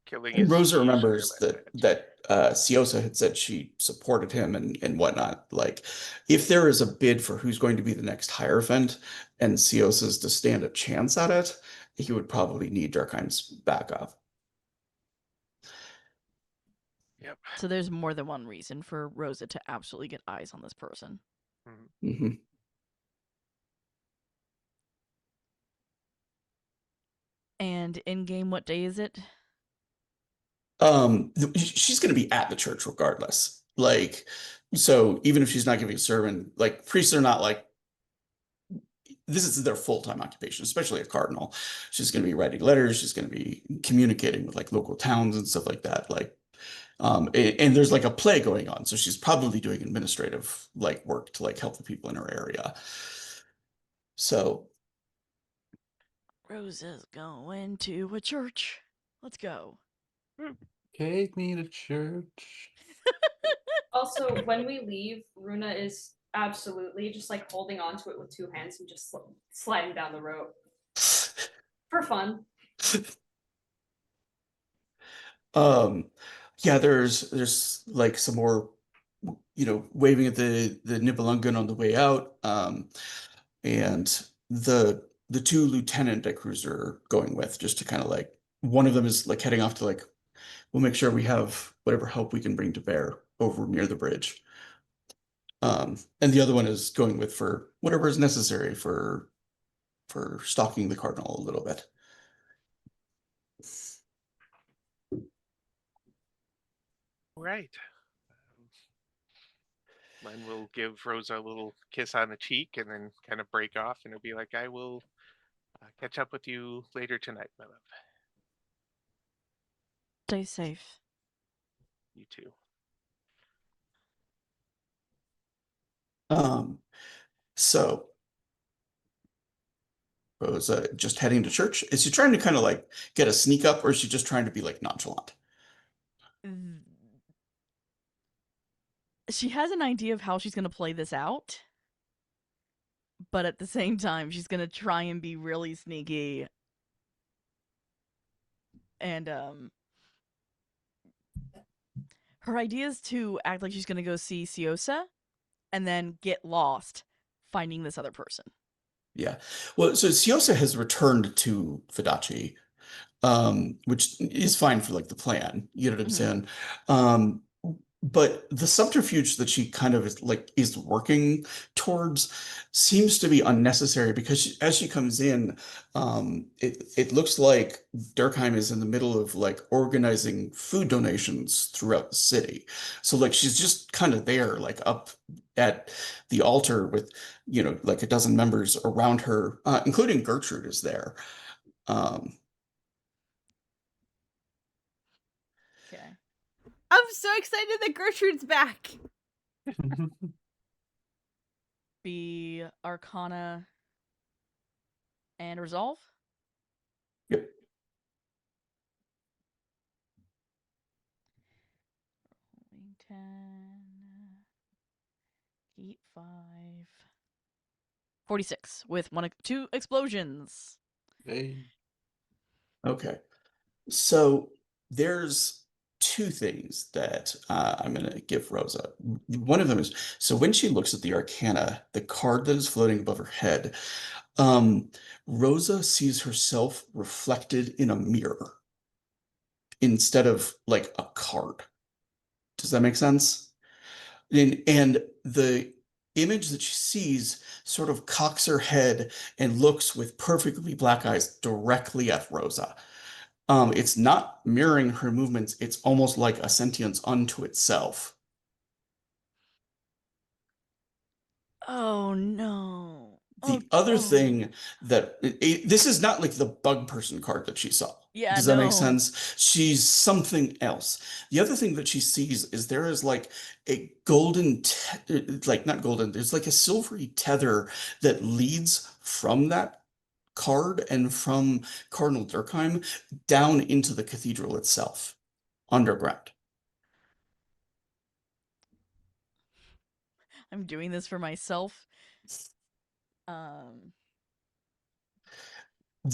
Killing And is Rosa usually our remembers last that Siosa had said she supported him and whatnot. Like, if there is a bid for who's going to be the next Hierophant, and Siosa's to stand a chance at it, he would probably need Durkheim's backup. Yep. So there's more than one reason for Rosa to absolutely get eyes on this person. Mm-hmm. And in game, what day is it? She's going to be at the church regardless. Like, so even if she's not giving a sermon, like priests are not like, this is their full-time occupation, especially a cardinal. She's going to be writing letters. She's going to be communicating with like local towns and stuff like that. Like, and there's like a play going on, so she's probably doing administrative like work to like help the people in her area. So Rosa's going to a church. Let's go. Take me to church. Also, when we leave, Runa is absolutely just like holding onto it with two hands and just sliding down the rope for fun. Yeah, there's like some more, waving at the Nibelungen on the way out. And the two lieutenant that Cruiser are going with, just to kind of like, one of them is like heading off to like, we'll make sure we have whatever help we can bring to bear over near the bridge. And the other one is going with for whatever is necessary for stalking the cardinal a little bit. Right. Len will give Rosa a little kiss on the cheek and then kind of break off, and it'll be like, I will catch up with you later tonight, my love. Stay safe. You too. So Rosa just heading to church. Is she trying to kind of like get a sneak up, or is she just trying to be like nonchalant? She has an idea of how she's going to play this out, but at the same time, she's going to try and be really sneaky. And her idea is to act like she's going to go see Siosa and then get lost finding this other person. Yeah. Well, so Siosa has returned to Fidachi, which is fine for like the plan. You know what I'm saying? But the subterfuge that she kind of is working towards seems to be unnecessary because as she comes in, it looks like Durkheim is in the middle of like organizing food donations throughout the city. So like she's just kind of there, like up at the altar with, like a dozen members around her, including Gertrude is there. Okay. I'm so excited that Gertrude's back. Be Arcana and Resolve. Yep. Rolling 10. Heat 5. 46 with 2 explosions. Hey. Okay. So there's two things that I'm going to give Rosa. One of them is, so when she looks at the Arcana, the card that is floating above her head, Rosa sees herself reflected in a mirror instead of like a card. Does that make sense? And the image that she sees sort of cocks her head and looks with perfectly black eyes directly at Rosa. It's not mirroring her movements. It's almost like a sentience unto itself. Oh no. The other thing that this is not like the bug person card that she saw. Yeah, Does that make no. sense? She's something else. The other thing that she sees is there is like a golden, like not golden, there's like a silvery tether that leads from that card and from Cardinal Durkheim down into the cathedral itself, underground. I'm doing this for myself. The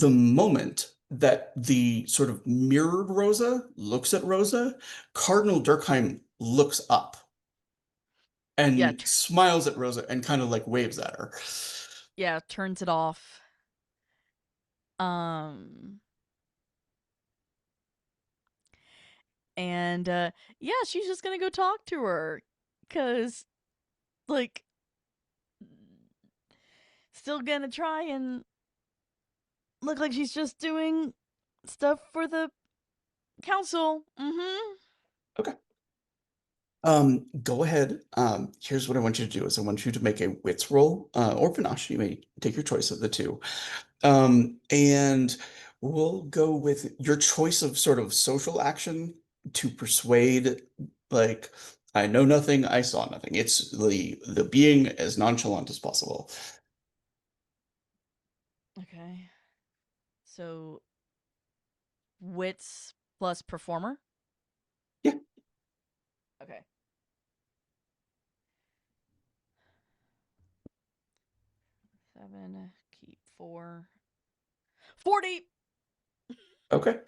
moment that the sort of mirrored Rosa looks at Rosa, Cardinal Durkheim looks up and smiles at Rosa and kind of like waves at her. Yeah, turns it off. And yeah, she's just gonna go talk to her, cause like still gonna try and look like she's just doing stuff for the council. Okay. Go ahead. Here's what I want you to do is I want you to make a wits roll, or panache. You may take your choice of the two. And we'll go with your choice of sort of social action to persuade, like, I know nothing, I saw nothing. It's the being as nonchalant as possible. Okay. So wits plus performer? Yeah. Okay. Seven, keep 4. 40! Okay.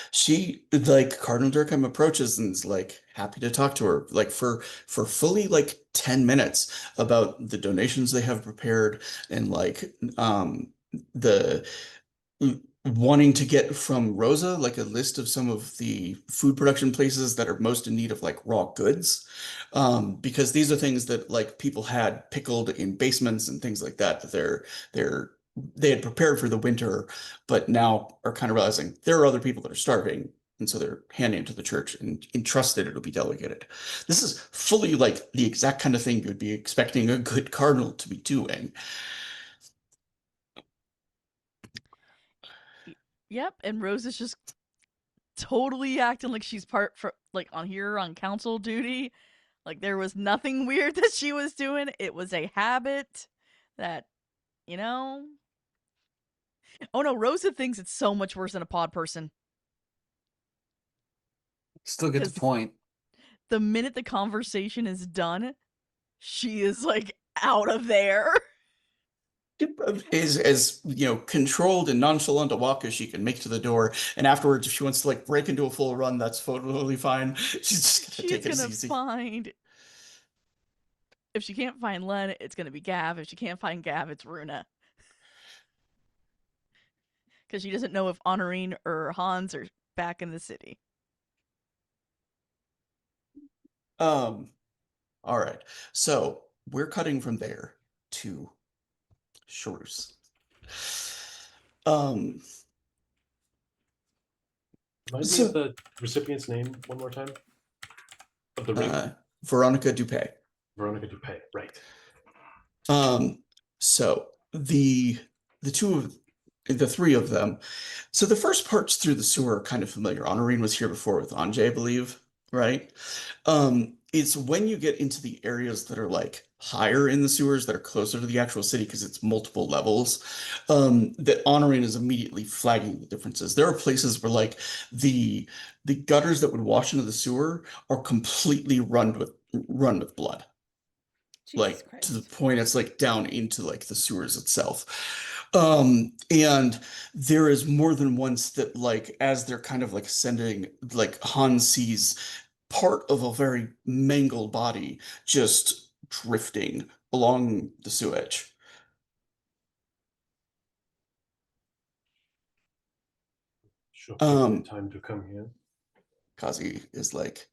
She like Cardinal Durkham approaches and is like happy to talk to her like for fully like 10 minutes about the donations they have prepared and like the wanting to get from Rosa like a list of some of the food production places that are most in need of like raw goods. Because these are things that like people had pickled in basements and things like that they're they had prepared for the winter, but now are kind of realizing there are other people that are starving. And so they're handing it to the church and entrusted it'll be delegated. This is fully like the exact kind of thing you'd be expecting a good cardinal to be doing. Yep, and Rose is just totally acting like she's part for like on here on council duty. Like there was nothing weird that she was doing. It was a habit that, you know. Oh no, Rosa thinks it's so much worse than a pod person. Still get the 'Cause point. the minute the conversation is done, she is like out of there. Is as controlled and nonchalant a walk as she can make to the door, and afterwards if she wants to like break into a full run, that's totally fine. She's just gonna She's take it as gonna easy. find. If she can't find Len, it's gonna be Gav. If she can't find Gav, it's Runa. Because she doesn't know if Honorine or Hans are back in the city. All right, so we're cutting from there to Charus. um Remind me so of the recipient's name one more time. Of the ring. Veronica Dupay. Veronica Dupay, right. So the three of them. So the first parts through the sewer are kind of familiar. Honorine was here before with Anjay, I believe, right? It's when you get into the areas that are like higher in the sewers that are closer to the actual city because it's multiple levels, that Honorine is immediately flagging the differences. There are places where like the gutters that would wash into the sewer are completely run with blood, Jesus like to the Christ. point it's like down into like the sewers itself. And there is more than once that like as they're kind of like ascending, like Han sees part of a very mangled body just drifting along the sewage. Sure, take my Um, time to come here. Kazi is like,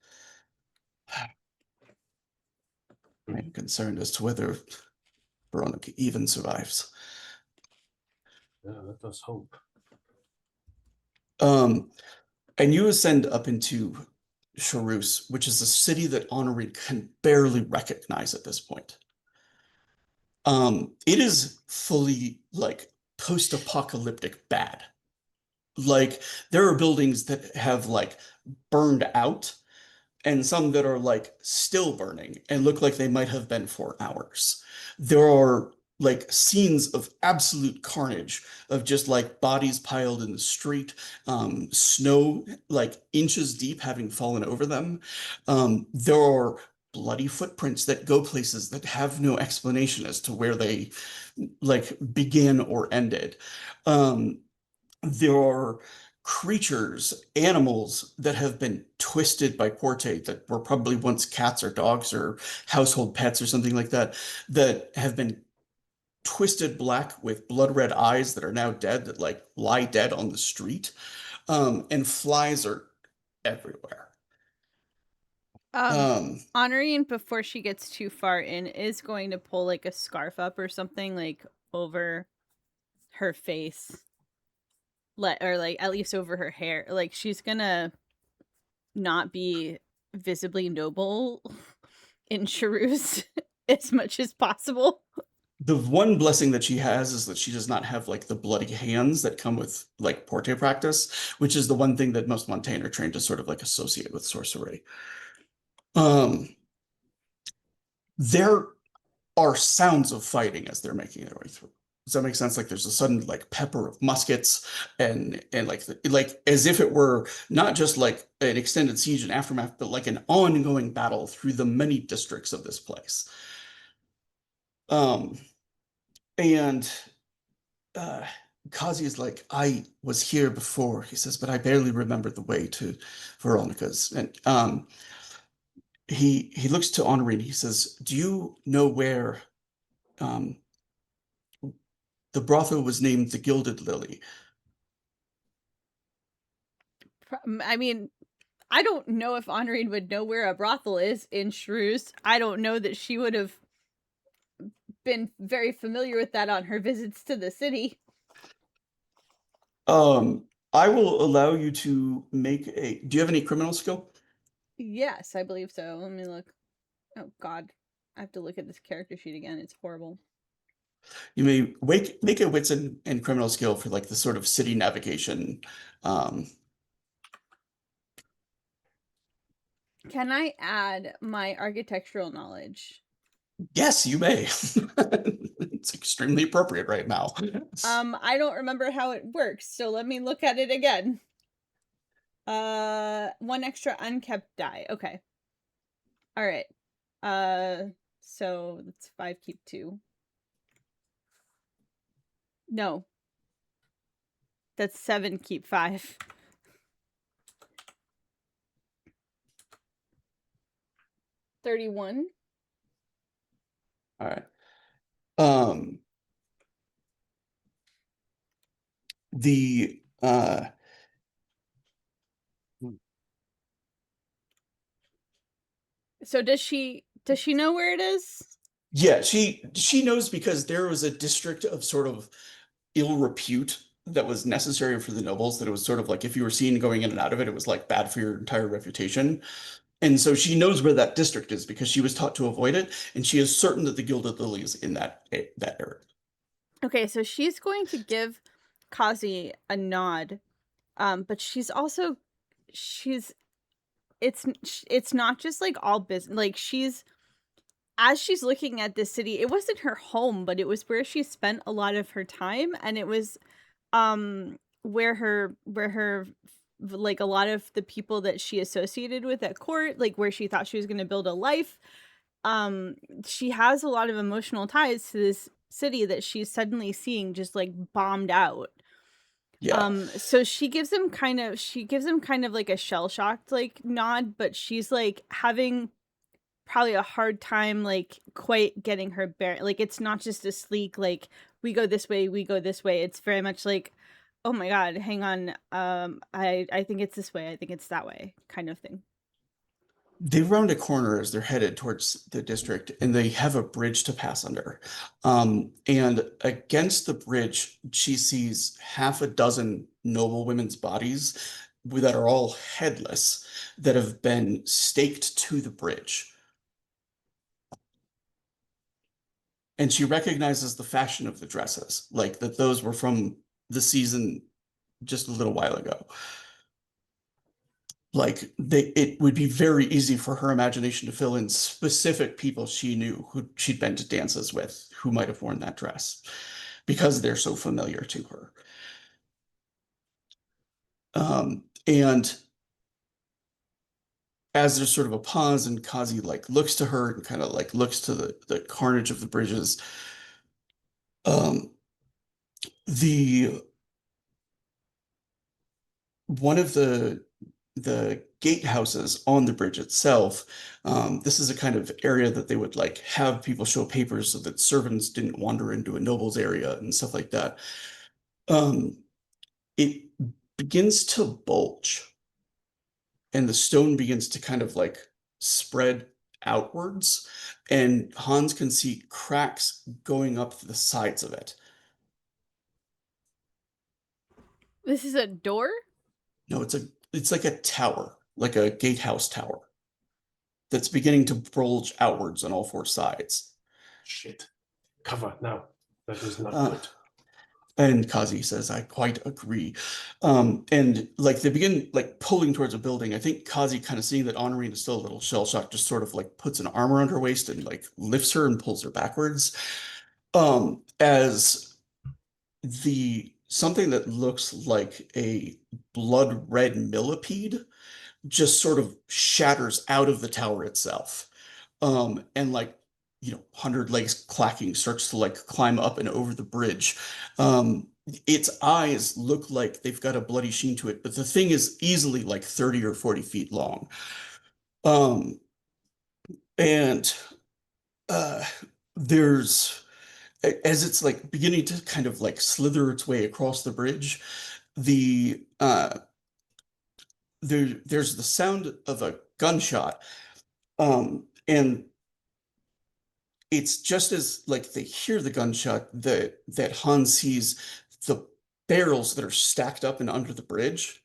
I'm concerned as to whether Veronica even survives. Yeah, let us hope. And you ascend up into Charus, which is a city that Honorine can barely recognize at this point. It is fully like post-apocalyptic bad. Like there are buildings that have like burned out and some that are like still burning and look like they might have been for hours. There are like scenes of absolute carnage of just like bodies piled in the street, snow like inches deep having fallen over them. There are bloody footprints that go places that have no explanation as to where they like began or ended. Um, there are creatures, animals that have been twisted by Porte that were probably once cats or dogs or household pets or something like that, that have been twisted black with blood red eyes that are now dead, that like lie dead on the street. And flies are everywhere. Um, Honorine, before she gets too far in, is going to pull like a scarf up or something like over her face. Or like at least over her hair. Like she's gonna not be visibly noble in Shrews as much as possible. The one blessing that she has is that she does not have like the bloody hands that come with like Porte practice, which is the one thing that most Montaigne are trained to sort of like associate with sorcery. There are sounds of fighting as they're making their way through. Does that make sense? Like there's a sudden like pepper of muskets and like as if it were not just like an extended siege and aftermath, but like an ongoing battle through the many districts of this place. And Kazi is like, I was here before, he says, but I barely remember the way to Veronica's. And he looks to Henri and he says, do you know where the brothel was named the Gilded Lily? I mean, I don't know if Henri would know where a brothel is in Shrews. I don't know that she would have been very familiar with that on her visits to the city. I will allow you to make a. Do you have any criminal skill? Yes, I believe so. Let me look. Oh God, I have to look at this character sheet again. It's horrible. You may make a wits and criminal skill for like the sort of city navigation. Can I add my architectural knowledge? Yes, you may. It's extremely appropriate right now. I don't remember how it works, so let me look at it again. 1 extra unkept die. Okay. All right. So that's 5, keep 2. No. That's 7, keep 5. $31. All right. The So does she know where it is? yeah, she knows because there was a district of sort of ill repute that was necessary for the nobles, that it was sort of like if you were seen going in and out of it, it was like bad for your entire reputation. And so she knows where that district is because she was taught to avoid it, and she is certain that the Gilded Lily is in that area. Okay, so she's going to give Kazi a nod, but she's it's not just like all business. Like as she's looking at this city, it wasn't her home, but it was where she spent a lot of her time, and it was where her like a lot of the people that she associated with at court, like where she thought she was going to build a life. She has a lot of emotional ties to this city that she's suddenly seeing just like bombed out. Yeah. So she gives him kind of like a shell-shocked like nod, but she's like having probably a hard time like quite getting her bear. Like it's not just a sleek like we go this way, it's very much like, oh my God, hang on, I think it's this way, I think it's that way, kind of thing. They round a corner as they're headed towards the district, and they have a bridge to pass under. And against the bridge, she sees half a dozen noble women's bodies that are all headless, that have been staked to the bridge. And she recognizes the fashion of the dresses, like that those were from the season just a little while ago. Like it would be very easy for her imagination to fill in specific people she knew who she'd been to dances with who might have worn that dress because they're so familiar to her. And as there's sort of a pause and Kazi like looks to her and kind of like looks to the carnage of the bridges, the one of the gatehouses on the bridge itself, this is a kind of area that they would like have people show papers so that servants didn't wander into a noble's area and stuff like that. It begins to bulge, and the stone begins to kind of like spread outwards, and Hans can see cracks going up the sides of it. This is a door? No, it's like a tower, like a gatehouse tower. that's beginning to bulge outwards on all four sides. Shit. Cover now. That is not Uh, good. And Kazi says, I quite agree. And like they begin like pulling towards a building. I think Kazi, kind of seeing that Honorine is still a little shell-shocked, just sort of like puts an arm around her waist and like lifts her and pulls her backwards. As the something that looks like a blood red millipede just sort of shatters out of the tower itself. And like, 100 legs clacking starts to like climb up and over the bridge. Its eyes look like they've got a bloody sheen to it, but the thing is easily like 30 or 40 feet long. And there's as it's like beginning to kind of like slither its way across the bridge, the there's the sound of a gunshot. And it's just as like they hear the gunshot that Han sees the barrels that are stacked up and under the bridge.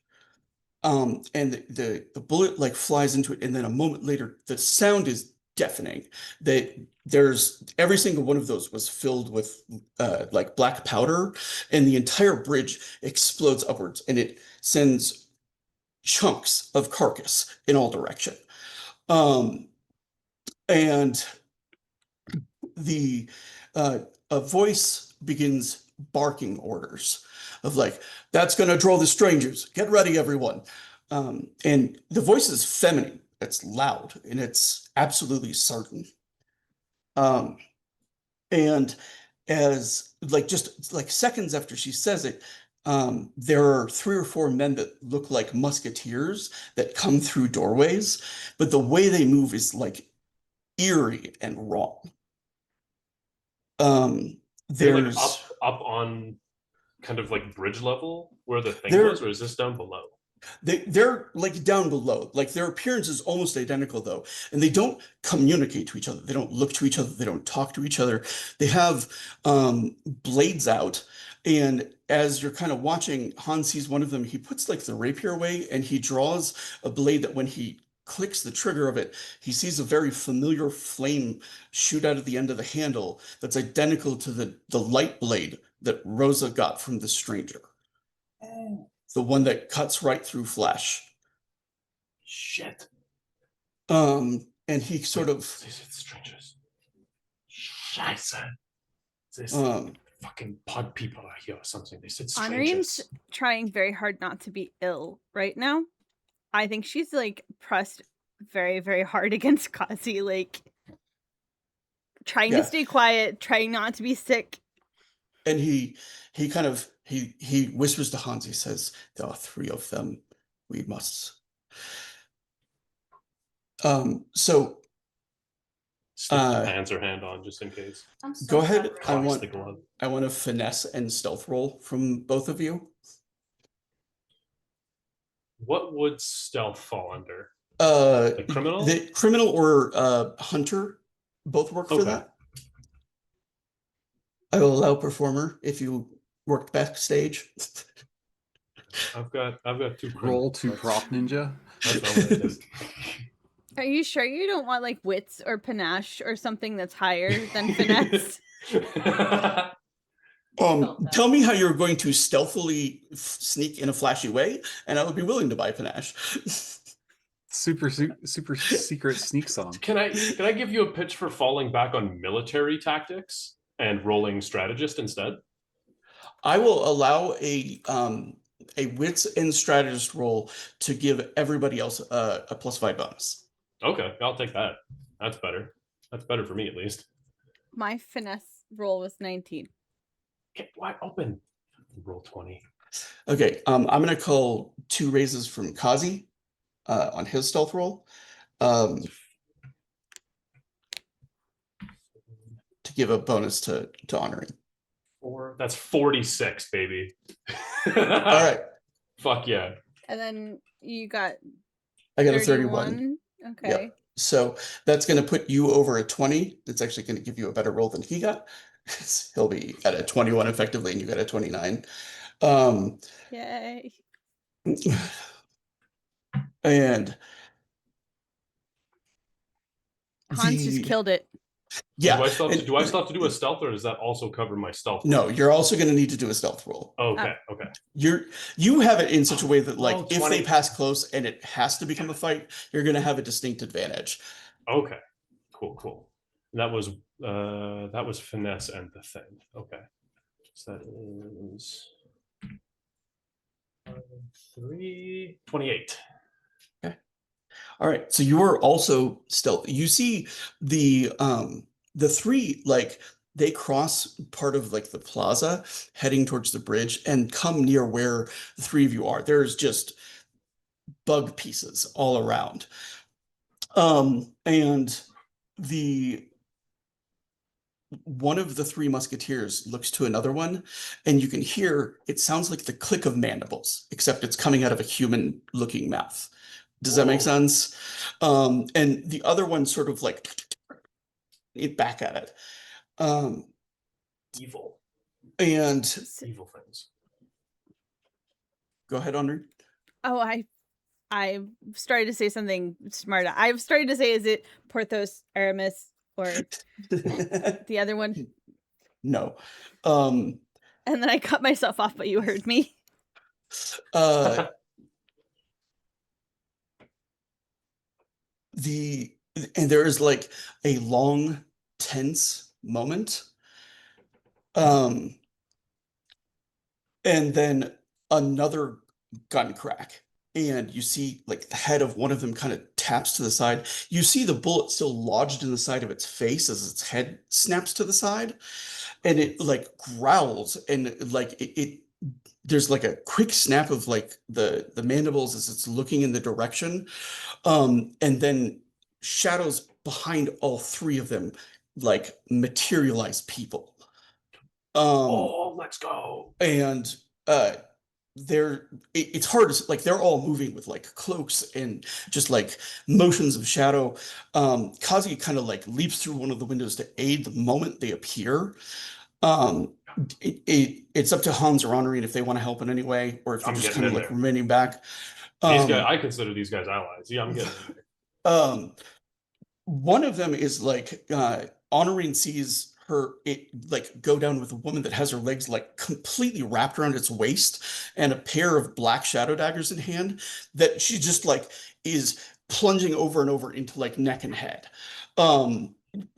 And the bullet like flies into it, and then a moment later, the sound is deafening. That there's every single one of those was filled with like black powder, and the entire bridge explodes upwards, and it sends chunks of carcass in all direction. And the a voice begins barking orders of like, that's going to draw the strangers. Get ready, everyone. And the voice is feminine. It's loud and it's absolutely certain. And as like just like seconds after she says it, there are 3 or 4 men that look like musketeers that come through doorways, but the way they move is like eerie and wrong. They're like There's up on kind of like bridge level where the thing They're- was, or is this down below? they're like down below. Like their appearance is almost identical though, and they don't communicate to each other. They don't look to each other. They don't talk to each other. They have blades out, and as you're kind of watching, Han sees one of them. He puts like the rapier away, and he draws a blade that when he clicks the trigger of it, he sees a very familiar flame shoot out of the end of the handle that's identical to the light blade that Rosa got from the stranger. The one that cuts right through flesh. Shit. And he sort of These are the strangers. Scheiße. This fucking pod people are here or something. They said strangers. Honorin's trying very hard not to be ill right now. I think she's like pressed very, very hard against Kazi, like trying to stay quiet, trying not to be sick. And he kind of he whispers to Hans. He says, "There are 3 of them. We must." So Stick the Panzer hand on just in case. go ahead. Cross the glove. I want a finesse and stealth roll from both of you. What would stealth fall under? The criminal? The criminal or hunter both work for that. I will allow performer if you worked backstage. I've got 2 Roll to prop ninja. That's not what it is. Are you sure you don't want like wits or panache or something that's higher than finesse? Tell me how you're going to stealthily sneak in a flashy way, and I would be willing to buy panache. Super secret sneak song. Can I give you a pitch for falling back on military tactics and rolling strategist instead? I will allow a wits and strategist roll to give everybody else a +5 bonus. Okay, I'll take that. That's better. That's better for me at least. My finesse roll was 19. Get wide open. Roll 20. Okay, I'm gonna call 2 raises from Kazi on his stealth roll. To give a bonus to honoring. 4. That's 46, baby. All right. Fuck yeah. And then you got I got a 31. Okay. Yep. So that's going to put you over a 20. It's actually going to give you a better roll than he got. He'll be at a 21 effectively, and you got a 29. Yay. And Hans just The- killed it. Yeah. Do I still have and- to do a stealth, or does that also cover my stealth? No, roll? you're also going to need to do a stealth roll. Okay. Okay. You have it in such a way that like Oh, if 20. they pass close and it has to become a fight, you're going to have a distinct advantage. Okay. Cool. And that was finesse and the thing. Okay. So that is 28. All right, so you are also stealth. You see the three, like they cross part of like the plaza heading towards the bridge and come near where the three of you are. There's just bug pieces all around. And the one of the three musketeers looks to another one, and you can hear it sounds like the click of mandibles, except it's coming out of a human looking mouth. Does that make Whoa. sense? And the other one sort of like it back at it. Evil And things. go ahead, Henri. Oh, I started to say something smart. I've started to say, is it Porthos, Aramis, or the other one? No. And then I cut myself off, but you heard me. And there is like a long, tense moment. And then another gun crack. And you see like the head of one of them kind of taps to the side. You see the bullet still lodged in the side of its face as its head snaps to the side. And it like growls and like it there's like a quick snap of like the mandibles as it's looking in the direction. And then shadows behind all three of them like materialize people. Let's go. And it's hard to like they're all moving with like cloaks and just like motions of shadow. Kazi kind of like leaps through one of the windows to aid the moment they appear. It's up to Hans or Henri if they want to help in any way, or if they're I'm just getting kind of in like there. remaining back. These guys, I consider these guys allies. Yeah, I'm getting in there. One of them is like Honorine sees her like go down with a woman that has her legs like completely wrapped around its waist and a pair of black shadow daggers in hand that she just like is plunging over and over into like neck and head.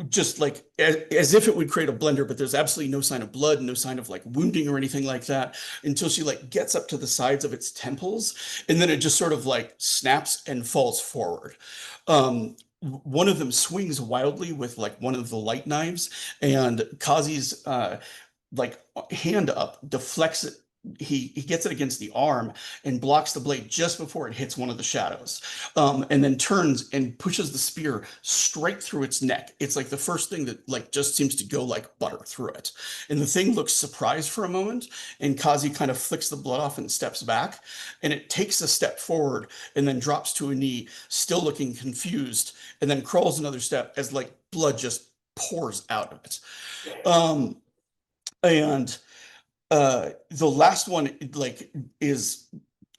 Just like as if it would create a blender, but there's absolutely no sign of blood, no sign of like wounding or anything like that until she like gets up to the sides of its temples, and then it just sort of like snaps and falls forward. One of them swings wildly with like one of the light knives, and Kazi's like hand up deflects it. He gets it against the arm and blocks the blade just before it hits one of the shadows, and then turns and pushes the spear straight through its neck. It's like the first thing that like just seems to go like butter through it, and the thing looks surprised for a moment, and Kazi kind of flicks the blood off and steps back, and it takes a step forward and then drops to a knee, still looking confused, and then crawls another step as like blood just pours out of it. And the last one like is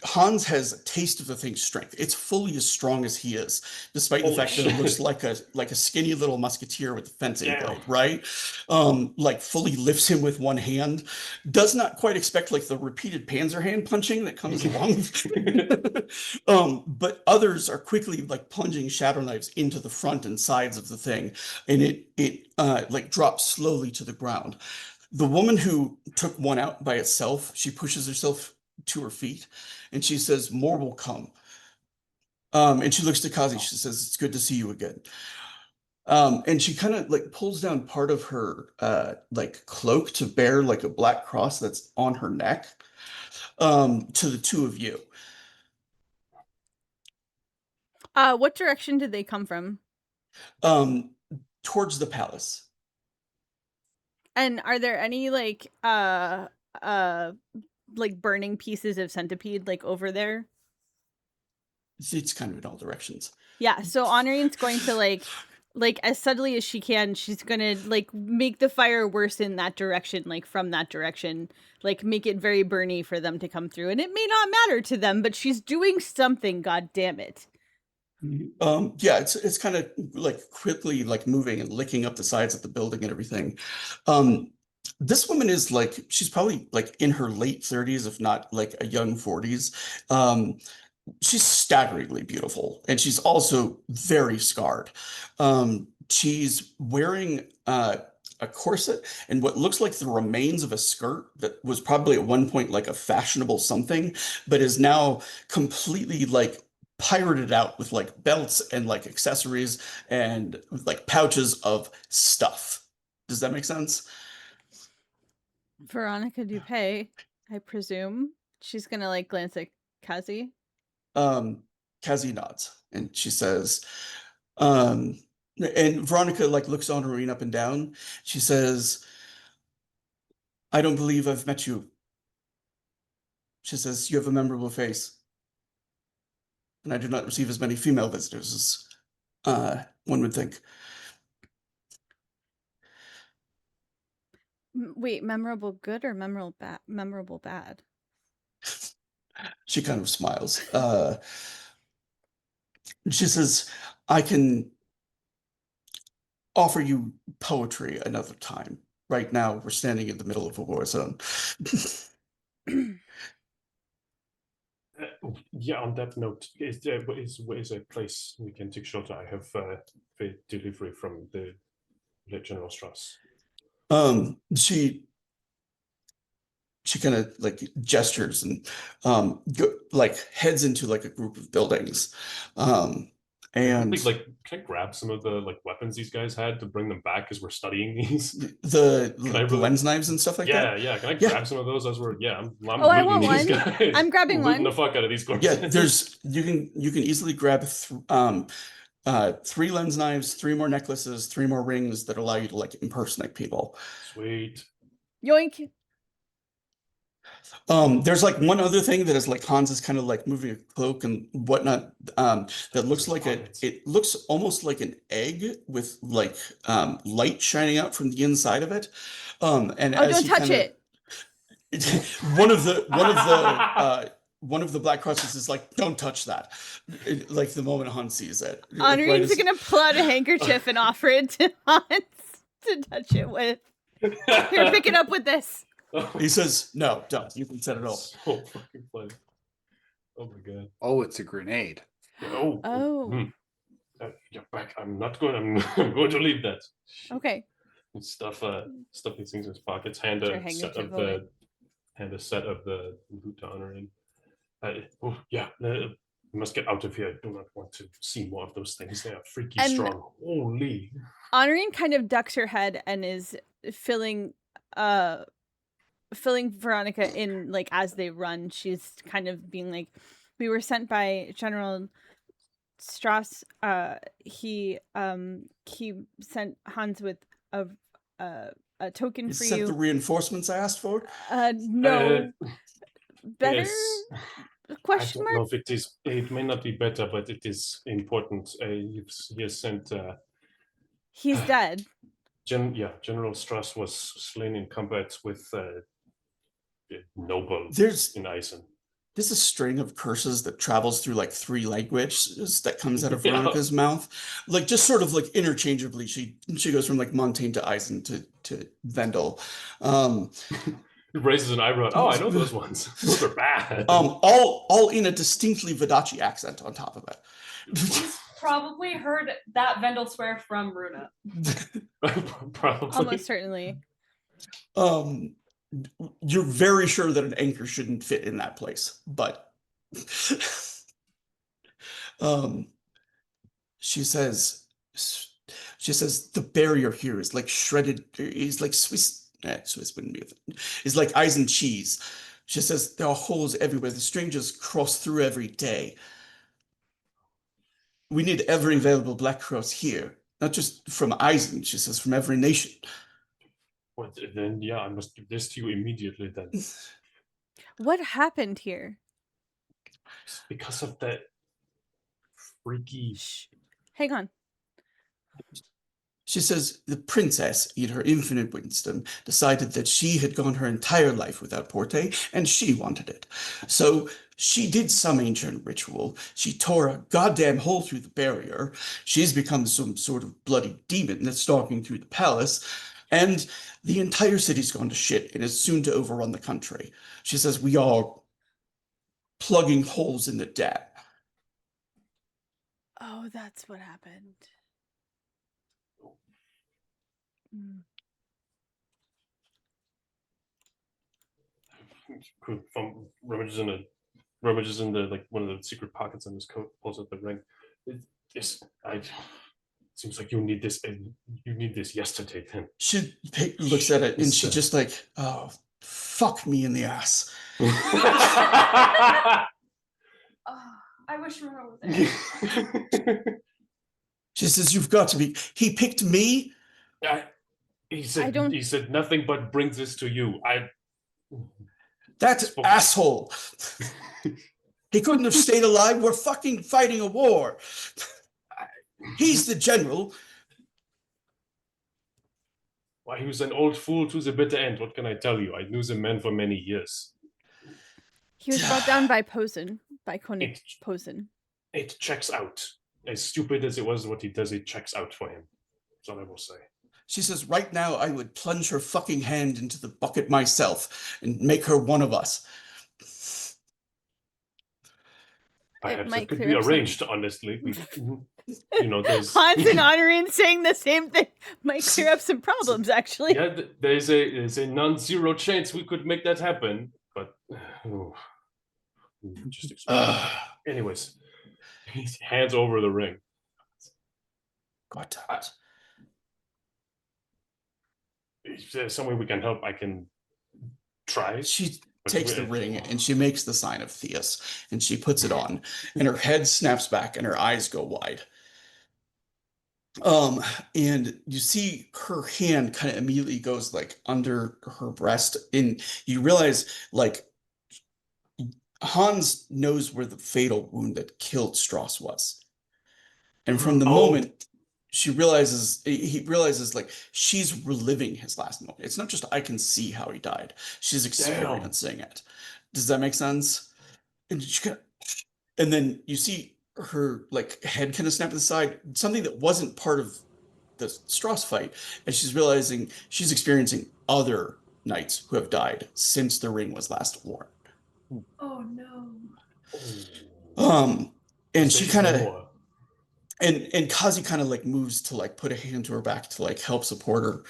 Hans has a taste of the thing's strength. It's fully as strong as he is, despite the Holy fact that it looks shit. like a skinny little musketeer with a fencing Damn. blade, right? Like fully lifts him with one hand. Does not quite expect like the repeated panzer hand punching that comes along. But others are quickly like plunging shadow knives into the front and sides of the thing, and it like drops slowly to the ground. The woman who took one out by itself, she pushes herself to her feet and she says, "More will come." And she looks to Kazi. She says, "It's good to see you again." And she kind of like pulls down part of her like cloak to bear like a black cross that's on her neck to the two of you. What direction did they come from? Towards the palace. And are there any like burning pieces of centipede like over there? It's kind of in all directions. Yeah, so Honorine's going to like as subtly as she can, she's gonna like make the fire worse in that direction, like from that direction, like make it very burny for them to come through. And it may not matter to them, but she's doing something, god damn it. Yeah, it's kind of like quickly like moving and licking up the sides of the building and everything. This woman is like she's probably like in her late 30s, if not like a young 40s. She's staggeringly beautiful, and she's also very scarred. She's wearing a corset and what looks like the remains of a skirt that was probably at one point like a fashionable something, but is now completely like pirated out with like belts and like accessories and like pouches of stuff. Does that make sense? Veronica Dupay, I presume. She's gonna like glance at Kazi. Kazi nods and she says, um, and Veronica like looks on Noreen up and down. She says, I don't believe I've met you. She says, you have a memorable face. And I do not receive as many female visitors as one would think. Wait, memorable good or memorable bad? Memorable bad. She kind of smiles. She says, I can offer you poetry another time. Right now, we're standing in the middle of a war zone. Yeah, on that note, is there is a place we can take shelter? I have the delivery from the General Strauss. She kind of like gestures and like heads into like a group of buildings. And Like, can I grab some of the like weapons these guys had to bring them back as we're studying these? the Can I really- lens knives and stuff like that. Yeah. Can I Yeah. grab some of those as we're? Yeah, I'm Oh, I looting want these one. guys. I'm grabbing Looting one. the fuck out of these corpses. Yeah, there's you can easily grab 3 lens knives, 3 more necklaces, 3 more rings that allow you to like impersonate people. Sweet. Yoink. There's like one other thing that is like Hans is kind of like moving a cloak and whatnot. That looks like it looks almost like an egg with like light shining out from the inside of it. And Oh, as don't he touch kinda, it. one of the Black Crosses is like, don't touch that. Like the moment Hans sees it. Like, right Honoring's as- gonna pull out a handkerchief and offer it to Hans to touch it with. Here, pick it up with this. He says, no, don't. You can set it off. So fucking funny. Oh my god. Oh, it's a grenade. Oh. Oh. Yeah, back. I'm not going. I'm going to leave that. Okay. Stuff these things in his pockets. Hand Put your a set handkerchief of away. the loot to Honoring. We must get out of here. I do not want to see more of those things. They are freaky And- strong. Holy. Honoring kind of ducks her head and is filling Veronica in like as they run. She's kind of being like, we were sent by General Strauss. He sent Hans with a token You for sent you. the reinforcements I asked for? No. Better? Yes. Question I don't know mark? if it is. It may not be better, but it is important. He has sent. He's dead. General Strauss was slain in combat with noble in Eisen. There's a string of curses that travels through like 3 languages that comes out of Yeah. Veronica's mouth. Like just sort of like interchangeably. She goes from like Montaigne to Eisen to Vendel. He raises an eyebrow. Oh, I know those ones. Those are bad. All in a distinctly Vadachi accent on top of it. Probably heard that Vendel swear from Runa. Probably. Almost certainly. You're very sure that an anchor shouldn't fit in that place, but she says the barrier here is like shredded, is like Swiss wouldn't be is like Eisen cheese. She says there are holes everywhere. The strangers cross through every day. We need every available Black Cross here, not just from Eisen, she says, from every nation. Well, then, yeah, I must give this to you immediately then. What happened here? It's because of that freaky. Shh. Hang on. She says the princess, in her infinite wisdom, decided that she had gone her entire life without Porte, and she wanted it. So she did some ancient ritual. She tore a goddamn hole through the barrier. She's become some sort of bloody demon that's stalking through the palace, and the entire city's gone to shit and is soon to overrun the country. She says we are plugging holes in the dam. Oh, that's what happened. Mm. From rummages in the like one of the secret pockets on his coat, pulls out the ring. Yes, seems like you need this, and you need this yesterday. Then She looks at it and she just like, oh, fuck me in the ass. Oh, I wish we were there. She says, you've got to be. He picked me? He said, don't- he said nothing but brings this to you. That Spoke- asshole. He couldn't have stayed alive. We're fucking fighting a war. He's the general. Why, he was an old fool to the bitter end. What can I tell you? I knew the man for many years. He was brought down by Posen, by Koenig It- Posen. It checks out. As stupid as it was what he does, it checks out for him. That's all I will say. She says, right now I would plunge her fucking hand into the bucket myself and make her one of us. Perhaps might it could clear be up some- arranged, honestly. There's... Hans and Honorine saying the same thing might clear up some problems, actually. Yeah, there's a non-zero chance we could make that happen, but just explain. Anyways, he hands over the ring. God damn it. If there's some way we can help, I can try. She takes the ring and she makes the sign of Theus and she puts it on and her head snaps back and her eyes go wide. And you see her hand kind of immediately goes like under her breast, and you realize like Hans knows where the fatal wound that killed Strauss was. And from the moment he realizes like she's reliving his last moment. It's not just I can see how he died. She's experiencing it. Does that make sense? And then you see her like head kind of snap to the side, something that wasn't part of the Strauss fight, and she's realizing she's experiencing other knights who have died since the ring was last worn. Oh no. And she kind of and Kazi kind of like moves to like put a hand to her back to like help support her.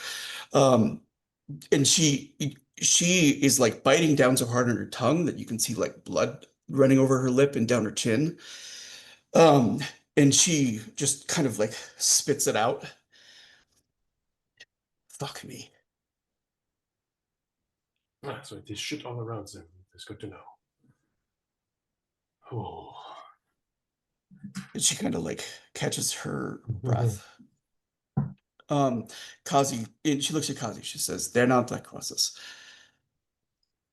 And she is like biting down so hard on her tongue that you can see like blood running over her lip and down her chin. And she just kind of like spits it out. Fuck me. So there's shit all around them. It's good to know. Oh. And she kind of like catches her breath. Kazi, and she looks at Kazi, she says, they're not black crosses.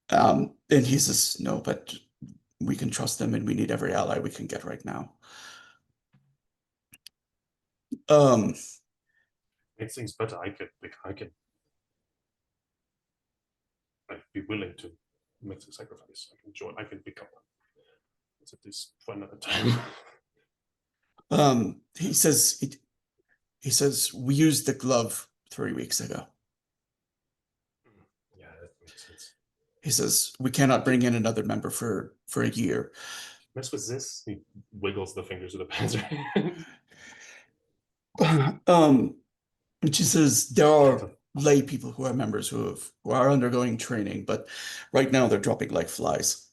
And he says, no, but we can trust them and we need every ally we can get right now. Makes things better. I'd be willing to make the sacrifice. I can join. I can become one. It's at this for another time. He says we used the glove 3 weeks ago. Yeah, that makes sense. He says we cannot bring in another member for a year. Mess with this. He wiggles the fingers of the panzer. And she says there are lay people who are members who are undergoing training, but right now they're dropping like flies.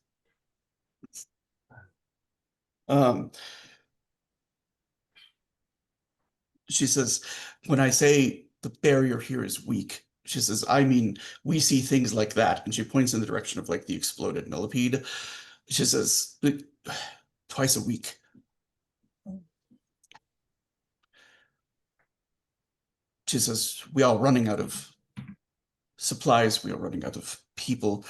She says, when I say the barrier here is weak, she says, I mean, we see things like that. And she points in the direction of like the exploded millipede. She says, twice a week. She says, we are running out of supplies. We are running out of people.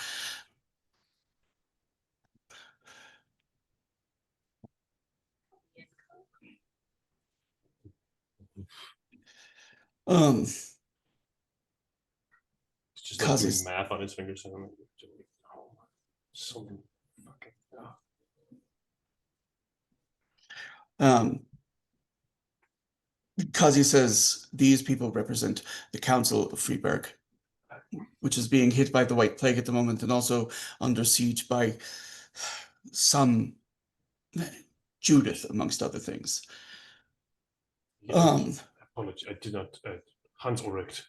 It's just like doing Kazi's math on his fingers. And I'm like, oh, so many fucking. Kazi says these people represent the Council of Freeburg, which is being hit by the White Plague at the moment and also under siege by some Judith, amongst other things. Apology. I did not. Hans Ulrich,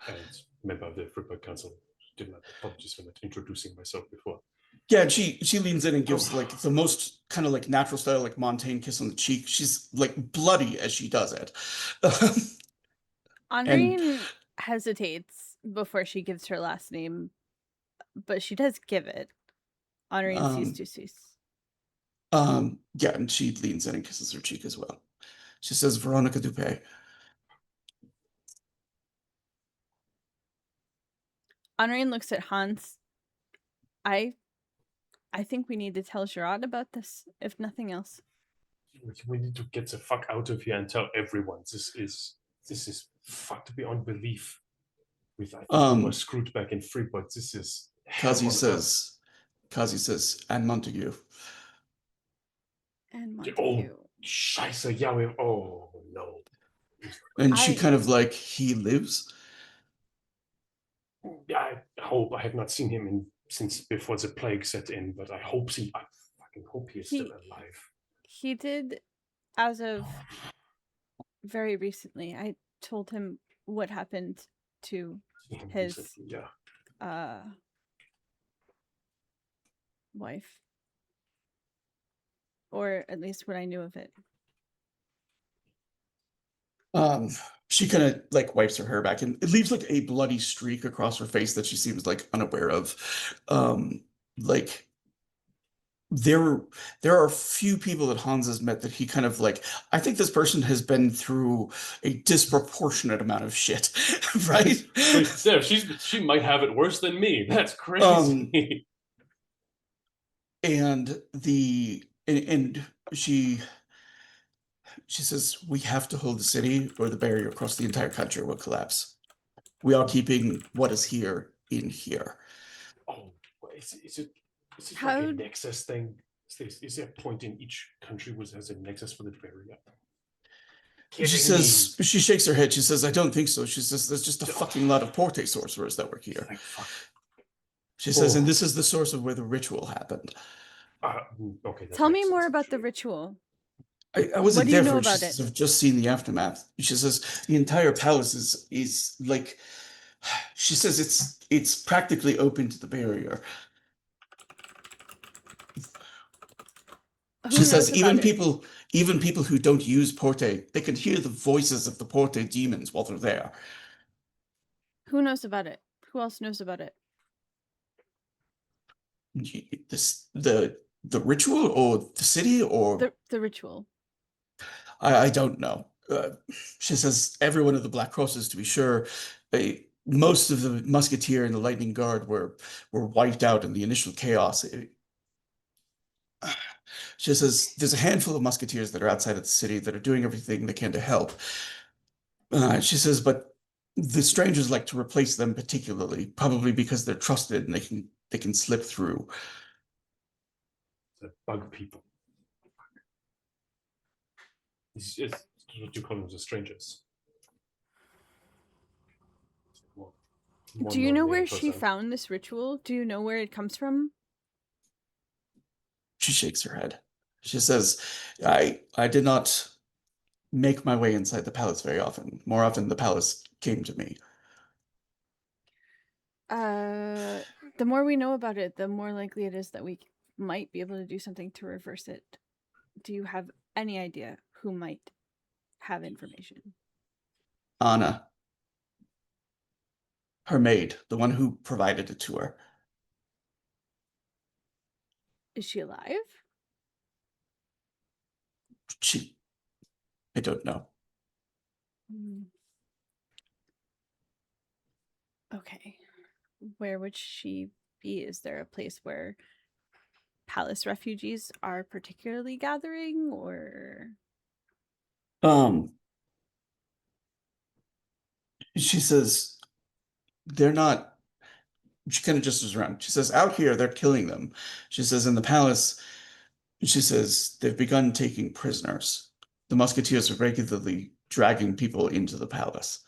and member of the Freeburg Council, did not. Apologies for not introducing myself before. Yeah, and she leans in and gives like the most kind of like natural style, like Montaigne kiss on the cheek. She's like bloody as she does it. Honorine hesitates before she gives her last name, but she does give it. Honorine cease to cease. Yeah, and she leans in and kisses her cheek as well. She says, Veronica Dupé. Honorine looks at Hans. I think we need to tell Gerard about this, if nothing else. We need to get the fuck out of here and tell everyone this is fucked beyond belief. I think we were screwed back in Freeport. This is Kazi says, and Montague. And Montague. Oh, Scheiße, yeah, oh no. And she kind of like, he lives? Yeah, I hope. I have not seen him since before the plague set in, but I fucking hope he is still alive. He did, as of very recently. I told him what happened to his wife, or at least what I knew of it. She kind of like wipes her hair back and it leaves like a bloody streak across her face that she seems like unaware of. Like there are few people that Hans has met that he kind of like, I think this person has been through a disproportionate amount of shit, right? So she might have it worse than me. That's crazy. And she says, we have to hold the city or the barrier across the entire country will collapse. We are keeping what is here in here. Oh, is it like a nexus thing? Is there a point in each country which has a nexus for the barrier? She says, she shakes her head. She says, I don't think so. She says, there's just a fucking lot of Porte sorcerers that work here. She says, and this is the source of where the ritual happened. Okay. Tell me more about the ritual. I wasn't there for it. She says, I've just seen the aftermath. She says the entire palace is like, she says it's practically open to the barrier. She says even people who don't use Porte, they can hear the voices of the Porte demons while they're there. Who knows about it? Who else knows about it? The ritual or the city or the ritual. I don't know. She says everyone of the Black Crosses, to be sure, most of the Musketeer and the Lightning Guard were wiped out in the initial chaos. She says there's a handful of Musketeers that are outside of the city that are doing everything they can to help. She says, but the strangers like to replace them particularly, probably because they're trusted and they can slip through. The bug people. It's what you call them, the strangers. Do you know where she found this ritual? Do you know where it comes from? She shakes her head. She says, I did not make my way inside the palace very often. More often, the palace came to me. The more we know about it, the more likely it is that we might be able to do something to reverse it. Do you have any idea who might have information? Anna. Her maid, the one who provided it to her. Is she alive? I don't know. Okay. Where would she be? Is there a place where palace refugees are particularly gathering, or? she says, they're not. She kind of gestures around. She says, out here, they're killing them. She says, in the palace, she says, they've begun taking prisoners. The musketeers are regularly dragging people into the palace.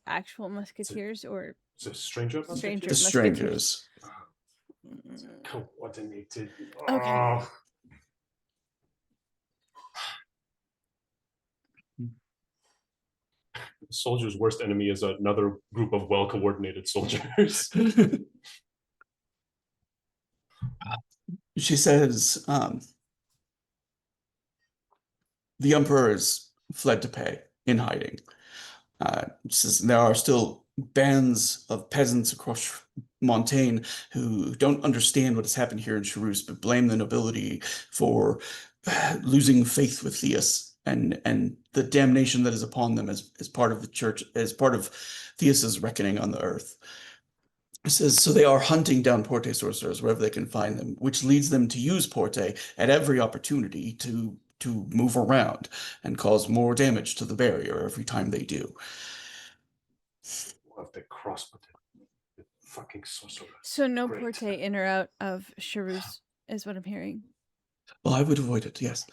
Actual musketeers or It's a stranger. Stranger. The Musketeers. strangers. Coordinated. Okay. Oh. The soldier's worst enemy is another group of well-coordinated soldiers. She says, the emperor has fled to pay in hiding. She says there are still bands of peasants across Montaigne who don't understand what has happened here in Charus, but blame the nobility for losing faith with Theus and the damnation that is upon them as part of the church, as part of Theus's reckoning on the earth. It says, so they are hunting down Porte sorcerers wherever they can find them, which leads them to use Porte at every opportunity to move around and cause more damage to the barrier every time they do. We'll have to cross with the fucking sorcerer. So no Great. Porte in or out of Charus is what I'm hearing. Well, I would avoid it, yes.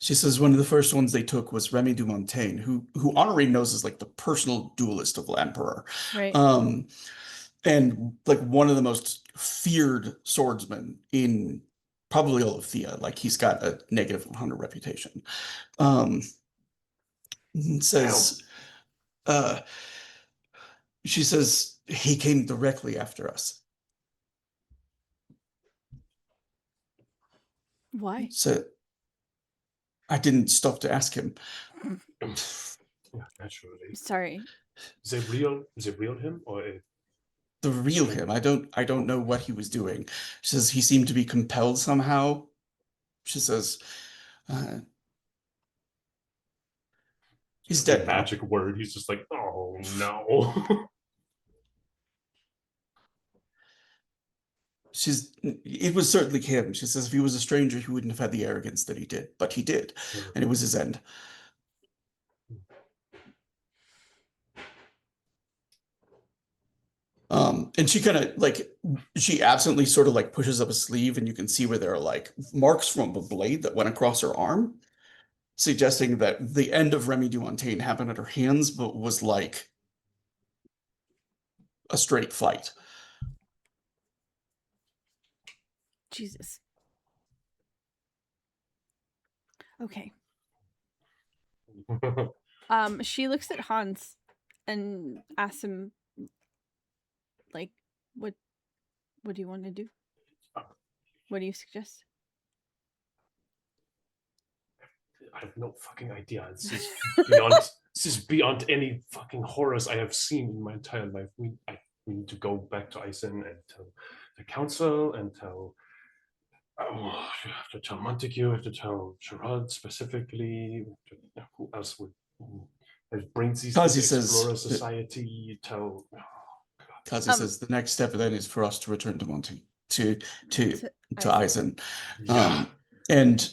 She says one of the first ones they took was Remy du Montaigne, who Henri knows is like the personal duelist of the Emperor. Right. And like one of the most feared swordsmen in probably all of Thea. Like he's got a negative 100 reputation. Says, she says he came directly after us. Why? So I didn't stop to ask him. Yeah, naturally. Sorry. The real him or The real him. I don't know what he was doing. She says he seemed to be compelled somehow. She says he's dead now. Magic word. He's just like, oh no. It was certainly him. She says if he was a stranger, he wouldn't have had the arrogance that he did, but he did, and it was his end. And she kind of like, she absently sort of like pushes up a sleeve and you can see where there are like marks from a blade that went across her arm, suggesting that the end of Remy du Montaigne happened at her hands, but was like a straight fight. Jesus. Okay. She looks at Hans and asks him, like, what do you want to do? What do you suggest? I have no fucking idea. This is beyond any fucking horrors I have seen in my entire life. We need to go back to Eisen and tell the council and tell. You have to tell Montague. You have to tell Gerard specifically. Who else would? Brings these Kazi to Explorer says Society. Tell. Kazi says the next step then is for us to return to Monty to Eisen. Yeah. And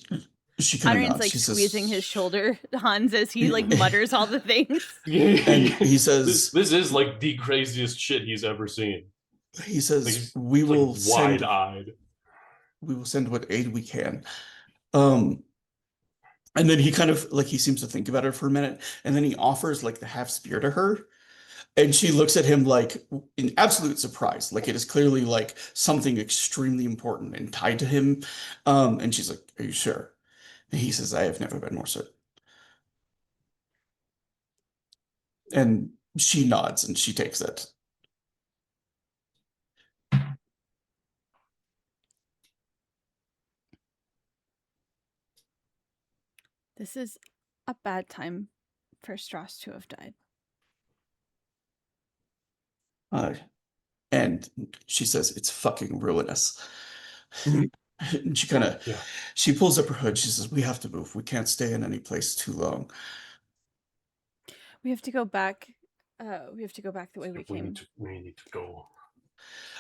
she kind of Adrian's nods. like She squeezing says, his shoulder, Hans, as he like mutters all the things. and he says, this is like the craziest shit he's ever seen. He says, Like, we will like send wide-eyed. We will send what aid we can. And then he kind of like he seems to think about it for a minute, and then he offers like the half spear to her. And she looks at him like in absolute surprise, like it is clearly like something extremely important and tied to him. And she's like, "Are you sure?" And he says, "I have never been more certain." And she nods and she takes it. This is a bad time for Strauss to have died. And she says, "It's fucking ruinous." And she kind of, she pulls up her hood. She says, "We have to move. We can't stay in any place too long. We have to go back. We have to go back the way we came. We need to go."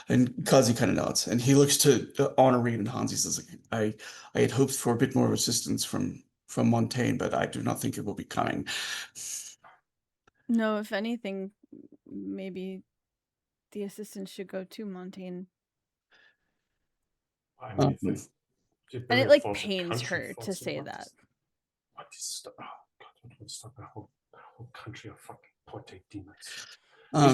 And Kazi kind of nods, and he looks to Honorine and Hans. He says, I had hoped for a bit more resistance from from Montaigne, but I do not think it will be coming. No, if anything, maybe the assistant should go to Montaigne. I mean, if Um, they And it bury like false in pains country, her to false in say what that. is- What is stuff? Oh God! Let's talk about the whole country of fucking Porte demons.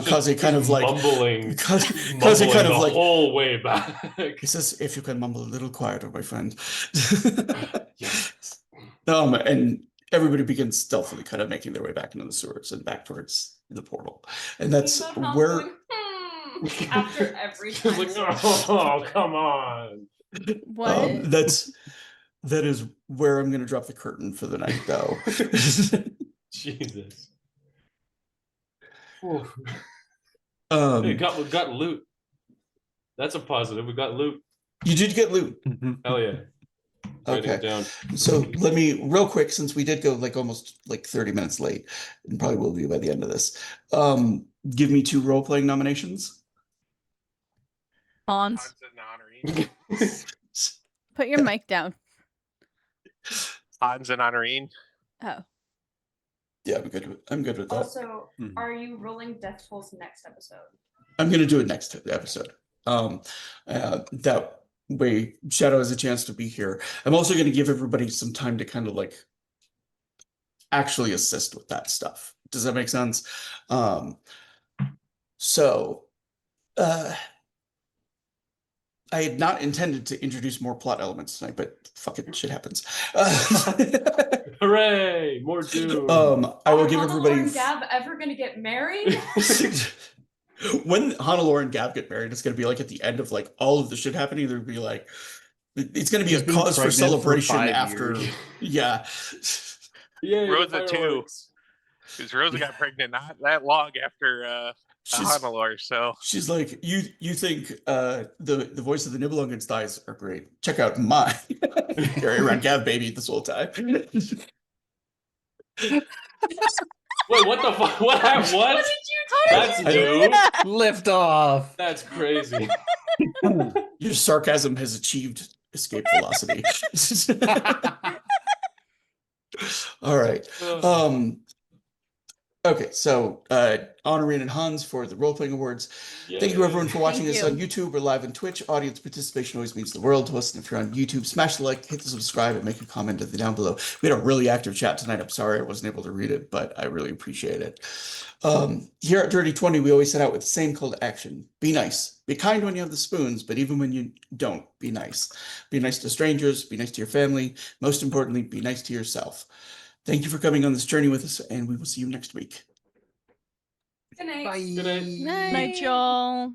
Kaze kind of like mumbling, Kaze mumbling kind of the like whole way back. he says, "If you can mumble a little quieter, my friend." Yes. And everybody begins stealthily kind of making their way back into the sewers and back towards the portal. And that's Meanwhile, Tom's where going, after every She's time. like, oh, come on. What? that is where I'm gonna drop the curtain for the night, though. Jesus. Whew. Um, Hey, we got loot. That's a positive. We got loot. you did get loot. Hell yeah. Writing it Okay. down. So let me real quick, since we did go like almost like 30 minutes late, and probably will be by the end of this. Give me 2 role-playing nominations. Hans. Hans and Honorine. Put your mic down. Hans and Honorine. Oh. Yeah, I'm good with that. Also, Mhm. are you rolling death tolls next episode? I'm gonna do it next episode. That way Shadow has a chance to be here. I'm also gonna give everybody some time to kind of like actually assist with that stuff. Does that make sense? So I had not intended to introduce more plot elements tonight, but fuck it, shit happens. Hooray! More doom. I will Are give Hannelore everybody and Gab ever gonna get married? when Hannelore and Gab get married, it's gonna be like at the end of like all of the shit happening. There'll be like it's gonna be She's a been cause for pregnant for celebration 5 after. years. Yeah. Yay, the Rosa too. fireworks. Because Rosa got pregnant not that long after She's, Hannelore, so she's like, you think the voice of the Nibelungans dies are great. Check out mine. Carry around Gab baby this whole time. Wait, what the fuck? What? What did you That's I don't- new. Lift off. That's crazy. Your sarcasm has achieved escape velocity. All right. Okay, so Honorine and Hans for the role-playing awards. Thank you everyone for watching Thank us you. on YouTube or live on Twitch. Audience participation always means the world to us. And if you're on YouTube, smash the like, hit the subscribe, and make a comment down below. We had a really active chat tonight. I'm sorry I wasn't able to read it, but I really appreciate it. Here at Dirty 20, we always set out with the same call to action. Be nice. Be kind when you have the spoons, but even when you don't, be nice. Be nice to strangers, be nice to your family. Most importantly, be nice to yourself. Thank you for coming on this journey with us, and we will see you next week. Good night. Bye. Good night. Night. Night, y'all.